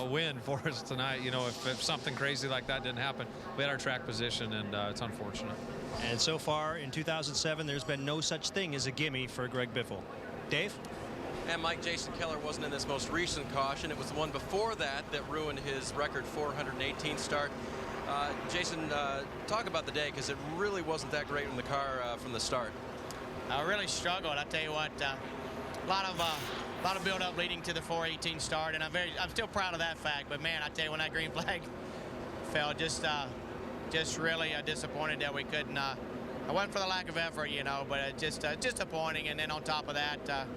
O: win for us tonight. You know, if something crazy like that didn't happen. We had our track position, and it's unfortunate.
B: And so far in 2007, there's been no such thing as a gimme for Greg Biffle. Dave?
J: And Mike, Jason Keller wasn't in this most recent caution. It was the one before that ruined his record 418 start. Jason, talk about the day, because it really wasn't that great in the car from the start.
E: I really struggled. I tell you what, a lot of build-up leading to the 418 start, and I'm still proud of that fact. But man, I tell you, when that green flag fell, just really disappointed that we couldn't. It wasn't for the lack of effort, you know, but just disappointing. And then on top of that,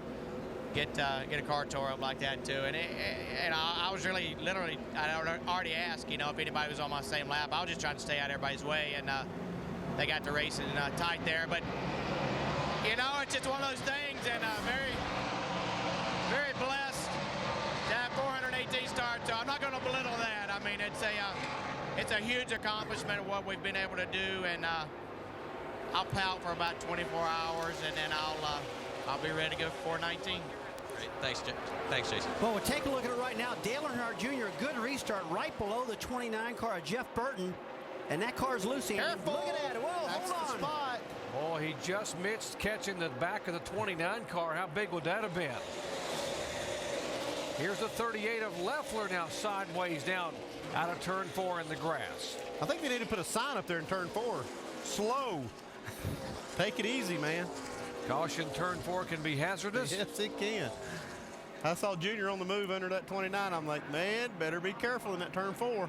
E: get a car tore up like that too. And I was really, literally, I already asked, you know, if anybody was on my same lap. I was just trying to stay out of everybody's way, and they got the racing tight there. But you know, it's just one of those things, and very, very blessed to have 418 starts. So I'm not going to belittle that. I mean, it's a huge accomplishment of what we've been able to do, and I'll pout for about 24 hours, and then I'll be ready to go for 419.
J: Great. Thanks, Jason.
R: Well, we'll take a look at it right now. Dale Earnhardt Jr., a good restart right below the 29 car of Jeff Burton. And that car's loose.
Q: Careful.
R: Look at that. Whoa,
Q: That's
R: hold on.
Q: the spot. Oh, he just missed catching the back of the 29 car. How big would that have been? Here's the 38 of Leffler now sideways down out of turn 4 in the grass.
S: I think they need to put a sign up there in turn 4. Slow. Take it easy, man.
Q: Caution, turn 4 can be hazardous.
S: Yes, it can. I saw Junior on the move under that 29. I'm like, man, better be careful in that turn 4.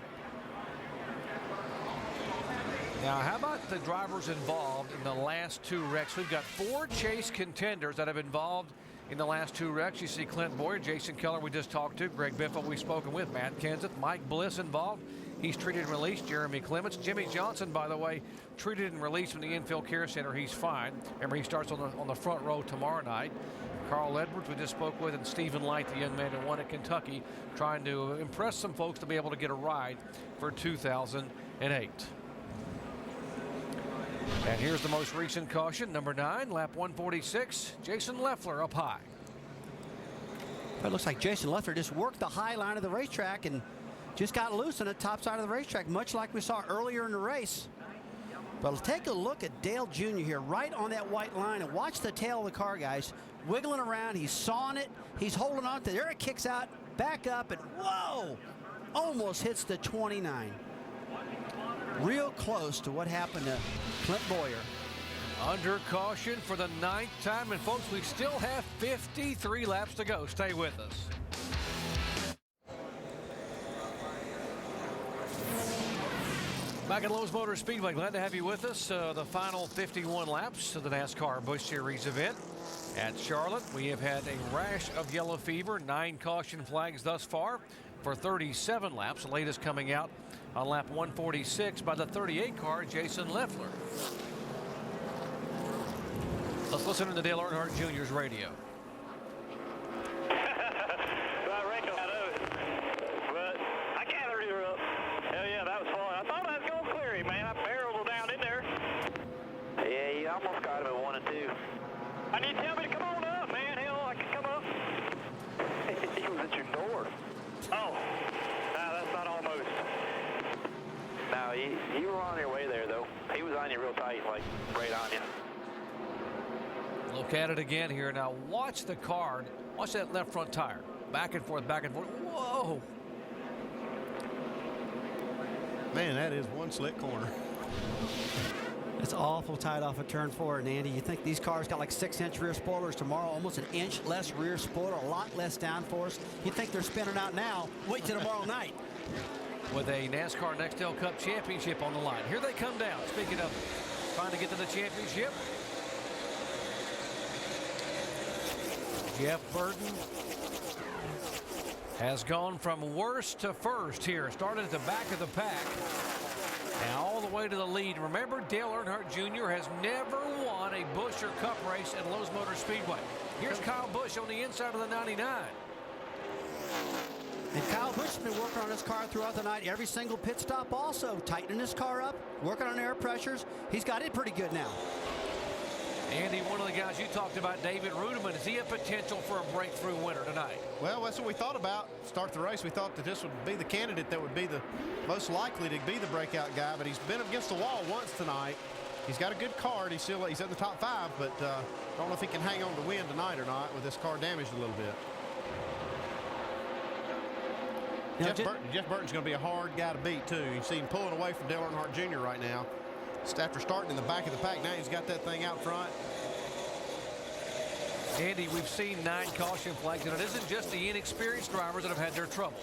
Q: Now, how about the drivers involved in the last 2 wrecks? We've got 4 chase contenders that have involved in the last 2 wrecks. You see Clint Boyer, Jason Keller we just talked to, Greg Biffle we've spoken with, Matt Kenseth, Mike Bliss involved. He's treated and released. Jeremy Clements. Jimmy Johnson, by the way, treated and released from the infield care center. He's fine. Remember, he starts on the front row tomorrow night. Carl Edwards we just spoke with, and Stephen Light, the young man who won at Kentucky, trying to impress some folks to be able to get a ride for 2008. And here's the most recent caution, number 9, lap 146. Jason Leffler up high.
R: It looks like Jason Leffler just worked the high line of the racetrack and just got loose on the top side of the racetrack, much like we saw earlier in the race. But take a look at Dale Jr. here, right on that white line, and watch the tail of the car, guys. Wiggling around, he's sawing it, he's holding on to it. There it kicks out, back up, and whoa! Almost hits the 29. Real close to what happened to Clint Boyer.
Q: Under caution for the 9th time, and folks, we still have 53 laps to go. Stay with us. Back at Lowe's Motor Speedway, glad to have you with us. The final 51 laps of the NASCAR Busch Series event at Charlotte. We have had a rash of yellow fever, 9 caution flags thus far for 37 laps. The latest coming out on lap 146 by the 38 car, Jason Leffler. Let's listen to the Dale Earnhardt Jr.'s radio.
U: Almost got him at 1 and 2. I need to tell me to come on up, man. Hell, I can come up. He was at your door. Oh, no, that's not almost. No, you were on your way there, though. He was on you real tight, like right on you.
Q: Look at it again here. Now watch the car. Watch that left front tire. Back and forth, back and forth. Whoa.
S: Man, that is one slick corner.
R: It's awful tight off of turn 4. And Andy, you think these cars got like 6-inch rear spoilers tomorrow, almost an inch less rear spoiler, a lot less downforce. You think they're spinning out now? Wait till tomorrow night.
Q: With a NASCAR Nextel Cup championship on the line. Here they come down. Speaking of trying to get to the championship. Jeff Burton has gone from worst to first here. Started at the back of the pack. Now all the way to the lead. Remember, Dale Earnhardt Jr. has never won a Busch or Cup race at Lowe's Motor Speedway. Here's Kyle Busch on the inside of the 99.
R: And Kyle Busch has been working on his car throughout the night. Every single pit stop also. Tightening his car up, working on air pressures. He's got it pretty good now.
Q: Andy, one of the guys you talked about, David Rudiman, is he a potential for a breakthrough winner tonight?
S: Well, that's what we thought about. Start the race, we thought that this would be the candidate that would be the most likely to be the breakout guy, but he's been against the wall once tonight. He's got a good card. He's in the top 5, but I don't know if he can hang on to win tonight or not with this car damaged a little bit. Jeff Burton's going to be a hard guy to beat, too. You see him pulling away from Dale Earnhardt Jr. right now. Just after starting in the back of the pack, now he's got that thing out front.
Q: Andy, we've seen 9 caution flags, and it isn't just the inexperienced drivers that have had their trouble.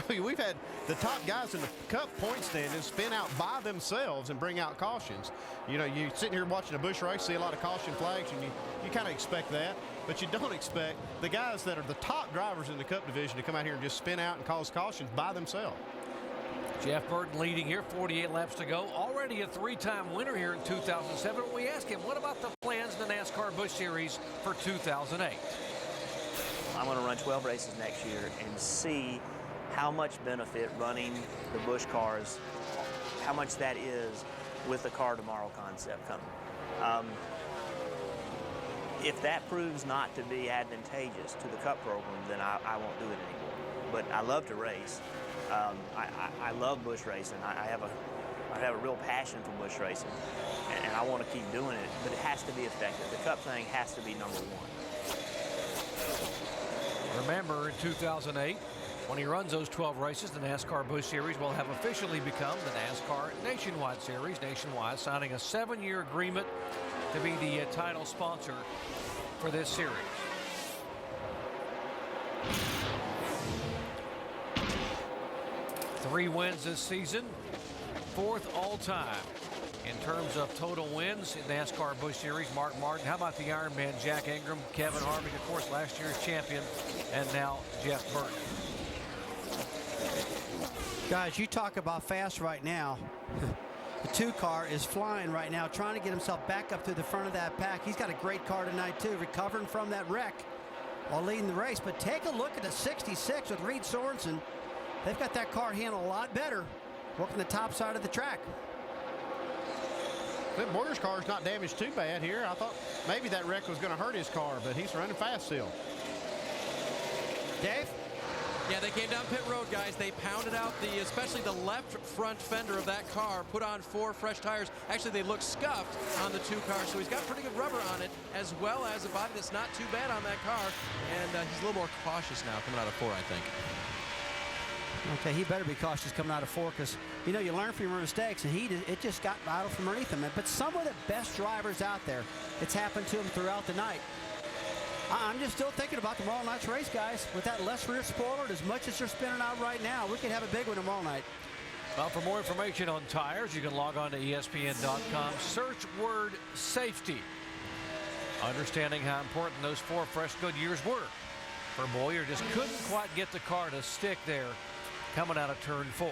S: We've had the top guys in the Cup point standings spin out by themselves and bring out cautions. You know, you're sitting here watching a Busch race, see a lot of caution flags, and you kind of expect that, but you don't expect the guys that are the top drivers in the Cup division to come out here and just spin out and cause cautions by themselves.
Q: Jeff Burton leading here, 48 laps to go. Already a 3-time winner here in 2007. We asked him, what about the plans in the NASCAR Busch Series for 2008?
I: I'm going to run 12 races next year and see how much benefit running the Busch cars, how much that is with the car tomorrow concept coming. If that proves not to be advantageous to the Cup program, then I won't do it anymore. But I love to race. I love Busch racing. I have a real passion for Busch racing, and I want to keep doing it, but it has to be effective. The Cup thing has to be number one.
Q: Remember, in 2008, when he runs those 12 races, the NASCAR Busch Series will have officially become the NASCAR Nationwide Series. Nationwide signing a 7-year agreement to be the title sponsor for this series. Three wins this season, 4th all-time in terms of total wins in NASCAR Busch Series. Mark Martin. How about the Ironman Jack Ingram, Kevin Harvick, of course, last year's champion, and now Jeff Burton.
R: Guys, you talk about fast right now. The 2 car is flying right now, trying to get himself back up to the front of that pack. He's got a great car tonight, too, recovering from that wreck while leading the race. But take a look at the 66 with Reed Sorensen. They've got that car handled a lot better, working the top side of the track.
S: Clint Boyer's car's not damaged too bad here. I thought maybe that wreck was going to hurt his car, but he's running fast still.
R: Dave?
J: Yeah, they came down pit road, guys. They pounded out especially the left front fender of that car, put on 4 fresh tires. Actually, they look scuffed on the 2 cars, so he's got pretty good rubber on it, as well as a body that's not too bad on that car. And he's a little more cautious now coming out of 4, I think.
R: Okay, he better be cautious coming out of 4, because, you know, you learn from your mistakes, and it just got rattled from underneath him. But some of the best drivers out there, it's happened to him throughout the night. I'm just still thinking about tomorrow night's race, guys. With that less rear spoiler, as much as they're spinning out right now, we could have a big one tomorrow night.
Q: Well, for more information on tires, you can log on to ESPN.com. Search word safety. Understanding how important those 4 fresh Goodyears were. For Boyer, just couldn't quite get the car to stick there coming out of turn 4.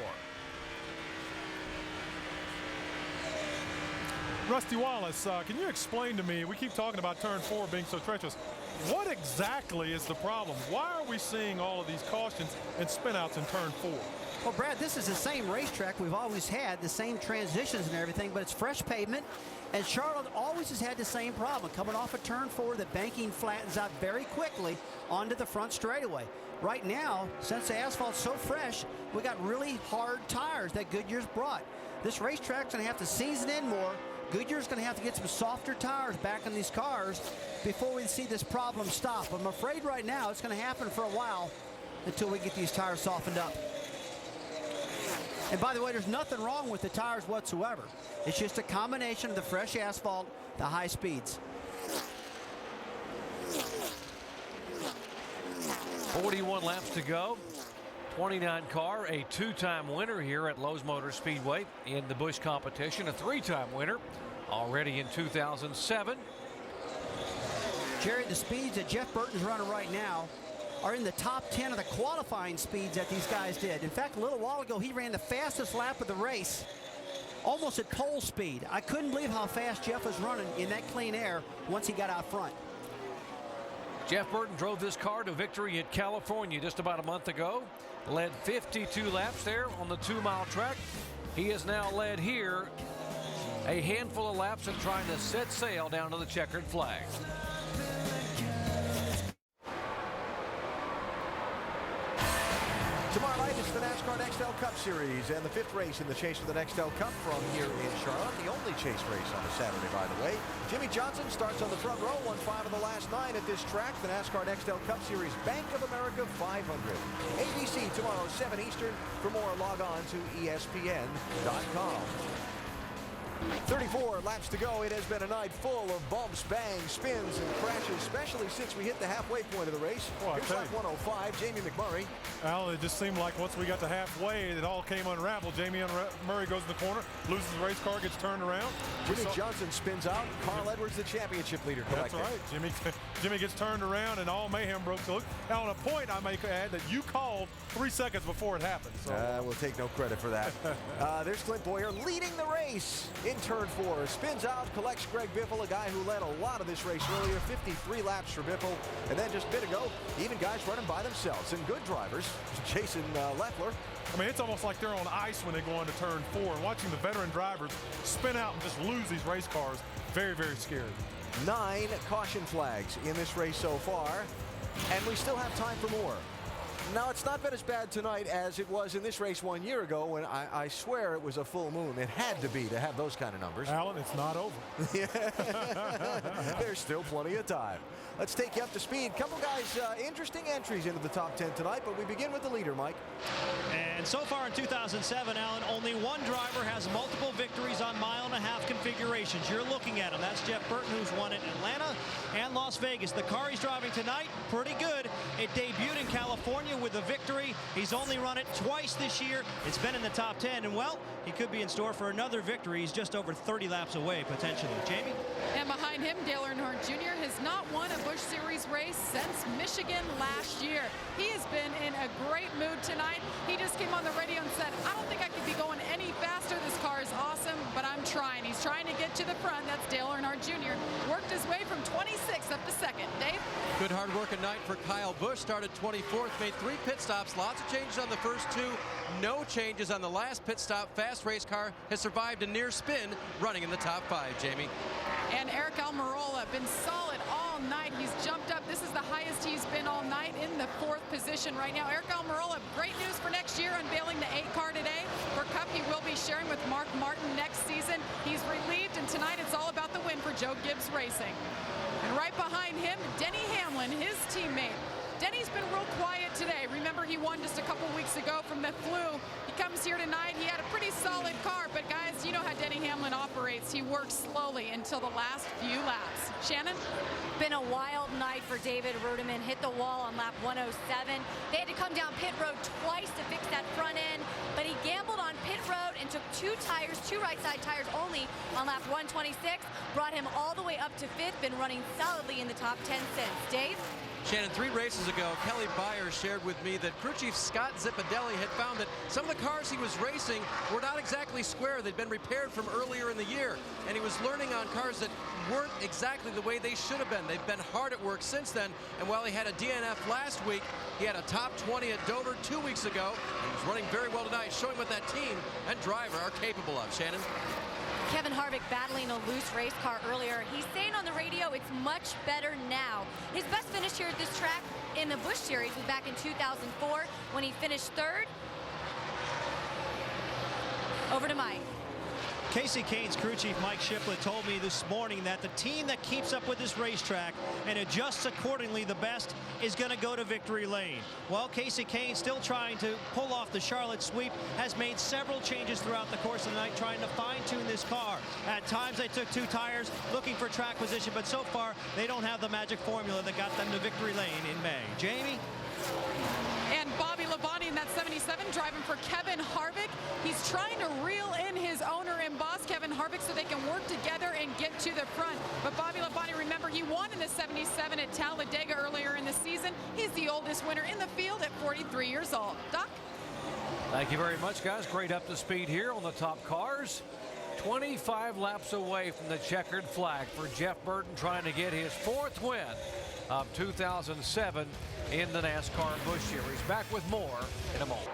D: Rusty Wallace, can you explain to me, we keep talking about turn 4 being so treacherous. What exactly is the problem? Why are we seeing all of these cautions and spinouts in turn 4?
R: Well, Brad, this is the same racetrack we've always had, the same transitions and everything, but it's fresh pavement. And Charlotte always has had the same problem. Coming off of turn 4, the banking flattens out very quickly onto the front straightaway. Right now, since the asphalt's so fresh, we got really hard tires that Goodyear's brought. This racetrack's going to have to season in more. Goodyear's going to have to get some softer tires back on these cars before we see this problem stop. I'm afraid right now it's going to happen for a while until we get these tires softened up. And by the way, there's nothing wrong with the tires whatsoever. It's just a combination of the fresh asphalt, the high speeds.
Q: 41 laps to go. 29 car, a 2-time winner here at Lowe's Motor Speedway in the Busch competition, a 3-time winner already in 2007.
R: Jerry, the speeds that Jeff Burton's running right now are in the top 10 of the qualifying speeds that these guys did. In fact, a little while ago, he ran the fastest lap of the race, almost at pole speed. I couldn't believe how fast Jeff was running in that clean air once he got out front.
Q: Jeff Burton drove this car to victory at California just about a month ago. Led 52 laps there on the 2-mile track. He has now led here a handful of laps and trying to set sail down to the checkered flag.
A: Tomorrow night it's the NASCAR Nextel Cup Series and the 5th race in the chase for the Nextel Cup from here in Charlotte. The only chase race on a Saturday, by the way. Jimmy Johnson starts on the front row, won 5 of the last 9 at this track. The NASCAR Nextel Cup Series Bank of America 500. ABC tomorrow, 7 Eastern. For more, log on to ESPN.com. 34 laps to go. It has been a night full of bumps, bangs, spins, and crashes, especially since we hit the halfway point of the race. Here's lap 105, Jamie McMurray.
D: Al, it just seemed like once we got to halfway, it all came unraveled. Jamie Murray goes in the corner, loses the race car, gets turned around.
A: Jimmy Johnson spins out. Carl Edwards, the championship leader, collected.
D: That's right. Jimmy gets turned around, and all mayhem broke loose. Now, on a point, I may add that you called 3 seconds before it happened. So
A: we'll take no credit for that. There's Clint Boyer leading the race in turn 4. Spins out, collects Greg Biffle, a guy who led a lot of this race earlier. 53 laps for Biffle. And then just a bit ago, even guys running by themselves. And good drivers, Jason Leffler.
D: I mean, it's almost like they're on ice when they go into turn 4. And watching the veteran drivers spin out and just lose these race cars, very, very scary.
A: 9 caution flags in this race so far. And we still have time for more. Now, it's not been as bad tonight as it was in this race 1 year ago when I swear it was a full moon. It had to be to have those kind of numbers.
D: Alan, it's not over.
A: There's still plenty of time. Let's take you up to speed. Couple guys, interesting entries into the top 10 tonight, but we begin with the leader, Mike.
B: And so far in 2007, Alan, only one driver has multiple victories on mile-and-a-half configurations. You're looking at him. That's Jeff Burton, who's won at Atlanta and Las Vegas. The car he's driving tonight, pretty good. It debuted in California with a victory. He's only run it twice this year. It's been in the top 10, and well, he could be in store for another victory. He's just over 30 laps away, potentially. Jamie?
L: And behind him, Dale Earnhardt Jr. has not won a Busch Series race since Michigan last year. He has been in a great mood tonight. He just came on the radio and said, I don't think I could be going any faster. This car is awesome, but I'm trying. He's trying to get to the front. That's Dale Earnhardt Jr. Worked his way from 26 up to 2nd. Dave?
J: Good hard work at night for Kyle Busch. Started 24th, made 3 pit stops. Lots of changes on the first 2. No changes on the last pit stop. Fast race car has survived a near spin, running in the top 5, Jamie.
L: And Eric Almirola been solid all night. He's jumped up. This is the highest he's been all night, in the 4th position right now. Eric Almirola, great news for next year, unveiling the 8 car today. For Cup, he will be sharing with Mark Martin next season. He's relieved, and tonight it's all about the win for Joe Gibbs Racing. And right behind him, Denny Hamlin, his teammate. Denny's been real quiet today. Remember, he won just a couple weeks ago from the flu. He comes here tonight. He had a pretty solid car, but guys, you know how Denny Hamlin operates. He works slowly until the last few laps. Shannon?
H: Been a wild night for David Ruderman. Hit the wall on lap 107. They had to come down pit road twice to fix that front end, but he gambled on pit road and took 2 tires, 2 right side tires only on lap 126. Brought him all the way up to 5th. Been running solidly in the top 10 since. Dave?
J: Shannon, 3 races ago, Kelly Byers shared with me that crew chief Scott Zipadelli had found that some of the cars he was racing were not exactly square. They'd been repaired from earlier in the year, and he was learning on cars that weren't exactly the way they should have been. They've been hard at work since then, and while he had a DNF last week, he had a top 20 at Dover 2 weeks ago. He was running very well tonight, showing what that team and driver are capable of. Shannon?
H: Kevin Harvick battling a loose race car earlier. He's saying on the radio it's much better now. His best finish here at this track in the Busch Series was back in 2004 when he finished 3rd. Over to Mike.
B: Casey Kane's crew chief Mike Shiplett told me this morning that the team that keeps up with this racetrack and adjusts accordingly the best is going to go to victory lane. Well, Casey Kane, still trying to pull off the Charlotte sweep, has made several changes throughout the course of the night trying to fine-tune this car. At times they took 2 tires looking for track position, but so far they don't have the magic formula that got them to victory lane in May. Jamie?
L: And Bobby Labonte in that 77 driving for Kevin Harvick. He's trying to reel in his owner and boss, Kevin Harvick, so they can work together and get to the front. But Bobby Labonte, remember, he won in the 77 at Talladega earlier in the season. He's the oldest winner in the field at 43 years old. Doc?
Q: Thank you very much, guys. Great up to speed here on the top cars. 25 laps away from the checkered flag for Jeff Burton, trying to get his 4th win of 2007 in the NASCAR Busch Series. Back with more in a moment.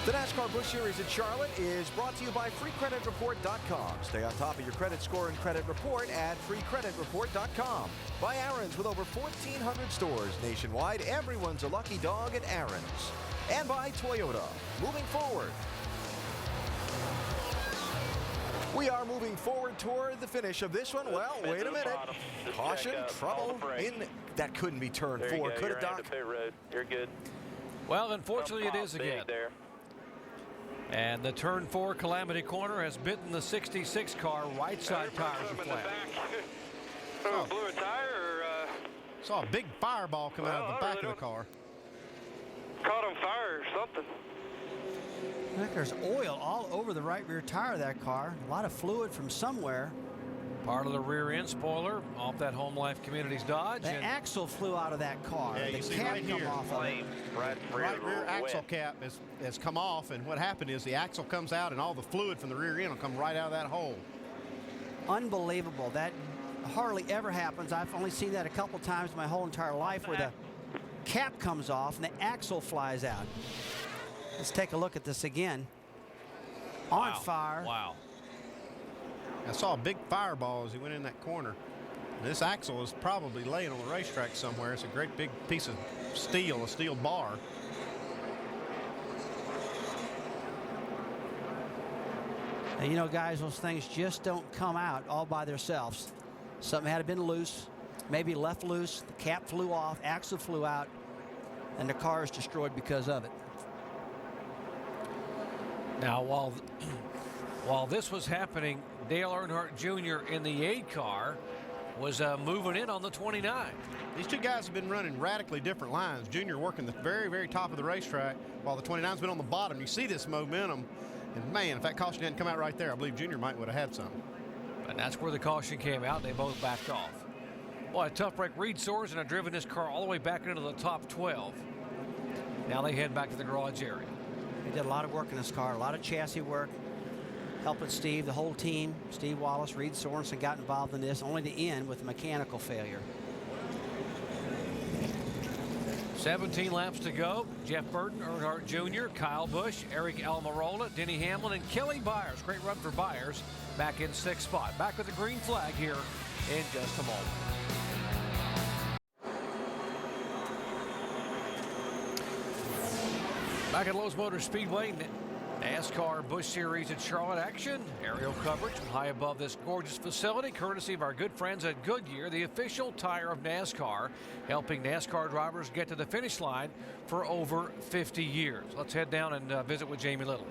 A: The NASCAR Busch Series at Charlotte is brought to you by FreeCreditReport.com. Stay on top of your credit score and credit report at FreeCreditReport.com. By Aaron's, with over 1,400 stores nationwide, everyone's a lucky dog at Aaron's. And by Toyota, moving forward. We are moving forward toward the finish of this one. Well, wait a minute. Caution, trouble in. That couldn't be turn 4, could it, Doc?
V: You're good.
Q: Well, unfortunately, it is again. And the turn 4 Calamity Corner has bitten the 66 car. Right side tires are flat.
U: Blew a tire or
S: saw a big fireball come out of the back of the car.
U: Caught on fire or something.
R: I think there's oil all over the right rear tire of that car. A lot of fluid from somewhere.
Q: Part of the rear end spoiler off that Home Life Communities Dodge.
R: The axle flew out of that car.
S: Yeah,
R: the cap
S: right
R: come
S: here.
R: off of it.
S: Right rear axle cap has come off, and what happened is the axle comes out and all the fluid from the rear end will come right out of that hole.
R: Unbelievable. That hardly ever happens. I've only seen that a couple times in my whole entire life, where the cap comes off and the axle flies out. Let's take a look at this again. On fire.
Q: Wow.
S: I saw a big fireball as he went in that corner. This axle is probably laying on the racetrack somewhere. It's a great big piece of steel, a steel bar.
R: And you know, guys, those things just don't come out all by themselves. Something had been loose, maybe left loose, the cap flew off, axle flew out, and the car is destroyed because of it.
Q: Now, while this was happening, Dale Earnhardt Jr. in the 8 car was moving in on the 29.
S: These two guys have been running radically different lines. Junior working the very, very top of the racetrack, while the 29's been on the bottom. You see this momentum, and man, if that caution hadn't come out right there, I believe Junior might would have had some.
Q: And that's where the caution came out. They both backed off. Boy, a tough break. Reed Sorensen had driven this car all the way back into the top 12. Now they head back to the garage area.
R: He did a lot of work in this car, a lot of chassis work, helping Steve, the whole team. Steve Wallace, Reed Sorensen got involved in this, only to end with a mechanical failure.
Q: 17 laps to go. Jeff Burton, Earnhardt Jr., Kyle Busch, Eric Almirola, Denny Hamlin, and Kelly Byers. Great run for Byers, back in 6th spot. Back with the green flag here in just a moment. Back at Lowe's Motor Speedway, NASCAR Busch Series at Charlotte action. Aerial coverage from high above this gorgeous facility, courtesy of our good friends at Goodyear, the official tire of NASCAR, helping NASCAR drivers get to the finish line for over 50 years. Let's head down and visit with Jamie Little.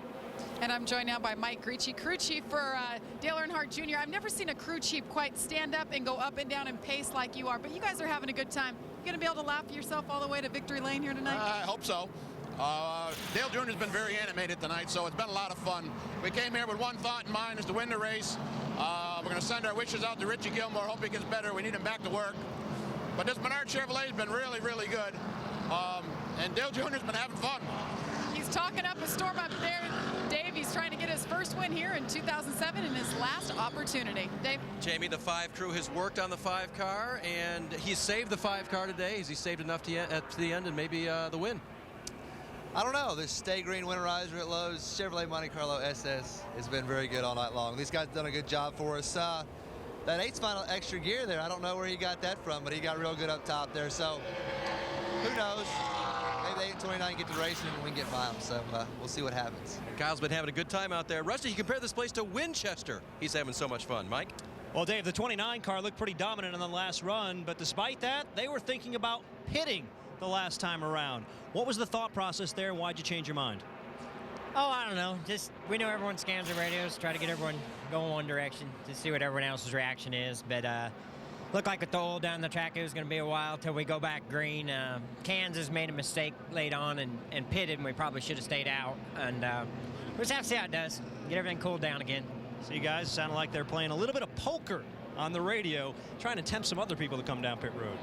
L: And I'm joined now by Mike Gricci, crew chief for Dale Earnhardt Jr. I've never seen a crew chief quite stand up and go up and down and pace like you are, but you guys are having a good time. You gonna be able to laugh yourself all the way to victory lane here tonight?
G: I hope so. Dale Jr. has been very animated tonight, so it's been a lot of fun. We came here with one thought in mind, is to win the race. We're going to send our wishes out to Richie Gilmore. Hope he gets better. We need him back to work. But this Menard Chevrolet has been really, really good. And Dale Jr. has been having fun.
L: He's talking up a storm up there. Dave, he's trying to get his first win here in 2007 in his last opportunity. Dave?
J: Jamie, the 5 crew has worked on the 5 car, and he's saved the 5 car today. Has he saved enough to the end and maybe the win?
P: I don't know. This Stay Green winterizer at Lowe's Chevrolet Monte Carlo SS has been very good all night long. These guys have done a good job for us. That 8's final extra gear there, I don't know where he got that from, but he got real good up top there. So who knows? Maybe the 829 get to racing and we can get by them. So we'll see what happens.
J: Kyle's been having a good time out there. Rusty, you compare this place to Winchester. He's having so much fun. Mike?
B: Well, Dave, the 29 car looked pretty dominant in the last run, but despite that, they were thinking about pitting the last time around. What was the thought process there? Why'd you change your mind?
T: Oh, I don't know. Just, we know everyone scans their radios, try to get everyone going one direction to see what everyone else's reaction is. But looked like with the oil down the track, it was going to be a while till we go back green. Kansas made a mistake late on and pitted, and we probably should have stayed out. And we'll just have to see how it does. Get everything cooled down again.
B: So you guys sound like they're playing a little bit of poker on the radio, trying to tempt some other people to come down pit road.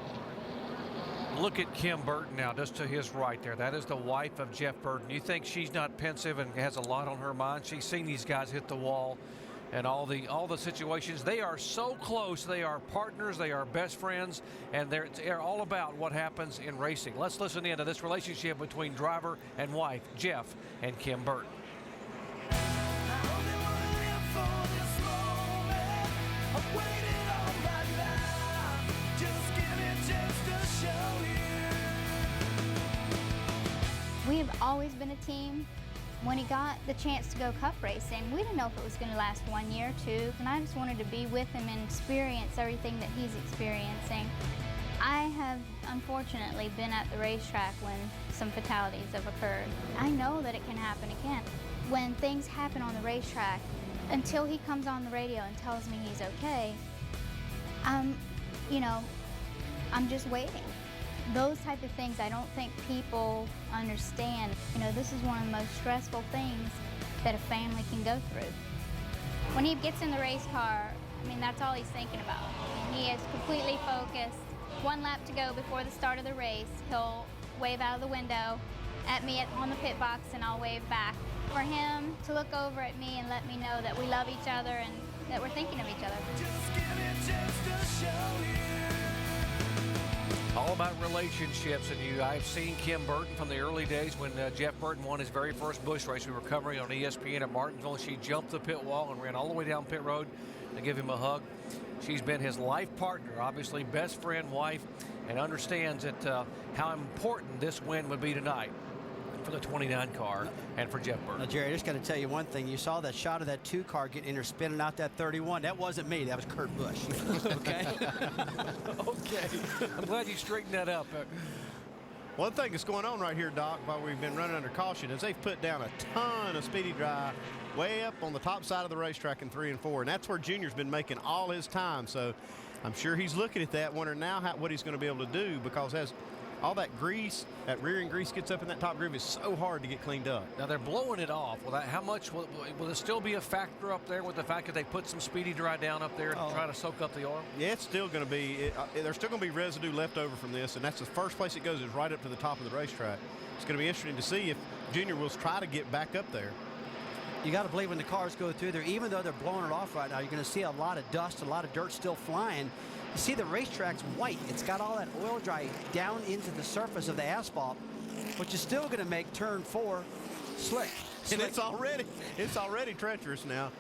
Q: Look at Kim Burton now, just to his right there. That is the wife of Jeff Burton. You think she's not pensive and has a lot on her mind? She's seen these guys hit the wall and all the situations. They are so close. They are partners. They are best friends, and they're all about what happens in racing. Let's listen in to this relationship between driver and wife, Jeff and Kim Burton.
K: We have always been a team. When he got the chance to go cup racing, we didn't know if it was going to last 1 year or 2, and I just wanted to be with him and experience everything that he's experiencing. I have unfortunately been at the racetrack when some fatalities have occurred. I know that it can happen again. When things happen on the racetrack, until he comes on the radio and tells me he's okay, I'm just waiting. Those type of things I don't think people understand. This is one of the most stressful things that a family can go through. When he gets in the race car, that's all he's thinking about. He is completely focused. 1 lap to go before the start of the race, he'll wave out of the window at me on the pit box, and I'll wave back. For him to look over at me and let me know that we love each other and that we're thinking of each other.
Q: All about relationships, and I've seen Kim Burton from the early days when Jeff Burton won his very first Busch race. We were covering on ESPN at Martinsville. She jumped the pit wall and ran all the way down pit road to give him a hug. She's been his life partner, obviously best friend, wife, and understands that how important this win would be tonight for the 29 car and for Jeff Burton.
R: Now, Jerry, I just got to tell you one thing. You saw that shot of that 2 car getting in there, spinning out that 31. That wasn't me. That was Kurt Busch. Okay?
Q: Okay. I'm glad you straightened that up.
S: One thing that's going on right here, Doc, while we've been running under caution, is they've put down a ton of speedy dry way up on the top side of the racetrack in 3 and 4, and that's where Junior's been making all his time. So I'm sure he's looking at that, wondering now what he's going to be able to do, because as all that grease, that rear end grease gets up in that top groove, is so hard to get cleaned up.
Q: Now they're blowing it off. How much will it still be a factor up there with the fact that they put some speedy dry down up there to try to soak up the oil?
S: Yeah, it's still going to be, there's still going to be residue left over from this, and that's the first place it goes, is right up to the top of the racetrack. It's going to be interesting to see if Junior will try to get back up there.
R: You got to believe when the cars go through there, even though they're blowing it off right now, you're going to see a lot of dust, a lot of dirt still flying. You see the racetrack's white. It's got all that oil dry down into the surface of the asphalt, which is still going to make turn 4 slick.
S: And it's already treacherous now.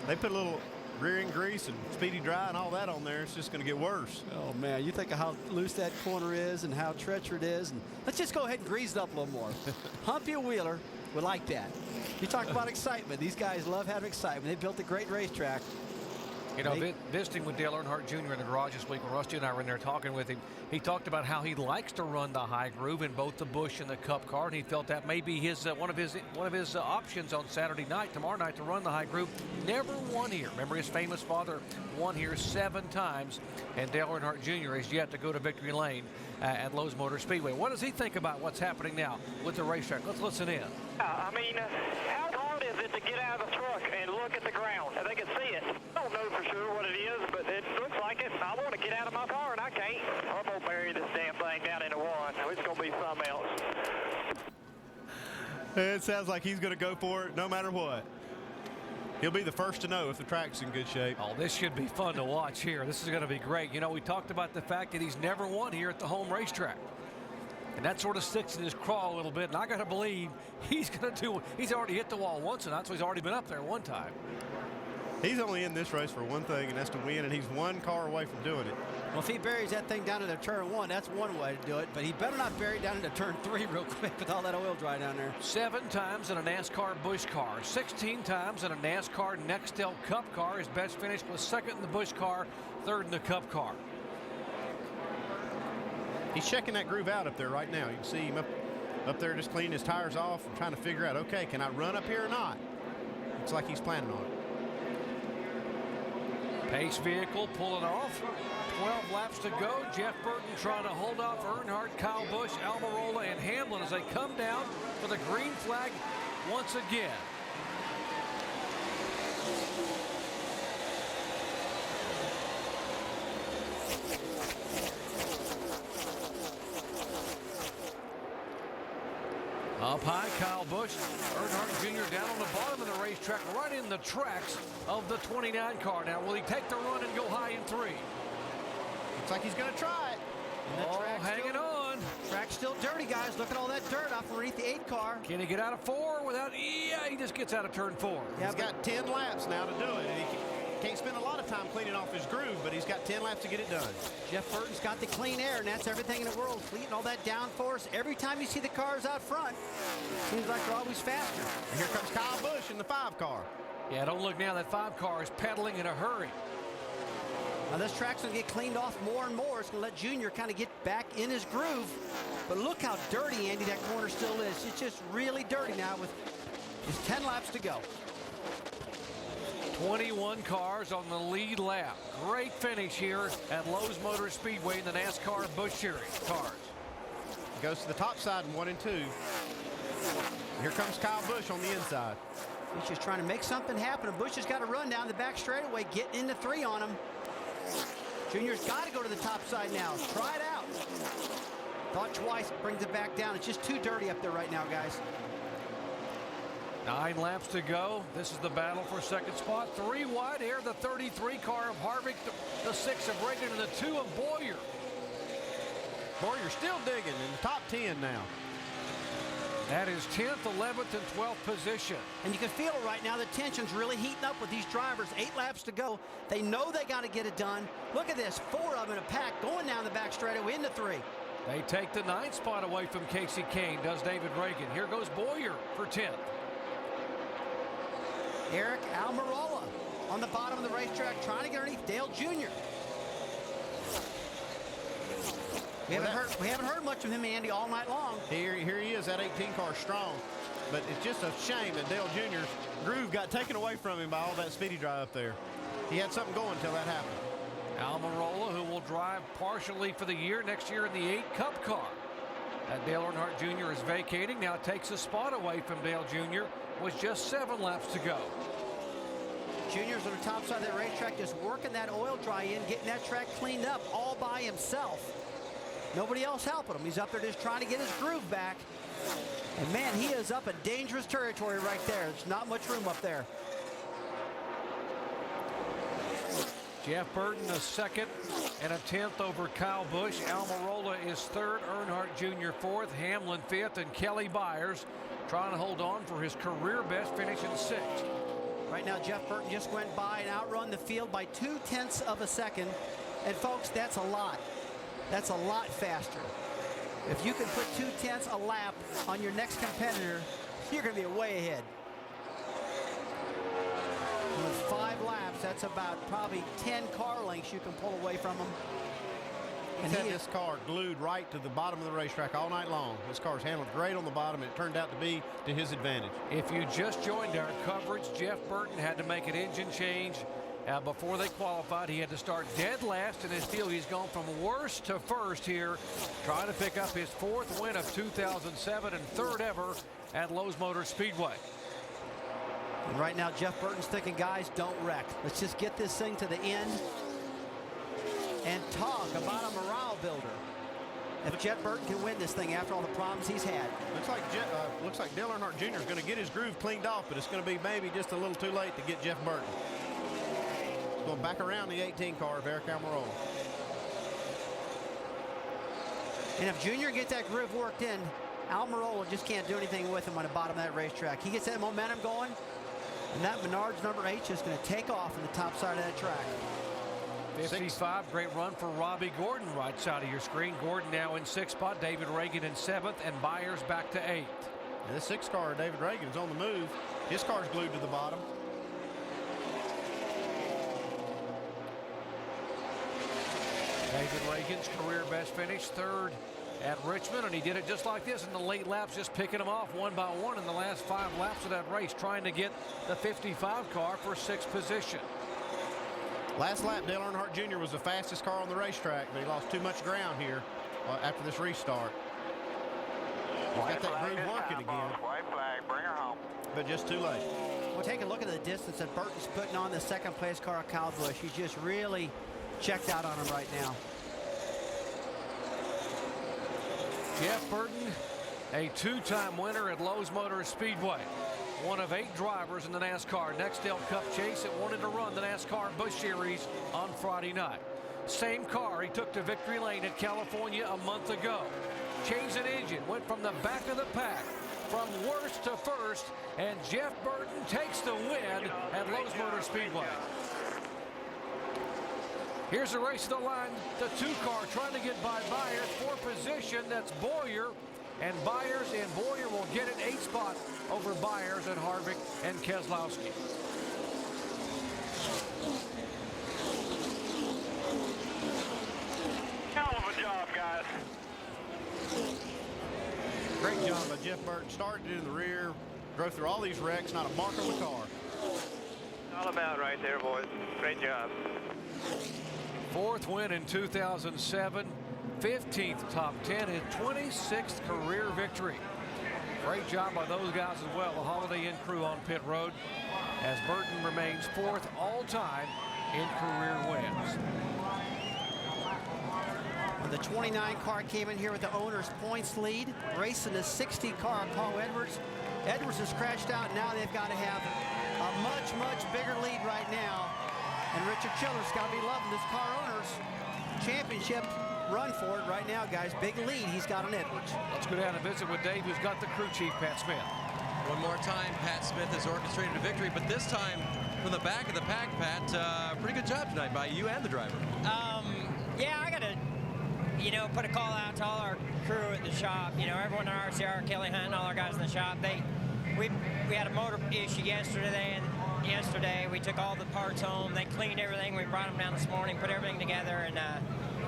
S: They put a little rear end grease and speedy dry and all that on there. It's just going to get worse.
R: Oh man, you think of how loose that corner is and how treacherous it is. And let's just go ahead and grease it up a little more. Humpy Wheeler would like that. You talk about excitement. These guys love having excitement. They built a great racetrack.
Q: Visiting with Dale Earnhardt Jr. in the garage this week, when Rusty and I were in there talking with him, he talked about how he likes to run the high groove in both the Busch and the Cup car, and he felt that may be his one of his options on Saturday night, tomorrow night, to run the high groove. Never won here. Remember, his famous father won here 7 times, and Dale Earnhardt Jr. has yet to go to victory lane at Lowe's Motor Speedway. What does he think about what's happening now with the racetrack? Let's listen in.
U: How hard is it to get out of the truck and look at the ground? They can see it. I don't know for sure what it is, but it looks like it. I want to get out of my car, and I can't. I'm going to bury this damn thing down into one. It's going to be something else.
S: It sounds like he's going to go for it no matter what. He'll be the first to know if the track's in good shape.
Q: Oh, this should be fun to watch here. This is going to be great. We talked about the fact that he's never won here at the home racetrack. And that sort of sticks in his craw a little bit. And I got to believe he's already hit the wall once tonight, so he's already been up there one time.
S: He's only in this race for one thing, and that's to win, and he's 1 car away from doing it.
R: Well, if he buries that thing down into turn 1, that's one way to do it, but he better not bury it down into turn 3 real quick with all that oil dry down there.
Q: 7 times in a NASCAR Busch car, 16 times in a NASCAR Nextel Cup car. His best finish was 2nd in the Busch car, 3rd in the Cup car.
S: He's checking that groove out up there right now. You can see him up there just cleaning his tires off and trying to figure out, okay, can I run up here or not? Looks like he's planning on it.
Q: Pace vehicle pulling off. 12 laps to go. Jeff Burton trying to hold off Earnhardt, Kyle Busch, Almirola, and Hamlin as they come down for the green flag once again. Up high, Kyle Busch. Earnhardt Jr. down on the bottom of the racetrack, right in the tracks of the 29 car. Now, will he take the run and go high in 3?
R: Looks like he's going to try it.
Q: Oh, hanging on.
R: Track's still dirty, guys. Look at all that dirt off underneath the 8 car.
Q: Can he get out of 4 without? Yeah, he just gets out of turn 4.
S: Yeah, he's got 10 laps now to do it. And he can't spend a lot of time cleaning off his groove, but he's got 10 laps to get it done.
R: Jeff Burton's got the clean air, and that's everything in the world. Fleeting all that downforce. Every time you see the cars out front, seems like they're always faster.
S: And here comes Kyle Busch in the 5 car.
Q: Yeah, don't look now. That 5 car is pedaling in a hurry.
R: Now this track's going to get cleaned off more and more. It's going to let Junior kind of get back in his groove. But look how dirty, Andy, that corner still is. It's just really dirty now with just 10 laps to go.
Q: 21 cars on the lead lap. Great finish here at Lowe's Motor Speedway in the NASCAR Busch Series cars.
S: Goes to the top side in 1 and 2. Here comes Kyle Busch on the inside.
R: He's just trying to make something happen. And Busch has got to run down the back straightaway, getting into 3 on him. Junior's got to go to the top side now. Try it out. Thought twice, brings it back down. It's just too dirty up there right now, guys.
Q: 9 laps to go. This is the battle for second spot. 3 wide here, the 33 car of Harvick, the 6 of Reagan, and the 2 of Boyer.
S: Boyer's still digging in the top 10 now.
Q: That is 10th, 11th, and 12th position.
R: And you can feel it right now. The tension's really heating up with these drivers. 8 laps to go. They know they got to get it done. Look at this. 4 of them in a pack going down the back straightaway into 3.
Q: They take the 9th spot away from Casey Kane, does David Reagan. Here goes Boyer for 10th.
R: Eric Almirola on the bottom of the racetrack trying to get underneath Dale Jr. We haven't heard much of him, Andy, all night long.
S: Here he is, that 18 car strong. But it's just a shame that Dale Jr.'s groove got taken away from him by all that speedy drive up there. He had something going until that happened.
Q: Almirola, who will drive partially for the year next year in the 8 Cup car. That Dale Earnhardt Jr. is vacating, now takes a spot away from Dale Jr. with just 7 laps to go.
R: Junior's on the top side of the racetrack just working that oil dry in, getting that track cleaned up all by himself. Nobody else helping him. He's up there just trying to get his groove back. And man, he is up in dangerous territory right there. There's not much room up there.
Q: Jeff Burton a 2nd and a 10th over Kyle Busch. Almirola is 3rd, Earnhardt Jr. 4th, Hamlin 5th, and Kelly Byers trying to hold on for his career best finish in 6th.
R: Right now, Jeff Burton just went by and outrun the field by 0.2 of a second. And folks, that's a lot. That's a lot faster. If you can put 0.2 a lap on your next competitor, you're going to be way ahead. With 5 laps, that's about probably 10 car lengths you can pull away from them.
S: He's had this car glued right to the bottom of the racetrack all night long. This car's handled great on the bottom, and it turned out to be to his advantage.
Q: If you just joined our coverage, Jeff Burton had to make an engine change before they qualified. He had to start dead last in his field. He's gone from worst to first here, trying to pick up his 4th win of 2007 and 3rd ever at Lowe's Motor Speedway.
R: And right now, Jeff Burton's thinking, guys, don't wreck. Let's just get this thing to the end and talk about a morale builder. If Jeff Burton can win this thing after all the problems he's had.
S: Looks like Dale Earnhardt Jr. is going to get his groove cleaned off, but it's going to be maybe just a little too late to get Jeff Burton. Going back around the 18 car of Eric Almirola.
R: And if Junior gets that groove worked in, Almirola just can't do anything with him on the bottom of that racetrack. He gets that momentum going, and that Menards number 8 is going to take off on the top side of that track.
Q: 55, great run for Robbie Gordon, right side of your screen. Gordon now in 6th spot, David Reagan in 7th, and Byers back to 8th.
S: And this 6 car, David Reagan, is on the move. His car's glued to the bottom.
Q: David Reagan's career best finish, 3rd at Richmond, and he did it just like this in the late laps, just picking them off one by one in the last 5 laps of that race, trying to get the 55 car for 6th position.
S: Last lap, Dale Earnhardt Jr. was the fastest car on the racetrack, but he lost too much ground here after this restart. He's got that groove working again.
U: White flag, bring her home.
S: But just too late.
R: Well, take a look at the distance that Burton's putting on the 2nd place car of Kyle Busch. He's just really checked out on him right now.
Q: Jeff Burton a two-time winner at Lowe's Motor Speedway. One of 8 drivers in the NASCAR Nextel Cup chase that wanted to run the NASCAR Busch Series on Friday night. Same car he took to victory lane at California a month ago. Changed an engine, went from the back of the pack, from worst to first, and Jeff Burton takes the win at Lowe's Motor Speedway. Here's the race to the line. The 2-car trying to get by Byers for position. That's Boyer. And Byers and Boyer will get an 8 spot over Byers and Harvick and Keselowski.
U: Hell of a job, guys.
S: Great job by Jeff Burton. Started in the rear, drove through all these wrecks, not a mark on the car.
U: All about right there, boys. Great job.
Q: 4th win in 2007. 15th top 10, his 26th career victory. Great job by those guys as well, the Holiday Inn crew on pit road, as Burton remains 4th all-time in career wins.
R: The 29 car came in here with the owner's points lead, racing the 60 car, Paul Edwards. Edwards is scratched out. Now they've got to have a much, much bigger lead right now. And Richard Childress got to be loving this car owner's championship run for it right now, guys. Big lead he's got on Edwards.
Q: Let's go down and visit with Dave, who's got the crew chief, Pat Smith.
J: One more time, Pat Smith has orchestrated a victory, but this time from the back of the pack, Pat. Pretty good job tonight by you and the driver.
T: Yeah, I got to, put a call out to all our crew at the shop. Everyone in RCR, Kelly Hunt, all our guys in the shop. We had a motor issue yesterday, and yesterday we took all the parts home. They cleaned everything. We brought them down this morning, put everything together, and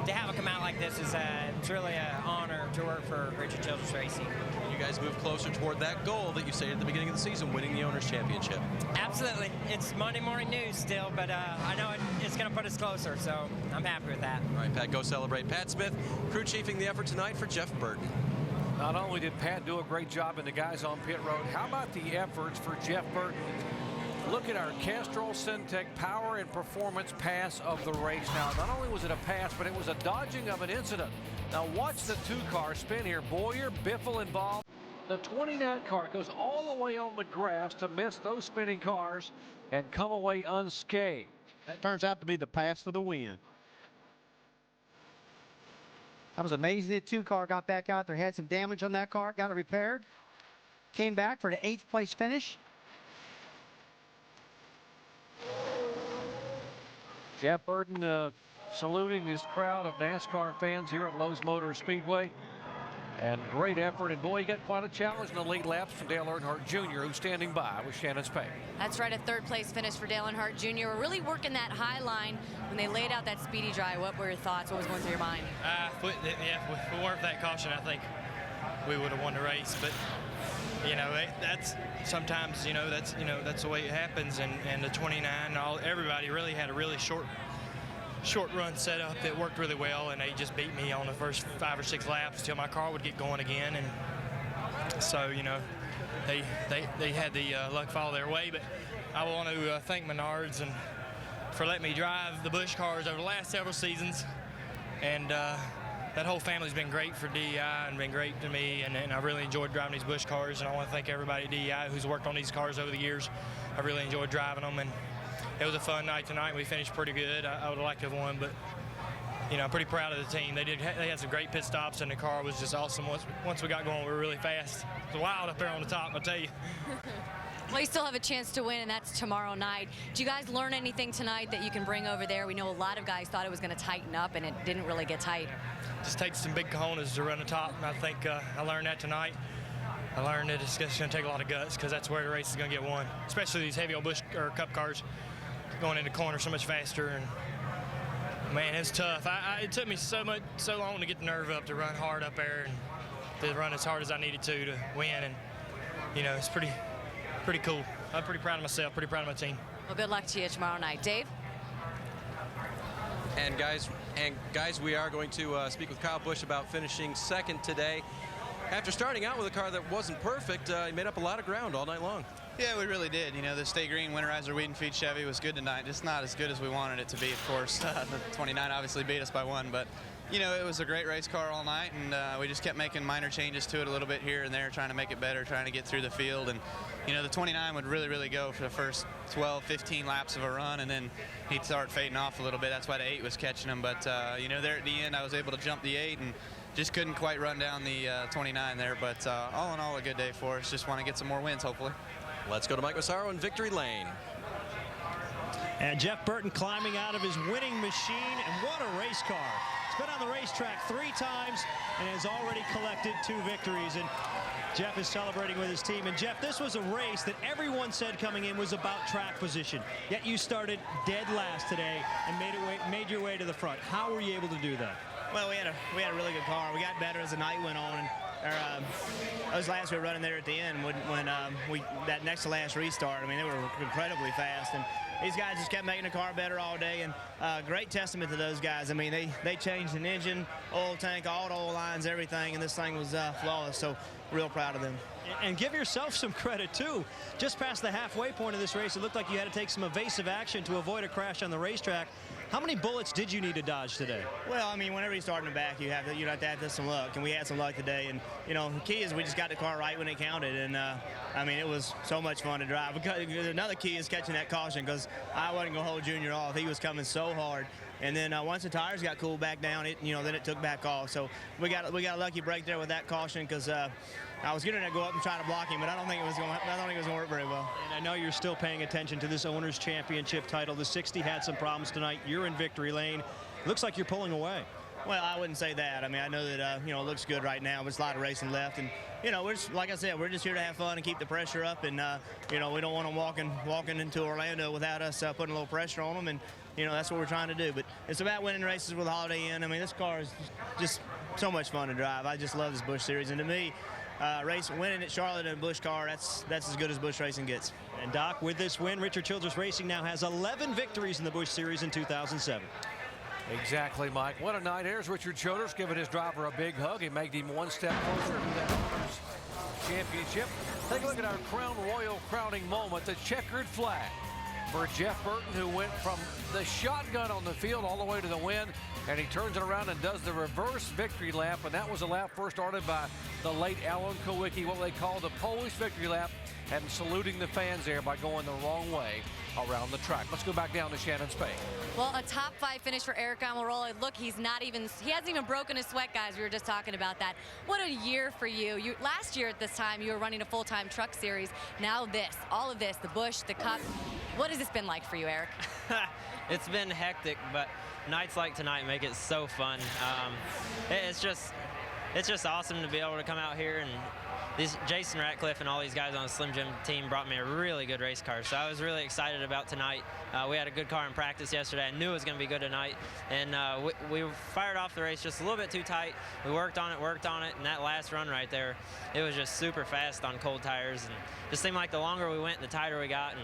T: to have it come out like this is it's really an honor to work for Richard Childress Racing.
J: You guys move closer toward that goal that you stated at the beginning of the season, winning the Owners' Championship.
T: Absolutely. It's Monday morning news still, but I know it's going to put us closer, so I'm happy with that.
J: All right, Pat, go celebrate. Pat Smith, crew chiefing the effort tonight for Jeff Burton.
Q: Not only did Pat do a great job and the guys on pit road, how about the efforts for Jeff Burton? Look at our Castrol Syntec power and performance pass of the race. Now, not only was it a pass, but it was a dodging of an incident. Now, watch the 2-car spin here. Boyer, Biffle involved. The 29 car goes all the way on the grass to miss those spinning cars and come away unscathed.
F: That turns out to be the pass for the win. I was amazed that 2-car got back out there, had some damage on that car, got it repaired, came back for the 8th place finish.
Q: Jeff Burton saluting his crowd of NASCAR fans here at Lowe's Motor Speedway. And great effort. And boy, he got quite a challenge in the lead laps from Dale Earnhardt Jr., who's standing by with Shannon Spade.
H: That's right, a 3rd place finish for Dale Earnhardt Jr. We're really working that high line when they laid out that speedy dry. What were your thoughts? What was going through your mind?
M: If we weren't that caution, I think we would have won the race. But that's sometimes that's the way it happens. And the 29, everybody really had a really short run set up that worked really well, and they just beat me on the first 5 or 6 laps till my car would get going again. And so they had the luck fall their way. But I want to thank Menards and for letting me drive the Busch cars over the last several seasons. And that whole family's been great for DEI and been great to me, and I really enjoyed driving these Busch cars, and I want to thank everybody at DEI who's worked on these cars over the years. I really enjoyed driving them, and it was a fun night tonight. We finished pretty good. I would have liked to have won, but I'm pretty proud of the team. They had some great pit stops, and the car was just awesome. Once we got going, we were really fast. It was wild up there on the top, I'll tell you.
H: Well, you still have a chance to win, and that's tomorrow night. Did you guys learn anything tonight that you can bring over there? We know a lot of guys thought it was going to tighten up, and it didn't really get tight.
M: Just takes some big cojones to run the top, and I think I learned that tonight. I learned that it's going to take a lot of guts, because that's where the race is going to get won, especially these heavy old Busch or Cup cars going into corner so much faster. And man, it's tough. It took me so long to get the nerve up to run hard up there and to run as hard as I needed to win. And it's pretty cool. I'm pretty proud of myself, pretty proud of my team.
H: Well, good luck to you tomorrow night. Dave?
J: And guys, we are going to speak with Kyle Busch about finishing 2nd today. After starting out with a car that wasn't perfect, he made up a lot of ground all night long.
C: Yeah, we really did. The Stay Green Winterizer Weed and Feed Chevy was good tonight. Just not as good as we wanted it to be, of course. The 29 obviously beat us by 1, but You know, it was a great race car all night, and we just kept making minor changes to it a little bit here and there, trying to make it better, trying to get through the field. And, you know, the 29 would really go for the first 12, 15 laps of a run, and then he'd start fading off a little bit. That's why the 8 was catching him. But, you know, there at the end, I was able to jump the 8 and just couldn't quite run down the 29 there. But all in all, a good day for us. Just want to get some more wins, hopefully.
J: Let's go to Mike Massaro in victory lane.
B: And Jeff Burton climbing out of his winning machine, and what a race car. He's been on the racetrack 3 times and has already collected 2 victories. And Jeff is celebrating with his team. And Jeff, this was a race that everyone said coming in was about track position. Yet you started dead last today and made your way to the front. How were you able to do that?
E: Well, we had a really good car. We got better as the night went on. Those laps we were running there at the end when that next to last restart, I mean, they were incredibly fast. And these guys just kept making the car better all day, and great testament to those guys. I mean, they changed an engine, oil tank, all the oil lines, everything, and this thing was flawless. So real proud of them.
B: And give yourself some credit, too. Just past the halfway point of this race, it looked like you had to take some evasive action to avoid a crash on the racetrack. How many bullets did you need to dodge today?
E: Well, I mean, whenever you start in the back, you have to have some luck, and we had some luck today. And you know, the key is we just got the car right when it counted, and I mean, it was so much fun to drive. Another key is catching that caution, because I wasn't gonna hold Junior off. He was coming so hard. And then once the tires got cooled back down, then it took back off. So we got a lucky break there with that caution, because I was going to go up and try to block him, but I don't think it was going to work very well.
B: And I know you're still paying attention to this Owners Championship title. The 60 had some problems tonight. You're in victory lane. Looks like you're pulling away.
E: Well, I wouldn't say that. I mean, I know that it looks good right now. There's a lot of racing left, and we're just, like I said, we're just here to have fun and keep the pressure up. And we don't want them walking into Orlando without us putting a little pressure on them. And that's what we're trying to do. But it's about winning races with Holiday Inn. I mean, this car is just so much fun to drive. I just love this Busch Series, and to me, winning at Charlotte in a Busch car, that's as good as Busch racing gets.
B: And Doc, with this win, Richard Childress Racing now has 11 victories in the Busch Series in 2007.
Q: Exactly, Mike. What a night. Here's Richard Childress giving his driver a big hug. He made him one step closer to that Owners Championship. Take a look at our Crown Royal crowning moment, the checkered flag for Jeff Burton, who went from the shotgun on the field all the way to the win, and he turns it around and does the reverse victory lap, and that was a lap first started by the late Alan Kowicki, what they call the Polish victory lap, and saluting the fans there by going the wrong way around the track. Let's go back down to Shannon Spade.
H: Well, a top 5 finish for Eric Almirola. Look, he hasn't even broken a sweat, guys. We were just talking about that. What a year for you. Last year at this time, you were running a full-time truck series. Now all of this, the Busch, the Cup. What has this been like for you, Eric?
N: It's been hectic, but nights like tonight make it so fun. It's just awesome to be able to come out here, and Jason Ratcliffe and all these guys on the Slim Jim team brought me a really good race car, so I was really excited about tonight. We had a good car in practice yesterday. I knew it was going to be good tonight, and we fired off the race just a little bit too tight. We worked on it, and that last run right there, it was just super fast on cold tires, and just seemed like the longer we went, the tighter we got, and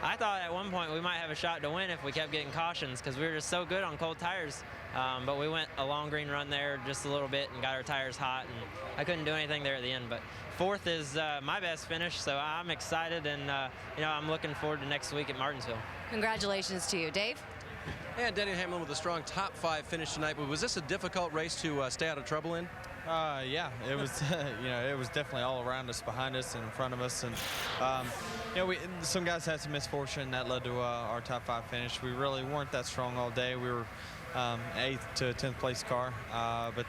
N: I thought at one point we might have a shot to win if we kept getting cautions, because we were just so good on cold tires. But we went a long green run there just a little bit and got our tires hot, and I couldn't do anything there at the end. But 4th is my best finish, so I'm excited, and I'm looking forward to next week at Martinsville.
H: Congratulations to you. Dave?
J: And Denny Hamlin with a strong top 5 finish tonight. But was this a difficult race to stay out of trouble in?
O: Yeah, it was. It was definitely all around us, behind us, and in front of us, and some guys had some misfortune that led to our top 5 finish. We really weren't that strong all day. We were 8th to 10th place car, but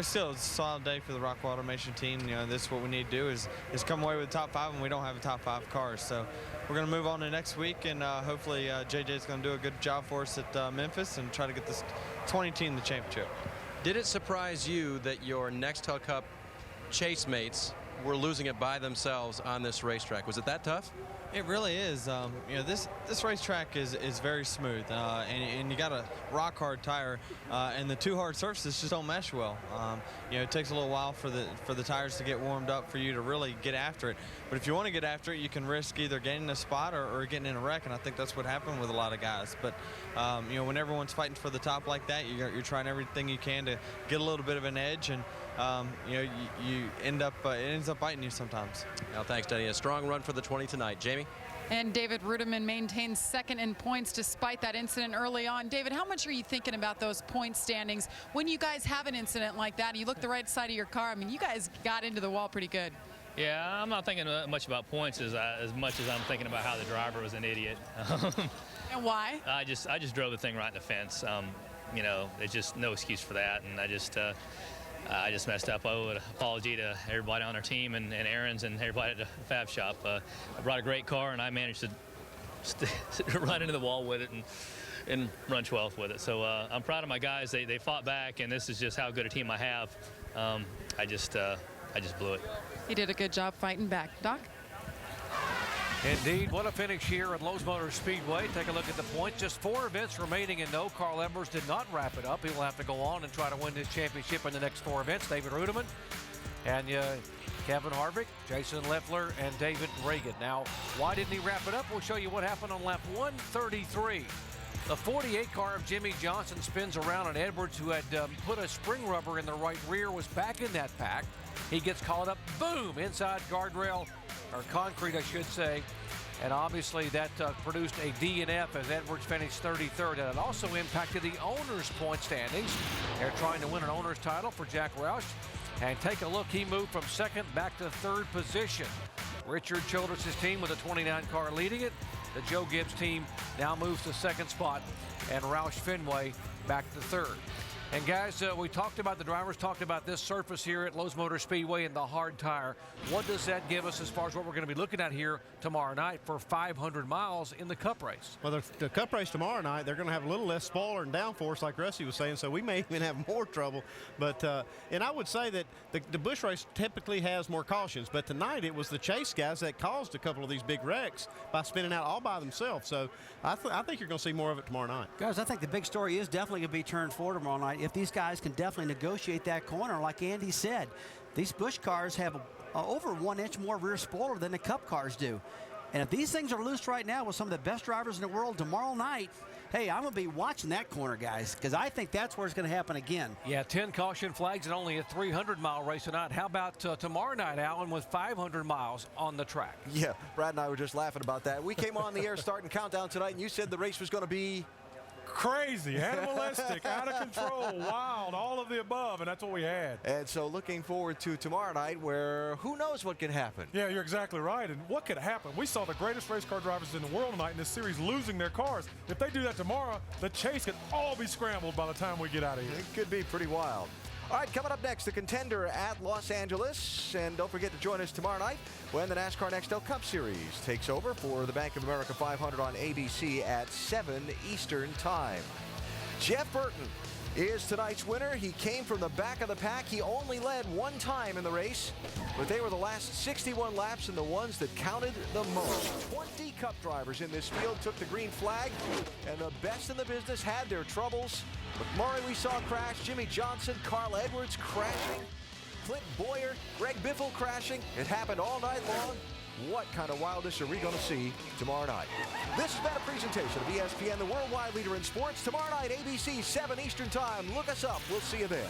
O: still it's a solid day for the Rockwell Automation team. This is what we need to do is come away with the top 5, and we don't have a top 5 cars. So we're going to move on to next week, and hopefully JJ's going to do a good job for us at Memphis and try to get this 20 team the championship.
J: Did it surprise you that your Nextel Cup chase mates were losing it by themselves on this racetrack? Was it that tough?
O: It really is. This racetrack is very smooth, and you got a rock hard tire, and the 2 hard surfaces just don't mesh well. It takes a little while for the tires to get warmed up for you to really get after it. But if you want to get after it, you can risk either gaining a spot or getting in a wreck, and I think that's what happened with a lot of guys. But when everyone's fighting for the top like that, you're trying everything you can to get a little bit of an edge, and it ends up biting you sometimes.
J: Well, thanks, Denny. A strong run for the 20 tonight. Jamie?
L: And David Ruderman maintains second in points despite that incident early on. David, how much are you thinking about those point standings when you guys have an incident like that and you look the right side of your car? I mean, you guys got into the wall pretty good.
D: Yeah, I'm not thinking much about points as much as I'm thinking about how the driver was an idiot.
L: And why?
D: I just drove the thing right in the fence. You know, there's just no excuse for that, and I just messed up. I owe an apology to everybody on our team and Aaron's and everybody at the Fab Shop. I brought a great car, and I managed to run into the wall with it and run 12th with it. So I'm proud of my guys. They fought back, and this is just how good a team I have. I just blew it.
L: He did a good job fighting back. Doc?
Q: Indeed, what a finish here at Lowe's Motor Speedway. Take a look at the points. Just 4 events remaining and no. Carl Edwards did not wrap it up. He will have to go on and try to win this championship in the next 4 events. David Ruderman and Kevin Harvick, Jason Leffler, and David Reagan. Now, why didn't he wrap it up? We'll show you what happened on lap 133. The 48 car of Jimmy Johnson spins around, and Edwards, who had put a spring rubber in the right rear, was back in that pack. He gets caught up, boom, inside guardrail, or concrete, I should say. And obviously that produced a DNF as Edwards finished 33rd. And it also impacted the owner's point standings. They're trying to win an owner's title for Jack Roush. And take a look, he moved from 2nd back to 3rd position. Richard Childress' team with a 29 car leading it. The Joe Gibbs team now moves to 2nd spot, and Roush Fenway back to 3rd. And guys, we talked about the drivers, talked about this surface here at Lowe's Motor Speedway and the hard tire. What does that give us as far as what we're going to be looking at here tomorrow night for 500 miles in the Cup race?
S: Well, the Cup race tomorrow night, they're going to have a little less spoiler and downforce, like Rusty was saying, so we may even have more trouble. But and I would say that the Busch race typically has more cautions, but tonight it was the chase guys that caused a couple of these big wrecks by spinning out all by themselves. So I think you're going to see more of it tomorrow night.
R: Guys, I think the big story is definitely going to be turn 4 tomorrow night. If these guys can definitely negotiate that corner, like Andy said, these Busch cars have over 1 inch more rear spoiler than the Cup cars do. And if these things are loose right now with some of the best drivers in the world tomorrow night, hey, I'm going to be watching that corner, guys, because I think that's where it's going to happen again.
Q: Yeah, 10 caution flags and only a 300-mile race tonight. How about tomorrow night, Alan, with 500 miles on the track?
A: Yeah, Brad and I were just laughing about that. We came on the air starting countdown tonight, and you said the race was going to be
I: crazy, animalistic, out of control, wild, all of the above, and that's what we had.
A: And so looking forward to tomorrow night, where who knows what can happen.
I: Yeah, you're exactly right. And what could happen? We saw the greatest race car drivers in the world tonight in this series losing their cars. If they do that tomorrow, the chase could all be scrambled by the time we get out of here.
A: It could be pretty wild. All right, coming up next, the Contender at Los Angeles. And don't forget to join us tomorrow night when the NASCAR Nextel Cup Series takes over for the Bank of America 500 on ABC at 7 Eastern Time. Jeff Burton is tonight's winner. He came from the back of the pack. He only led 1 time in the race, but they were the last 61 laps and the ones that counted the most. 20 Cup drivers in this field took the green flag, and the best in the business had their troubles. McMurray we saw crash, Jimmy Johnson, Carl Edwards crashing, Clint Boyer, Greg Biffle crashing. It happened all night long. What kind of wildness are we going to see tomorrow night? This has been a presentation of ESPN, the worldwide leader in sports. Tomorrow night, ABC, 7 Eastern Time. Look us up. We'll see you then.